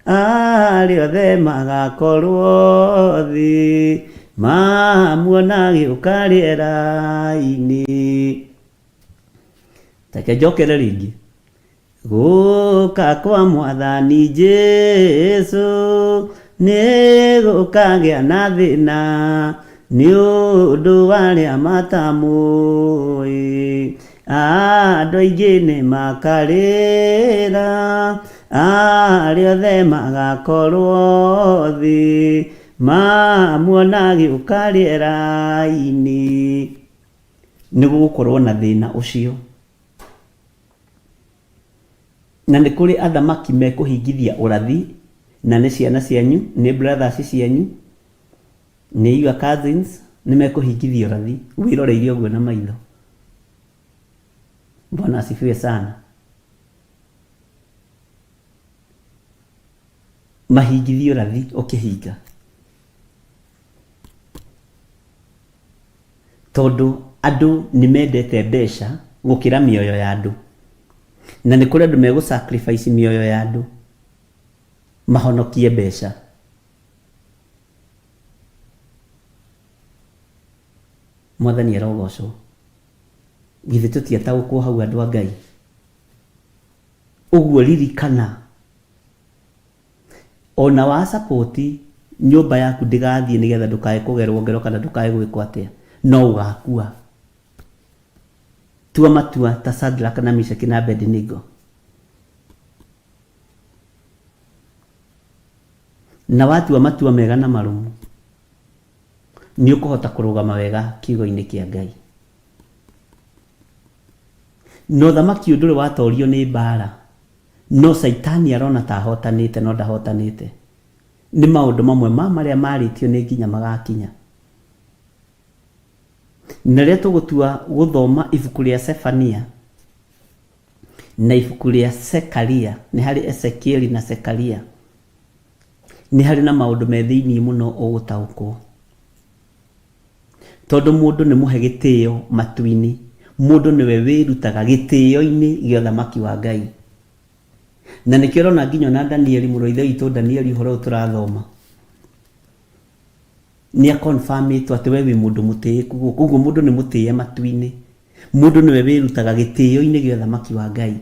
arĩa othe magakorwo thĩ mamuona gĩũka rĩera-inĩ. Take njokere rĩngĩ. Gũka kwa Mwathani Jesu nĩ gũkagĩa na thĩna nĩ ũndũ wa arĩa matamũĩ, andũ aingĩ nĩ makarĩra, arĩa othe magakorwo thĩ mamuona gĩũka rĩera-inĩ. nĩ gũgũkorwo na thĩna ũcio, na nĩ kũrĩ athamaki mekũhingithia ũrathi, na nĩ ciana cianyu, nĩ brothers cianyu, nĩ your cousins, nĩ mekũhingithia ũrathi wĩroreire ũguo na maitho. Bwana asifiwe sana. Mahingithio ũrathi ũkĩhinga, tondũ andũ nĩ mendete mbeca gũkĩra mĩoyo ya andũ, na nĩ kũrĩ andũ megũ-sacrifice mĩoyo ya andũ mahonokie mbeca. Mwathani arogocwo. Githĩ tũtiataũkwo hau andũ a Ngai? Ũguo ririkana, ona wa support nyũmba yaku ndĩgathiĩ nĩgetha ndũkae kũgerwo ngero kana ndũkae gwĩkwo atĩa, no ũgakua. Tua matua ta Shadrach na Meshach na Abednego. Na watua matua mega na marumu, nĩ ũkũhota kũrũgama wega kiugo-inĩ kĩa Ngai. No thamaki ũndũrĩ watorio nĩ mbara, no Saitani arona ta ahotanĩte no ndahotanĩte. Nĩ maũndũ mamwe marĩa marĩtio nĩ nginya magakinya. Na rĩrĩa tũgũtua gũthoma ibuku rĩa Sefania na ibuku rĩa Sekaria, nĩ harĩ Ezekieli na Sekaria, nĩ harĩ na maũndũ me thĩinĩ mũno ũgũtaũkwo. Tondũ mũndũ nĩ mũhe gĩtĩo matu-inĩ, mũndũ nĩwe wĩrutaga gĩtĩo-inĩ gĩa ũthamaki wa Ngai. Na nĩkĩo ũrona nginya na Danieli, mũrũ wa ithe witũ Danieli, ũhoro ũyũ tũrathoma, nĩ a-confirmĩtwo atĩ we wĩ mũndũ mũtĩĩku gũkũ. Ũguo mũndũ nĩ mũtĩe matu-inĩ, mũndũ nĩwe wĩrutaga gĩtĩo-inĩ gĩa ũthamaki wa Ngai.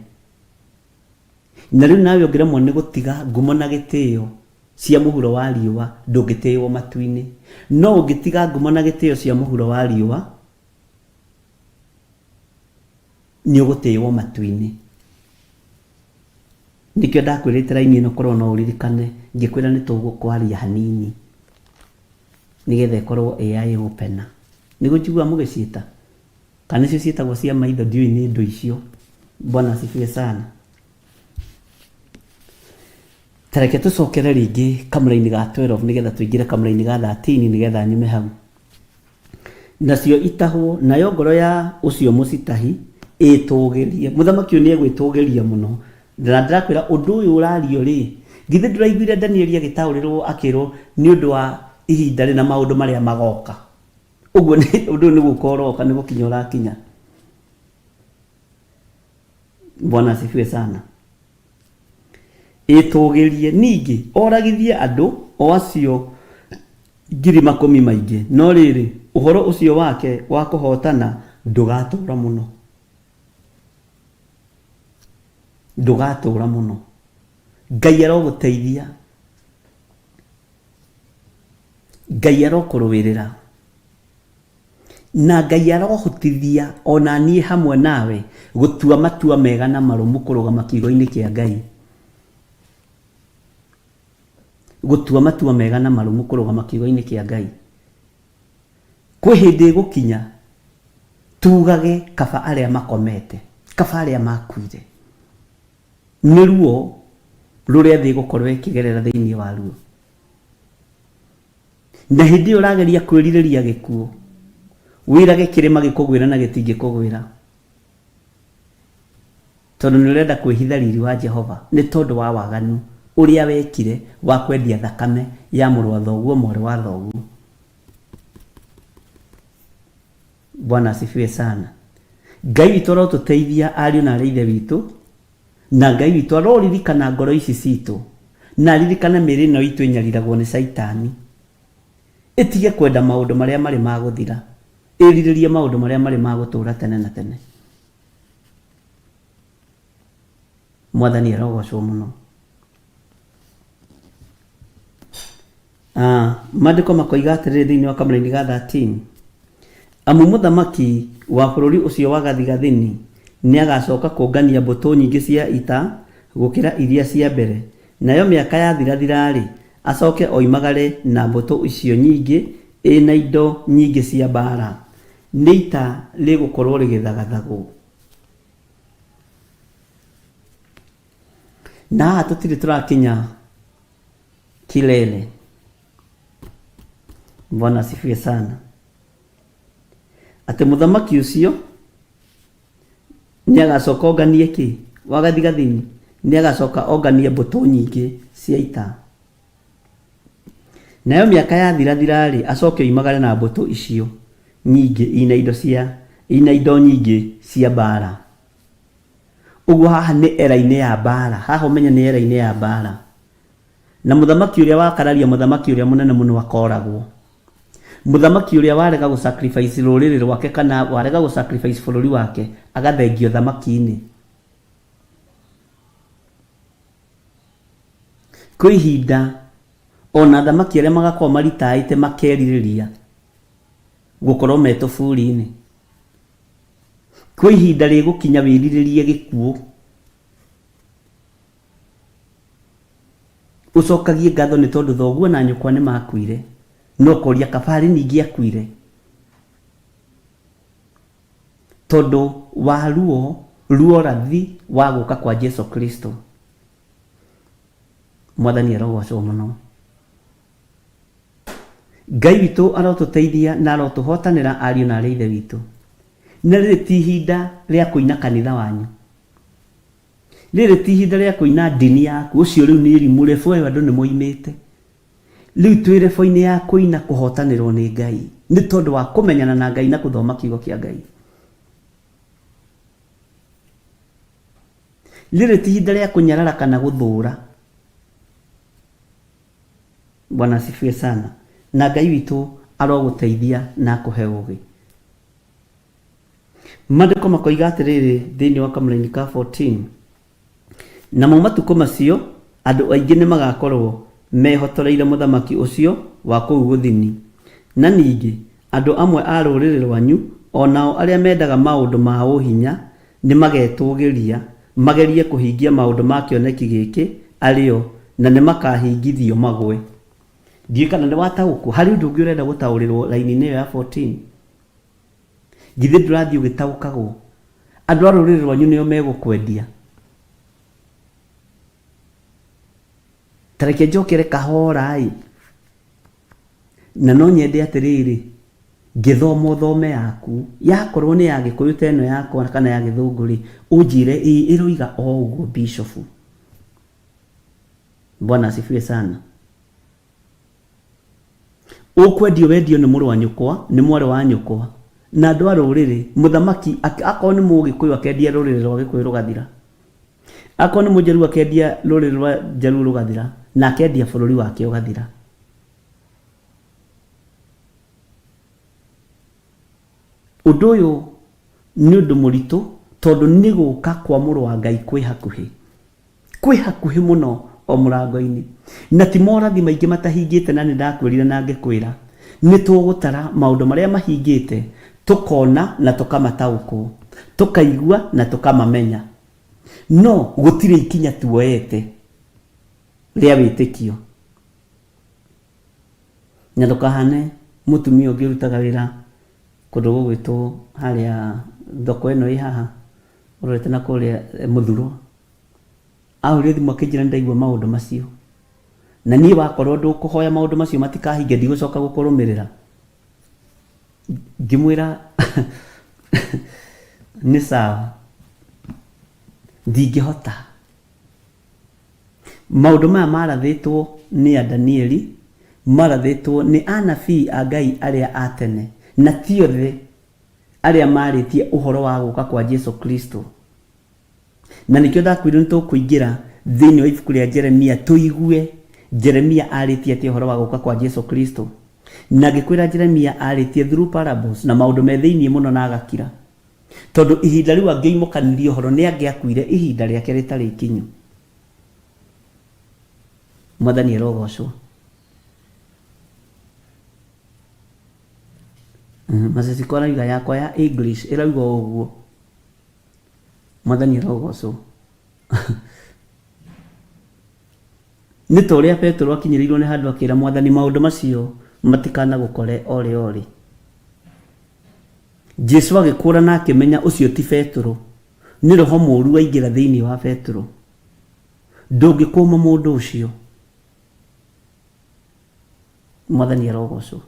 Na rĩu nawe ũngĩremwo nĩ gũtiga ngumo na gĩtĩo cia mũhuro wa riũa, ndũngĩtĩĩwo matu-inĩ. No ũngĩtiga ngumo na gĩtĩo cia mũhuro wa riũa, nĩ ũgũtĩĩwo matu-inĩ. Nĩkĩo ndakwĩrĩte raini ĩno korwo no ũririkane, ngĩkwĩra nĩ tũgũkwaria hanini nĩgetha ĩkorwo ĩya gũpena. Nĩguo njigua mũgĩciĩta, kana nĩcio ciĩtagwo cia maitho, ndiũĩ nĩ ndũ icio. Bwana asifiwe sana. Tareke tũcokere rĩngĩ kamũra-inĩ ga 12 nĩgetha tũingĩre kamũra-inĩ ga 13 nĩgetha nyume hau. Nacio itahwo, nayo ngoro ya ũcio mũcitahi ĩtũgĩrie. Mũthamaki ũyũ nĩ egwĩtũgĩria mũno. Na ndĩrakwĩra ũndũ ũyũ ũrario rĩ, githĩ ndũraiguire Danieli agĩtaũrĩrwo akĩrwo nĩ ũndũ wa ihinda rĩna maũndũ marĩa magoka. Ũguo ũndũ ũyũ nĩ gũka ũroka, nĩ gũkinya ũrakinya. Bwana asifiwe sana. Ĩtũgĩrie ningĩ oragithie andũ o acio 10,000 maingĩ, no rĩrĩ ũhoro ũcio wake wa kũhotana ndũgatũra mũno, ndũgatũra mũno. Ngai arogũteithia, Ngai arokũrũĩrĩra, na Ngai arohotithia ona niĩ hamwe nawe gũtua matua mega na marũmu kũrũgama kiugo-inĩ kĩa Ngai. Gũtua matua mega na marũmu kũrũgama kiugo-inĩ kĩa Ngai. Kwĩ hĩndĩ ĩgũkinya tugage kaba arĩa makomete, kaba arĩa makuire. Nĩ ruo rũrĩa thĩ gũkorwo ĩkĩgerera thĩinĩ wa ruo. Na hĩndĩ ĩyo ũrageria kwĩrirĩria gĩkuũ, wĩrage kĩrĩma gĩkũgwĩra na gĩtingĩkũgwĩra, tondũ nĩ ũrenda kwĩhitha riri wa Jehova nĩ tondũ wa waganu ũrĩa wekire wa kwendia thakame ya mũrũ wa thoguo, mwarĩ wa thoguo. Bwana asifiwe sana. Ngai witũ arotũteithia ariũ na arĩa ithe witũ, na Ngai witũ aroririkana ngoro ici citũ, na aririkana mĩĩrĩ ĩno itũ ĩnyariragwo nĩ Saitani. Ĩtige kwenda maũndũ marĩa marĩ ma gũthira, ĩrirĩrie maũndũ marĩa marĩ ma gũtũũra tene na tene. Mwathani arogocwo mũno. Maandĩko makoiga atĩrĩrĩ thĩinĩ wa kamũra-inĩ ga 13, amu mũthamaki wa bũrũri ũcio wa gathigathini nĩ agacoka kũngania mbũtũ nyingĩ cia ita gũkĩra iria cia mbere, nayo mĩaka yathirathira-rĩ, acoke oimagare na mbũtũ icio nyingĩ ĩna indo nyingĩ cia mbara. nĩ ita rĩgũkorwo rĩgĩthagathagwo. Na haha tũtirĩ tũrakinya kilele. Bwana asifiwe sana. Atĩ mũthamaki ũcio nĩ agacoka onganie kĩ wa gathigathini, nĩ agacoka onganie mbũtũ nyingĩ cia ita. Nayo mĩaka yathirathira rĩ, acoke oimagare na mbũtũ icio nyingĩ ina indo nyingĩ cia mbara. Ũguo haha nĩ era-inĩ ya mbara, haha ũmenye nĩ era-inĩ ya mbara. Na mũthamaki ũrĩa wakararia mũthamaki ũrĩa mũnene mũno akoragwo. Mũthamaki ũrĩa warega gũ-sacrifice rũrĩrĩ rwake kana warega gũ-sacrifice bũrũri wake agathengio thamaki-inĩ. Kwĩ ihinda ona thamaki arĩa magakorwo maritaĩte makerirĩria gũkorwo me tũburi-inĩ. Kwĩ ihinda rĩgũkinya wĩrirĩrie gĩkuũ, ũcokagie ngatho nĩ tondũ thoguo na nyũkwa nĩ makuire, no koria kabarĩ ningĩ akuire tondũ wa ruo rathi wa gũka kwa Jesu Kristo. Mwathani arogocwo mũno. Ngai witũ arotũteithia na arotũhotanĩra ariũ na arĩa ithe witũ. Na rĩrĩ ti ihinda rĩa kũina kanitha wanyu, rĩrĩ ti ihinda rĩa kũina ndini yaku. Ũcio rĩu nĩ irimu rebo ĩyo andũ nĩ moimĩte. Rĩu twĩ rebo-inĩ ya kũina kũhotanĩrwo nĩ Ngai nĩ tondũ wa kũmenyana na Ngai na gũthoma kiugo kĩa Ngai. Rĩrĩ ti ihinda rĩa kũnyarara kana gũthũra. Bwana asifiwe sana. Na Ngai witũ arogũteithia na akũhe ũgĩ. Maandĩko makoiga atĩrĩrĩ thĩinĩ wa Kamũra-inĩ ka 14, namo matukũ macio andũ aingĩ nĩ magakorwo mehotoreire mũthamaki ũcio wa kũu gũthini. Na ningĩ andũ amwe a rũrĩrĩ rwanyu onao arĩa mendaga maũndũ ma ũhinya nĩ magetũgĩria magerie kũhingia maũndũ ma kĩoneki gĩkĩ arĩo, na nĩ makahingithio magwe. Ndiĩ kana nĩ wataũkwo harĩ ũndũ ũngĩ ũrenda gũtaũrĩrwo raini-inĩ ĩyo ya 14. Githĩ ndũrathiĩ ũgĩtaũkagwo andũ a rũrĩrĩ rwanyu nĩo megũkwendia. Tareke njokere kahora na no nyende atĩrĩrĩ ngĩthoma thome yaku yakorwo nĩ ya Gĩkũyũ ta ĩno yakwa kana ya Gĩthũngũ ũnjĩre ĩroiga o ũguo bishop. Bwana asifiwe sana. Ũkwendio wendio nĩ mũrũ wa nyũkwa, nĩ mwarĩ wa nyũkwa. Na andũ a rũrĩrĩ mũthamaki akorwo nĩ Mũgĩkũyũ akendia rũrĩrĩ rwa Gĩkũyũ rũgathira, akorwo nĩ Mũjaluo akendia rũrĩrĩ rwa Jaluo rũgathira, na akendia bũrũri wake ũgathira. Ũndũ ũyũ nĩ ũndũ mũritũ tondũ nĩ gũka kwa mũrũ wa Ngai kwĩ hakuhĩ mũno o mũrango-inĩ. Na ti morathi maingĩ matahingĩte na nĩ ndakwĩrire na ngĩkwĩra nĩ tũgũtara maũndũ marĩa mahingĩte tũkona na tũkamataũkwo, tũkaigua na tũkamamenya. No gũtirĩ ikinya tuoete rĩa wĩtĩkio. Na ndũkahane mũtumia ũngĩ ũrutaga wĩra kũndũ gũgwĩtwo harĩa thoko ĩno ĩ haha ũrorete na kũrĩa Mũthuro, ahũrire thimũ akĩnjĩra nĩndaigua maũndũ macio, na niĩ wakorwo ndũkũhoya maũndũ macio matikahinge ndigũcoka gũkũrũmĩrĩra. Ngĩmwĩra nĩ sawa, ndingĩhota. Maũndũ maya marathĩtwo nĩ a Danieli, marathĩtwo nĩ anabii a Ngai arĩa a tene, na ti othe arĩa marĩtie ũhoro wa gũka kwa Jesu Kristo. Na nĩkĩo ndakwĩrwo nĩ tũkũingĩra thĩinĩ wa ibuku rĩa Jeremia tũigue Jeremia arĩtie atĩa ũhoro wa gũka kwa Jesu Kristo. Na ngĩkwĩra Jeremia arĩtie through parables na maũndũ me thĩinĩ mũno na agakira, tondũ ihinda rĩu angĩimũkanirie ũhoro nĩ angĩakuire ihinda rĩake rĩtarĩ ikinyu. Mwathani arogocwo. Maceciko arauga yakwa ya English ĩrauga ũguo. Mwathani arogocwo. Nĩ ta ũrĩa Petro akinyĩrĩirwo nĩ handũ akĩra Mwathani maũndũ macio matikana gũkore ore. Jesu agĩkũra na akĩmenya ũcio ti Petero, nĩ roho mũũru waingĩra thĩinĩ wa Petero. Ndũngĩkũma mũndũ ũcio. Mwathani arogocwo.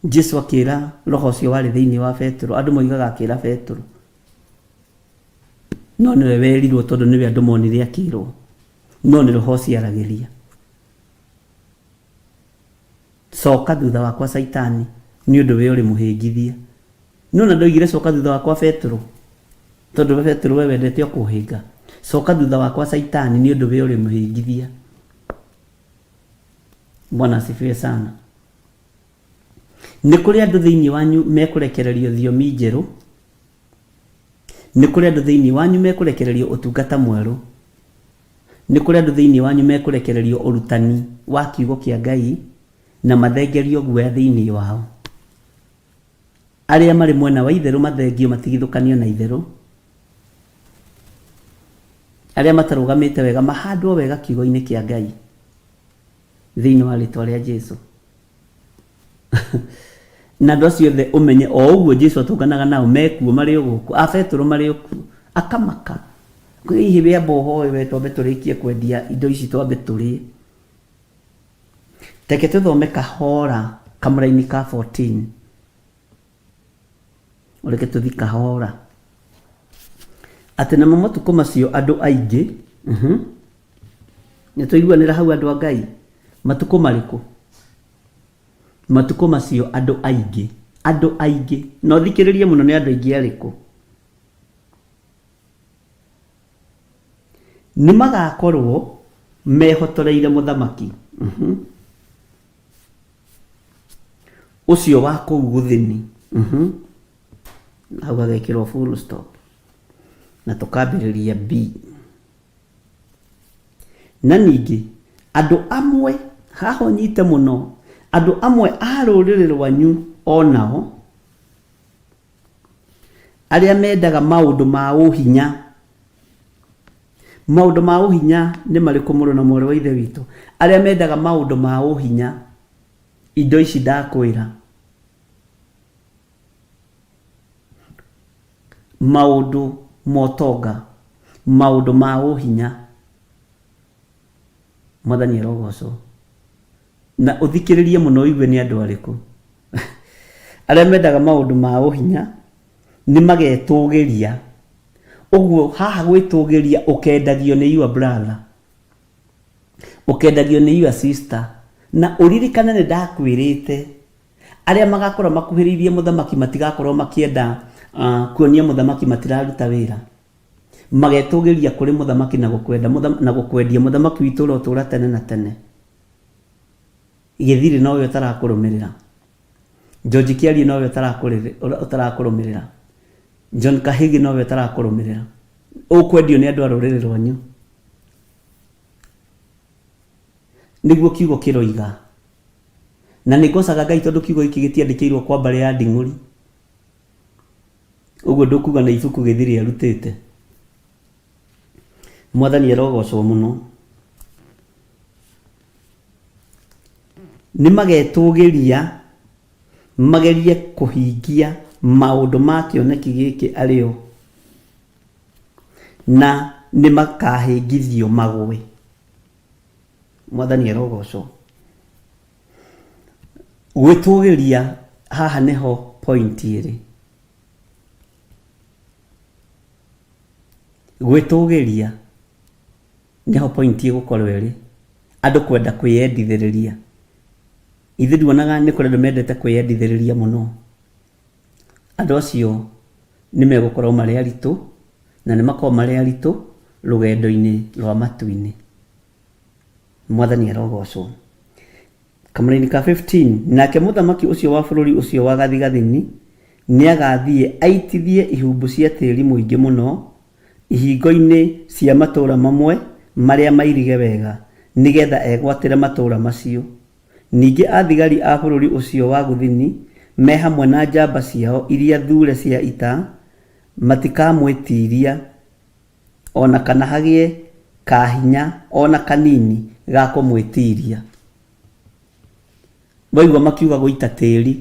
Jesu akĩra roho ũcio warĩ thĩinĩ wa Petero. Andũ moigaga akĩra Petero, no nĩwe werirwo tondũ nĩwe andũ monire akĩrwo, no nĩ roho ciaragĩria. Coka thutha wakwa Saitani, nĩ ũndũ we ũrĩ mũhĩngithia. No na ndoigire coka thutha wakwa Petero, tondũ Petero we wendete kũhĩnga. Coka thutha wakwa Saitani, nĩ ũndũ we ũrĩ mũhĩngithia. Bwana asifiwe sana. Nĩ kũrĩ andũ thĩinĩ wanyu mekũrekererio thiomi njerũ. Nĩ kũrĩ andũ thĩinĩ wanyu mekũrekererio ũtungata mwerũ. Nĩ kũrĩ andũ thĩinĩ wanyu mekũrekererio ũrutani wa kiugo kĩa Ngai na mathengerio guoya thĩinĩ wao. Arĩa marĩ mwena wa itherũ mathengio matigithũkanio na itherũ. Arĩa matarũgamĩte wega mahandwo wega kiugo-inĩ kĩa Ngai thĩinĩ wa rĩĩtwa rĩa Jesu. Na andũ acio othe ũmenye o ũguo Jesu atũnganaga nao mekuo marĩ o gũkũ, a Petero marĩ o kuo, akamaka. Hihi we amba ũhoe we twambe tũrĩkie kwendia indo ici twambe tũrĩe. Teke tũthome kahora kamũra-inĩ ka 14. Ũreke tũthi kahora. Atĩ na matukũ macio andũ aingĩ, nĩ tũiguanĩra hau andũ a Ngai. Matukũ marĩkũ? Matukũ macio andũ aingĩ. Andũ aingĩ. No thikĩrĩrie mũno, nĩ andũ aingĩ arĩkũ? Nĩ magakorwo mehotoreire mũthamaki ũcio wa kũu gũthini. Hau agekĩrwo full stop na tũkambĩrĩria B. Na ningĩ andũ amwe, haha nyite mũno, andũ amwe a rũrĩrĩ rwanyu onao arĩa mendaga maũndũ ma ũhinya. Maũndũ ma ũhinya nĩ marĩkũ mũrũ na mwarĩ wa ithe witũ? Arĩa mendaga maũndũ ma ũhinya, indo ici ndakwĩra, maũndũ motonga, maũndũ ma ũhinya. Mwathani arogocwo. Na ũthikĩrĩrie mũno ũigue nĩ andũ arĩkũ. Arĩa mendaga maũndũ ma ũhinya nĩ magetũgĩria. Ũguo haha gwĩtũgĩria ũkendagio nĩ your brother, ũkendagio nĩ your sister. Na ũririkane nĩ ndakwĩrĩte arĩa magakorwo makuhĩrĩirie mũthamaki matigakorwo makĩenda kuonia mũthamaki matiraruta wĩra. Magetũgĩria kũrĩ mũthamaki na gũkwendia mũthamaki witũ ũrĩa ũtũũra tene na tene. Gĩthiri nowe ũtarakũrũmĩrĩra. George Kiarie nowe ũtarakũrũmĩrĩra. John Kahigi nowe ũtarakũrũmĩrĩra. Ũkwendio nĩ andũ a rũrĩrĩ rwanyu. Nĩguo kiugo kĩroiga. Na nĩ ngocaga Ngai tondũ kiugo gĩkĩ gĩtiandĩkĩirwo kwa mbarĩ ya nding'ũri. Ũguo ndũkuga na ibuku Gĩthiri arutĩte. Mwathani arogocwo mũno. Nĩ magetũgĩria magerie kũhingia maũndũ ma kĩoneki gĩkĩ arĩo, na nĩ makahĩngithio magwe. Mwathani arogocwo. Gwĩtũgĩria haha nĩho point ĩrĩ. Gwĩtũgĩria nĩho point ĩgũkorwo ĩrĩ. Andũ kwenda kwĩyendithĩrĩria. Ithe duonaga nĩ kũrĩ andũ mendete kwĩyendithĩrĩria mũno. Andũ acio nĩ megũkorwo marĩ aritũ na nĩ makorwo marĩ aritũ rũgendo-inĩ rwa matu-inĩ. Mwathani arogocwo. Kamũra-inĩ ka 15, nake mũthamaki ũcio wa bũrũri ũcio wa gathigathini nĩ agathiĩ aitithie ihumbu cia tĩri mũingĩ mũno ihingo-inĩ cia matũũra mamwe marĩa mairige wega, nĩgetha egwatĩre matũũra macio. Ningĩ athigari a bũrũri ũcio wa gũthini me hamwe na njamba ciao iria thure cia ita matikamwĩtiria ona kana hagĩe kahinya ona kanini ga kũmwĩtiria. Waigua makiuga gũita tĩri,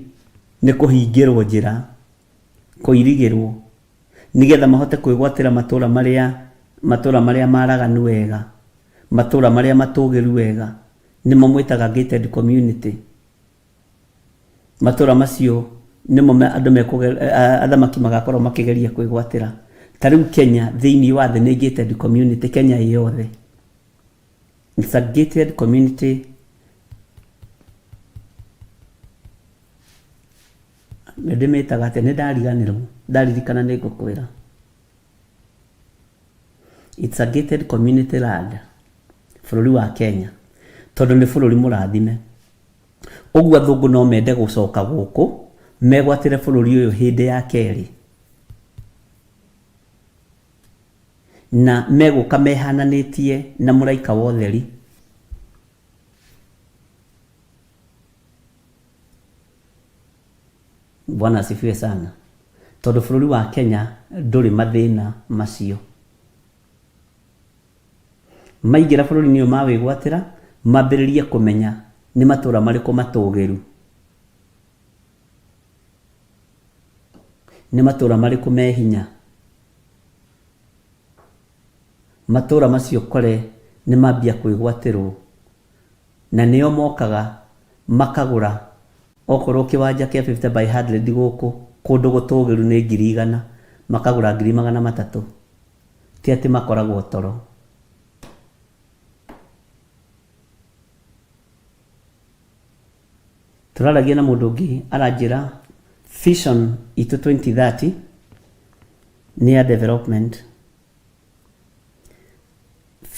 nĩ kũhingĩrwo njĩra, kũirigĩrwo, nigetha mahote kwĩgwatĩra matũũra marĩa maraganu wega, matũũra marĩa matũgĩru wega, nĩmo mwĩtaga gated community. Matũũra macio nĩmo athamaki magakorwo makĩgeria kwĩgwatĩra. Ta rĩu Kenya thĩinĩ wa thĩ nĩ gated community, Kenya yothe. It's a gated community. Ndĩmĩtaga atĩ nĩ ndariganĩrwo, ndaririkana nĩ ngũkwĩra. It's a gated community land, bũrũri wa Kenya, tondũ nĩ bũrũri mũrathime. Ũguo athũngũ no mende gũcoka gũkũ megwatĩre bũrũri ũyũ hĩndĩ ya kerĩ, na megũka mehananĩtie na mũraika wa ũtheri. Bwana asifiwe sana. Tondũ bũrũri wa Kenya ndũrĩ mathĩna macio. Maingĩra bũrũri-inĩ ũyũ mawĩgwatĩra, mambĩrĩrie kũmenya nĩ matũũra marĩkũ matũgĩru, nĩ matũũra marĩkũ me hinya. Matũũra macio kore nĩ mambia kwĩgwatĩrwo, na nĩo mokaga makagũra okorwo kĩwanja kĩa 50 by 100 gũkũ kũndũ gũtũgĩru nĩ 100,000, makagũra 300,000. Ti atĩ makoragwo toro. Tũraragia na mũndũ ũngĩ aranjĩra vision itũ 2030 nĩ ya development.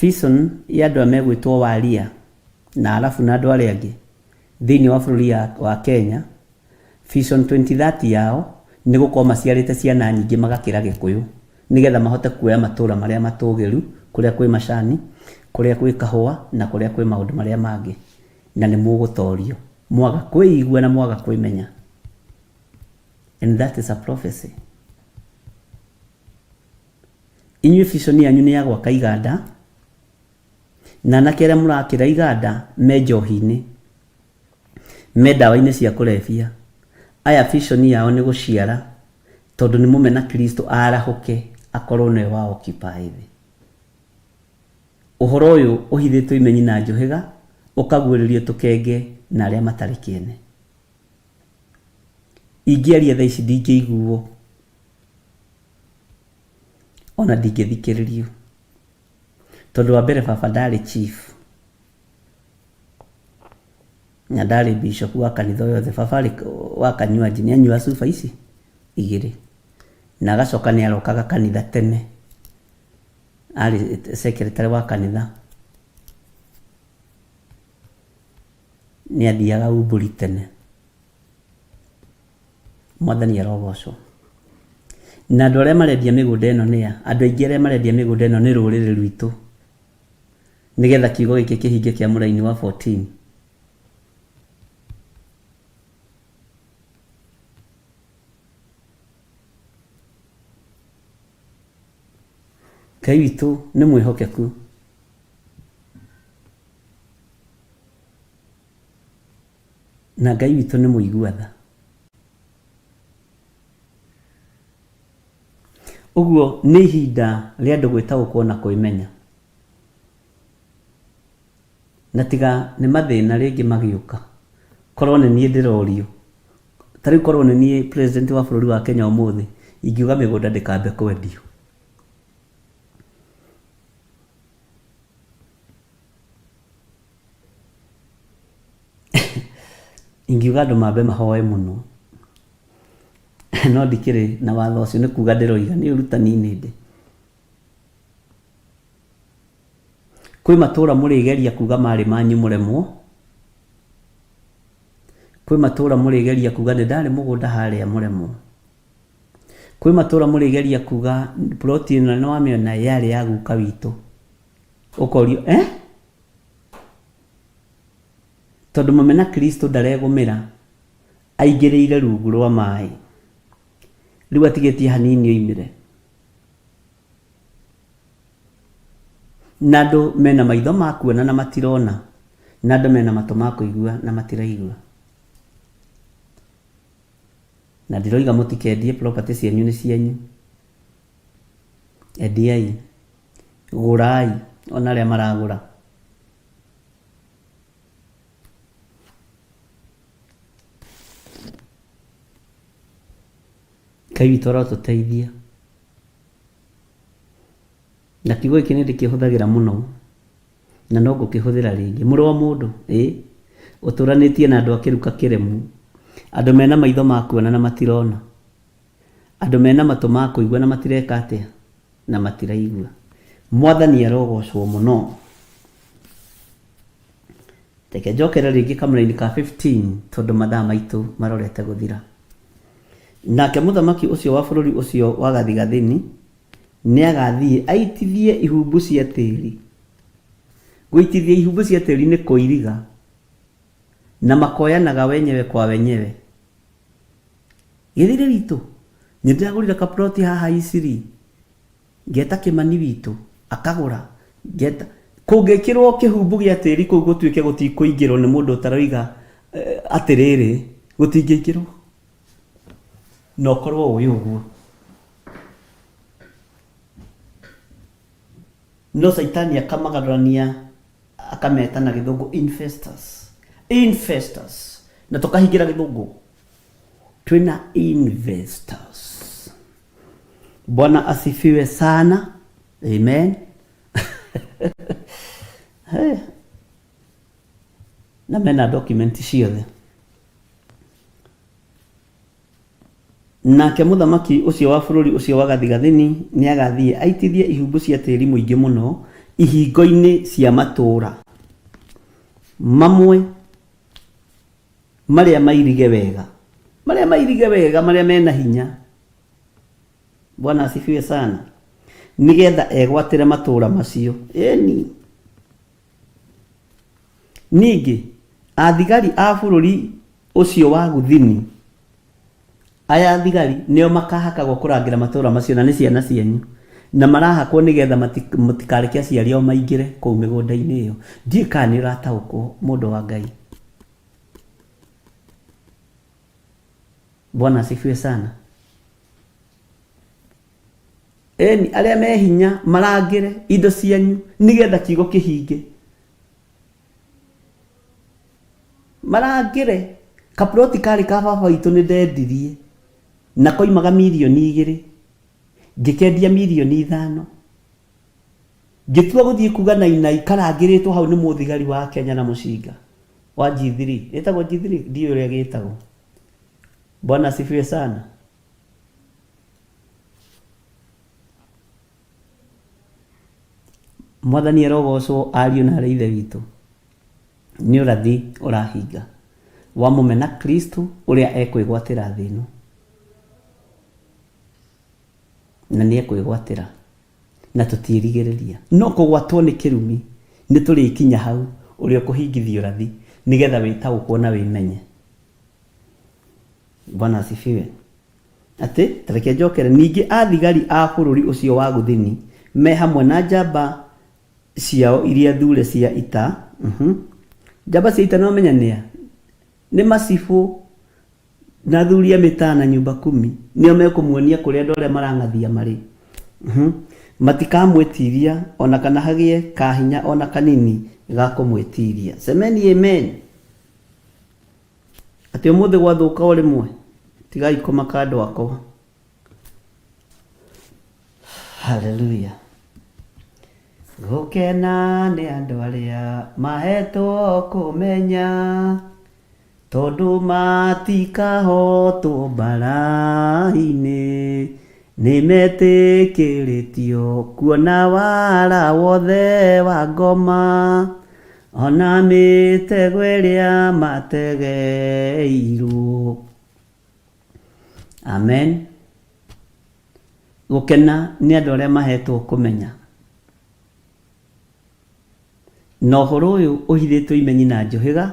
Vision ya andũ megwĩtwo Waria na alafu na andũ arĩa angĩ thĩinĩ wa bũrũri wa Kenya. Vision 2030 yao nĩ gũkorwo maciarĩte ciana nyingĩ magakĩra Gĩkũyũ, nigetha mahote kuoya matũũra marĩa matũgĩru, kũrĩa kwĩ macani, kũrĩa kwĩ kahũa na kũrĩa kwĩ maũndũ marĩa mangĩ, na nĩ mũgũtorio mwaga kwĩigua na mwaga kwĩmenya. And that is a prophecy. Inyuĩ vision yanyu nĩ ya gwaka iganda, na anake arĩa mũrakĩra iganda me njohi-inĩ, me ndawa-inĩ cia kũrebia. Aya vision yao nĩ gũciara, tondũ nĩ mũmena Kristo arahũke akorwo nĩwe wa occupy thĩ. Ũhoro ũyũ ũhithĩtwo imenyi na njũhĩga, ũkaguũrĩrio tũkenge na arĩa matarĩ kĩene. Ingĩaria thaa ici ndingĩiguo, ona ndingĩthikĩrĩrio, tondũ wa mbere baba ndarĩ chief na ndarĩ bishop wa kanitha yothe. Baba wa kanywaji nĩ anyua cuba ici 2 na agacoka nĩ arokaga kanitha tene, arĩ secretary wa kanitha, nĩ athiaga umbũri tene. Mwathani arogocwo. Na andũ arĩa marendia mĩgũnda ĩno nĩ a? Andũ aingĩ arĩa marendia mĩgũnda ĩno nĩ rũrĩrĩ rwitũ, nigetha kiugo gĩkĩ kĩhinge kĩa mũraini wa 14. Ngai witũ nĩ mwĩhokeku, na Ngai witũ nĩ mũigua-tha. Ũguo nĩ ihinda rĩa andũ gwĩtaũkwo na kwĩmenya, na tiga nĩ mathĩna rĩngĩ magĩũka. Korwo nĩ niĩ ndĩrorio, ta rĩu korwo nĩ niĩ president wa bũrũri wa Kenya ũmũthĩ, ingiuga mĩgũnda ndĩkambe kwendio. Ingiuga andũ mambe mahoe mũno, no ndikĩrĩ na watho ũcio, nĩ kuga ndĩroiga nĩ ũrutani-inĩ ndĩ. Kwĩ matũũra mũrĩgeria kuga marĩ manyu mũremwo, kwĩ matũũra mũrĩgeria kuga nĩ ndarĩ mũgũnda harĩa mũremwo, kwĩ matũũra mũrĩgeria kuga ploti ĩno nĩ wamĩona yarĩ ya guka witũ, ũkorio tondũ mũmena Kristo ndaregũmĩra, aingĩrĩire rungu rwa maĩ, rĩu atigĩtie hanini oimĩre. Na andũ mena maitho ma kuona na matirona, na andũ mena matũ ma kũigua na matiraigua. na ndiroiga mutikendie property cianyu ni cianyu, endiai, gurai ona aria maragura. Ngai witũ arotũteithia, na kiugo gĩkĩ nĩ ndĩkĩhũthagĩra mũno na no ngũkĩhũthĩra rĩngĩ. Mũrũ wa mũndũ, ũtũranĩtie na andũ a kĩruka kĩremu, andũ mena maitho ma kuona na matirona, andũ mena matũ ma kũigua na matireka atĩa, na matiraigua. Mwathani arogocwo mũno. Reke njokere rĩngĩ kamũra-inĩ ka 15 tondũ mathaa maitũ marorete gũthira. Nake mũthamaki ũcio wa bũrũri ũcio wa gathigathini nĩ agathiĩ aitithie ihumbu cia tĩri. Gũitithia ihumbu cia tĩri nĩ kũiriga, na makoyanaga wenyewe kwa wenyewe. Gĩthire witũ nĩ ndĩragũrire kaploti haha Isiri, ngeta Kĩmani witũ akagũra, ngeta kũngĩkĩrwo kĩhumbu gĩa tĩri kũu gũtuĩke gũtikũingĩrwo nĩ mũndũ ũtaroiga atĩrĩrĩ, gũtingĩingĩrwo na ũkorwo ũĩ ũguo. No Saitani akamagarũrania akameta na gĩthũngũ investors, na tũkahingĩra gĩthũngũ twĩna investors. Bwana asifiwe sana, amen. Hey. Na mena document ciothe. Nake mũthamaki ũcio wa bũrũri ũcio wa gathigathini nĩ agathiĩ aitithie ihumbu cia tĩri mũingĩ mũno ihingo-inĩ cia matũũra mamwe marĩa mairige wega, marĩa mena hinya. Bwana asifiwe sana. Nigetha egwatĩre matũũra macio. Eni ningĩ athigari a bũrũri ũcio wa gũthini, aya thigari nĩo makahakagwo kũrangĩra matũũra macio, na nĩ ciana cianyu, na marahakwo nĩgetha matikareke aciari ao maingĩre kũu mĩgũnda-inĩ ĩyo. Ndiĩ kana nĩ ũrataũkwo mũndũ wa Ngai. Bwana asifiwe sana. Eni arĩa me hinya marangĩre indo cianyu nĩgetha kiugo kĩhinge. Marangĩre kaploti karĩ ka baba witũ nĩ ndendirie na koimaga mirioni 2, ngĩkendia mirioni 5, ngĩtua gũthiĩ kuga nainai karangĩrĩtwo hau nĩ mũthigari wa Kenya na mũcinga wa G3. Ĩtagwo G3, ndiũ ũrĩa gĩtagwo. Bwana asifiwe sana. Mwathani arogocwo ariũ na ithe witũ. Nĩ ũrathi ũrahinga wa mũmena Kristo ũrĩa ekwĩgwatĩra thĩ ĩno, na nĩ ekwĩgwatĩra na tũtiĩrigĩrĩria. No kũgwatwo nĩ kĩrumi nĩ tũrĩkinya hau ũrĩa ũkũhingithio ũrathi nĩgetha wĩtaũkwo na wĩmenye. Bwana asifiwe. Atĩ tareke njokere ningĩ athigari a bũrũri ũcio wa gũthini me hamwe na njamba ciao iria thure cia ita. Njamba cia ita no menya nĩ macibũ na thuria mĩtana nyumba 10 nĩo mekũmuonia kũrĩa andũ arĩa marang'athia marĩ. Matikamwĩtiria ona kana hagĩe kahinya ona kanini ga kũmwĩtiria. Semeni amen. Atĩ ũmũthĩ gwathũka o rĩmwe tigai kũmaka andũ akwa. Hallelujah. Gũkena nĩ andũ arĩa mahetwo kũmenya, tondũ matikahotwo mbara-inĩ, nĩ metĩkĩrĩtio kuona wara wothe wa ngoma, ona mĩtego ĩrĩa mategeirwo. Amen. Gũkena nĩ andũ arĩa mahetwo kũmenya. Na ũhoro ũyũ ũhithĩtwo imenyi na njũhĩga,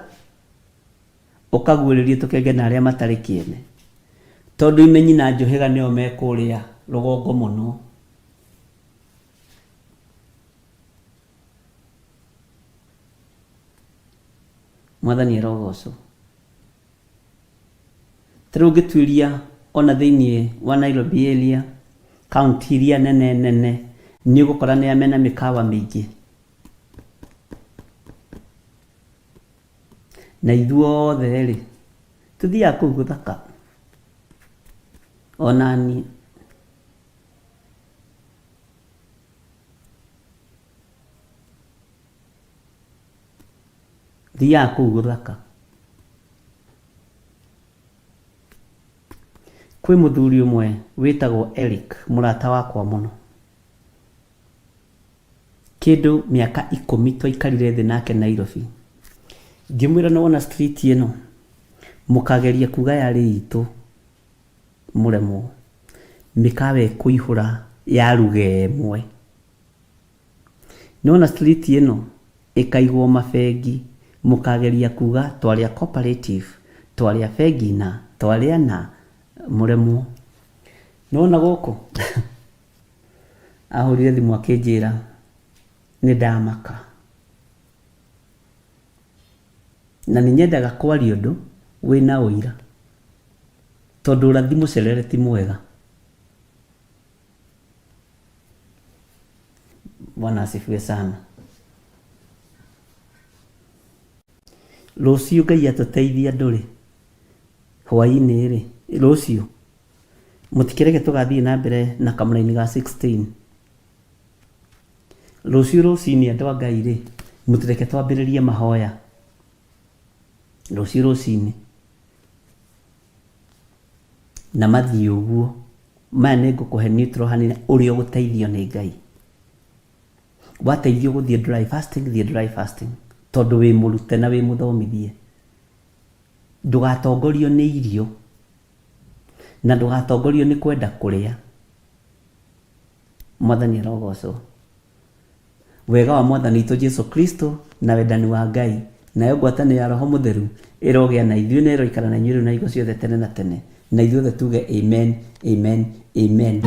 ũkaguũrĩrio tũkenge na arĩa matarĩ kĩene, tondũ imenyi na njũhĩga nĩo mekũrĩa rũgongo mũno. Mwathani arogocwo. Tarĩu ũngĩtuĩria ona thĩinĩ wa Nairobi area kaunti iria nene nĩ ũgũkora nĩ amena mĩkawa mĩingĩ, na ithuothe rĩ tuthiaga kũu gũthaka. Ona niĩ thiaga kũu gũthaka. Kwĩ mũthuri ũmwe wĩtagwo Eric, mũrata wakwa mũno, kĩndũ mĩaka 10 twaikarire thĩ nake Nairobi. Ngĩmwĩra nĩ wona street ĩno mũkageria kuga yarĩ itũ mũremwo, mĩkawa ĩkũihũra ya ruga ĩmwe. Nĩ wona street ĩno ĩkaigwo mabengi, mũkageria kuga twarĩa cooperative, twarĩa bengi na twarĩa na mũremwo. Nĩ wona gũkũ ahũrire thimũ akĩnjĩra nĩ ndamaka, na nĩ nyendaga kwaria ũndũ wĩna ũira, tondũ ũrathi mũcerere ti mwega. Bwana asifiwe sana. Rũciũ Ngai atũteithia andũ rĩ, hwaĩ-inĩ rĩ, rũciũ mũtikĩreke tũgathiĩ na mbere na kamũraini ga 16. Rũciũ rũcinĩ andũ a Ngai rĩ, mũtireke twambĩrĩrie mahoya. Rũciũ rũcinĩ na mathiĩ ũguo, maya nĩ ngũkũhe neutral hanini ũrĩa ũgũteithio nĩ Ngai. Wateithio gũthiĩ dry fasting, thiĩ dry fasting, tondũ wĩ mũrute na wĩ mũthomithie. Ndũgatongorio nĩ irio na ndũgatongorio nĩ kwenda kũrĩa. Mwathani arogocwo. Wega wa Mwathani witũ Jesu Kristo na wendani wa Ngai nayo ngwatanĩro ya Roho Mũtheru ĩrogĩa na ithuĩ na ĩroikara na inyuĩ rĩu na higo ciothe tene na tene, na ithuothe tuge amen, amen, amen.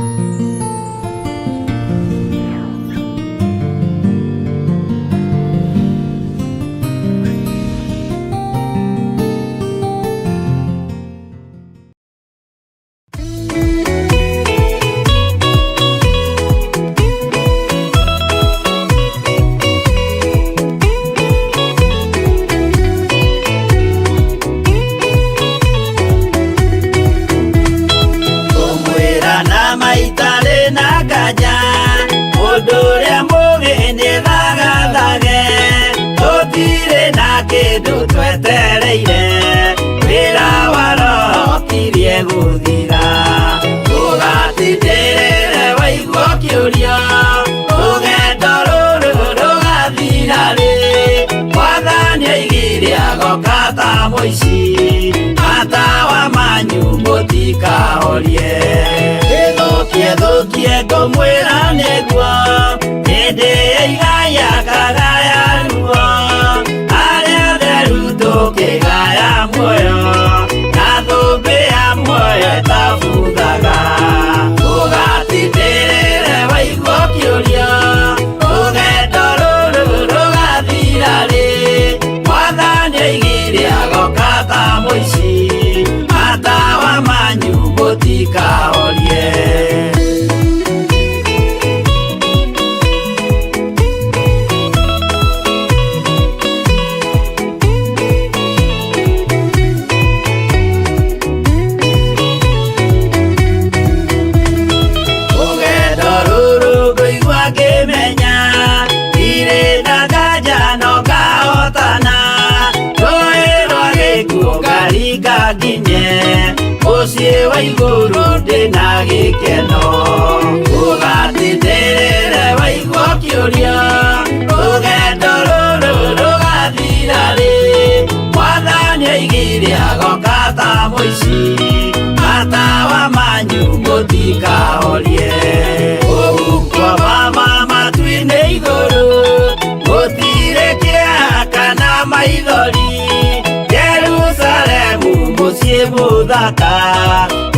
Muthaka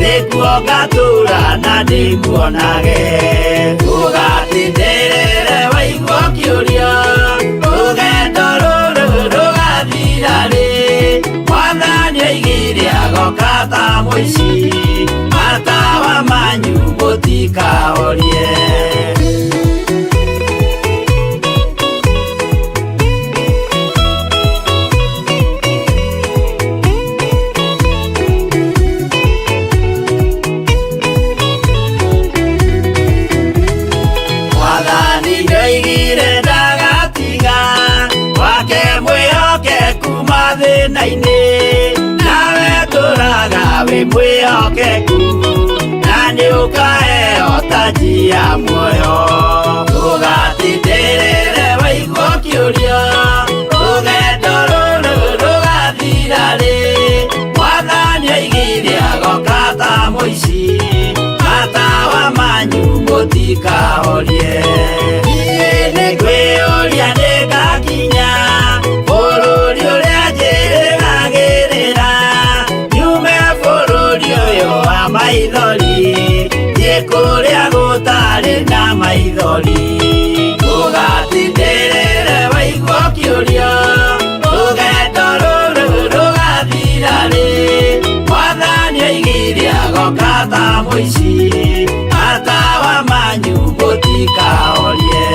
nĩkuo ngatũra na ndĩmuonage, ũgatindĩrĩre waigua kĩũria, rũgendo rũrũ rũgathira rĩ, Mwathani oigire agoka. gokata muici matawa manyu mutikahorie nawe turaga wi mwihokeku na niukaheo taji ya muoyo ugatindĩrĩre waigua kĩũrio rũgendo rũrũ rũgathira rĩ mwathani oigire agoka ta mũici matawa manyu mũtikahorie niĩ nĩngwĩyũria nĩngakinya bũrũri ũrĩa njĩrĩgagĩrĩra nyume bũrũri ũyũ wa maithori thiĩ kũrĩa gũtarĩ na maithori ũgatindĩrĩre waigua kĩũrio rũgendo rũrũ rũgathira rĩ mwathani oigire agoka ta mũici matawa manyu mũtikahorie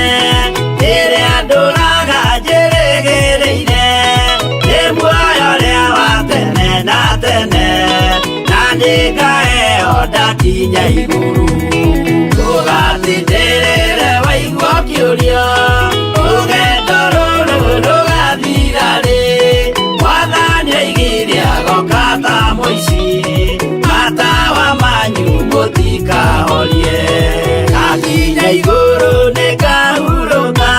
ĩrĩa ndũraga njĩrĩgĩrĩire nĩ muoyo ũrĩa wa tene na tene na nĩngaheo ndakinya igũrũ ũgatindĩrĩre waigua kĩũrio rũgendo rũrũ rũgathira rĩ mwathani oigire agoka ta mũici matawa manyu mũtikahorie akinya igũrũ nĩngahurũka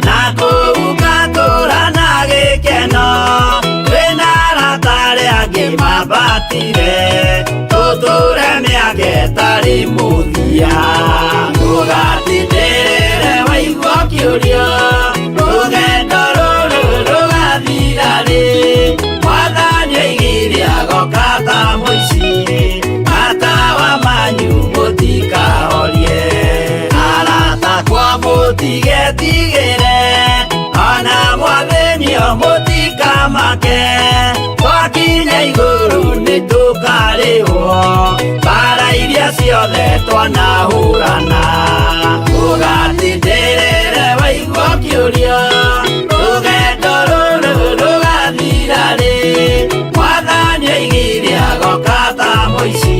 na kũu ngatũũra na gĩkeno kwĩna arata arĩa angĩ mambatire tũtũũre mĩaka ĩtarĩ mũthia ũgatindĩrĩre waigua kĩũrio rũgendo rũrũ rũgathira rĩ mwathani oigire agoka ta mũici matawa manyu mũtikahorie mũtigetigĩre ona mwathĩnio mũtikamake twakinya igũrũ nĩtũkarĩhwo mbara iria ciothe twanahũrana ũgatindĩrĩre waigua kĩũrio rũgendo rũrũ rũgathira rĩ mwathani oigire agoka ta mũici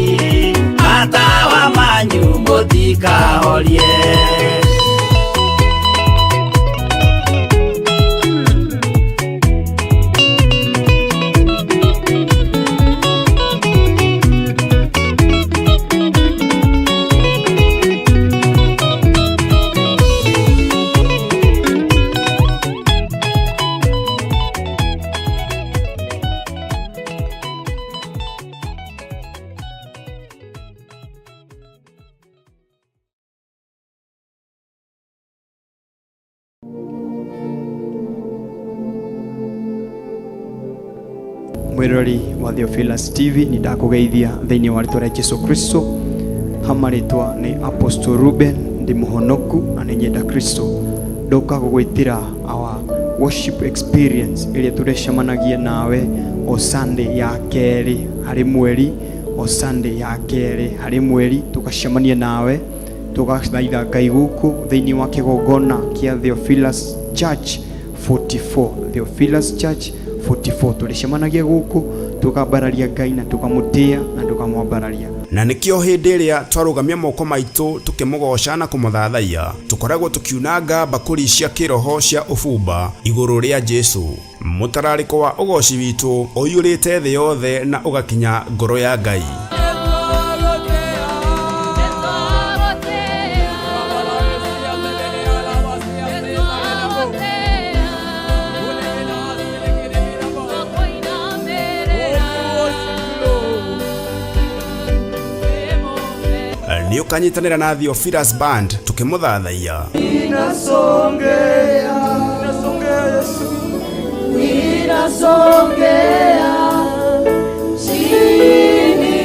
matawa manyu mũtikahorie mwirori wa Theophilus TV ni ndakugeithia thĩinĩ wa rĩtwa rĩa Jesũ Kristo hamarĩtwa nĩ Apostle Ruben ndi muhonoku na nĩ nyenda Kristo ndoka gũgwĩtĩra our worship experience ĩrĩa tũrecemanagia nawe o Sunday ya kerĩ harĩ mweri o Sunday ya kerĩ harĩ mweri tũgacemania nawe tũgathaitha Ngai gũkũ thĩinĩ wa kĩgongona kĩa Theophilus Church 44 Theophilus Church 44 tulicemanagia guku tukambararia Ngai na tukamutia na tukamwambararia na nikio hindi ĩrĩa twarugamia moko maitũ tukimũgoca na kũmũthathaiya tukoragwo tukiunanga bakuri cia kiroho cia ũbumba igũrũ rĩa Jesũ mũtararĩko wa ũgoci witũ ũiyũrĩte thĩ yothe na ũgakinya ngoro ya Ngai. Ni ukanyitanira na Theophilus Band tukimuthathaiya. Inasongea Yesu ninasongea chini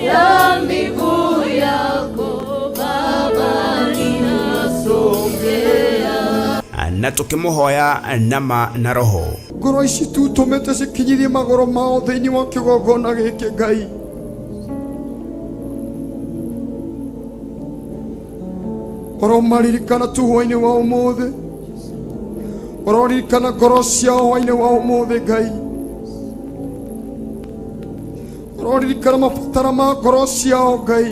ya miguu yako Baba, ninasongea. Na tukimuhoya nama na roho. Ngoro ici tu tumete cikinyithie magoro mao thiini wa kigongona giki Ngai. Oromaririkana tu hwaini wa umuthi. Ororirikana ngoro ciao hwaini wa umuthi Ngai. Ororirikana mabatara ma ngoro ciao Ngai.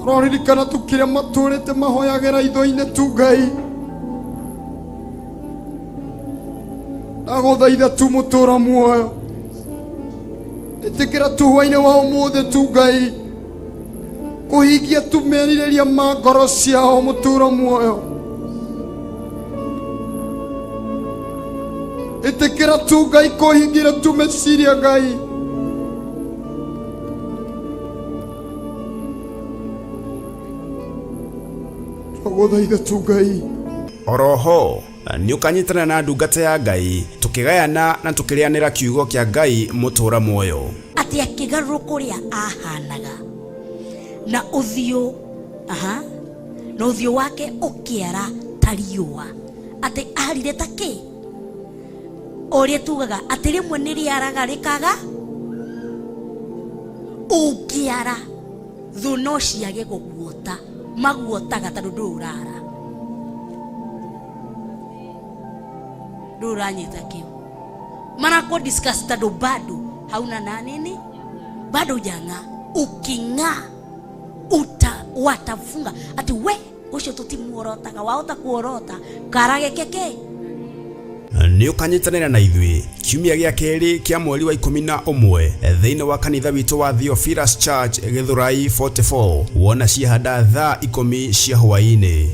Ororirikana tu kiria maturite mahoyagira itho-ini tu Ngai. Ndaguthaitha tu mutura muoyo. Itikira tu hwaini wa umuthi tu Ngai. Kuhingia tu meririria ma ngoro ciao mutura muoyo. Itikira tu Ngai kuhingira tu meciria Ngai. Ndaguthaitha tu Ngai. Oroho ni ukanyitana na ndungata ya Ngai tukigayana na tukirianira kiugo kia Ngai mutura muoyo. Ati akigaruruka uria ahanaga na uthio na uthio wake ukiara ta riua. Ati arire ta ki uria tugaga ati rimwe ni riaraga rikaga ukiara thu no ciage guguota maguotaga tondu ndurara nduranyita kiu mana ko discuss tondu bado hauna na nini bado janga ukinga watafunga ati we ucio tutimuorotaga waota kuorota karage keke. Ni ukanyitanira na ithui kiumia gia keri kia mweri wa 11 thiini wa kanitha witu wa Theophilus Church Githurai 44 wona ciahanda thaa 10 cia hwaini.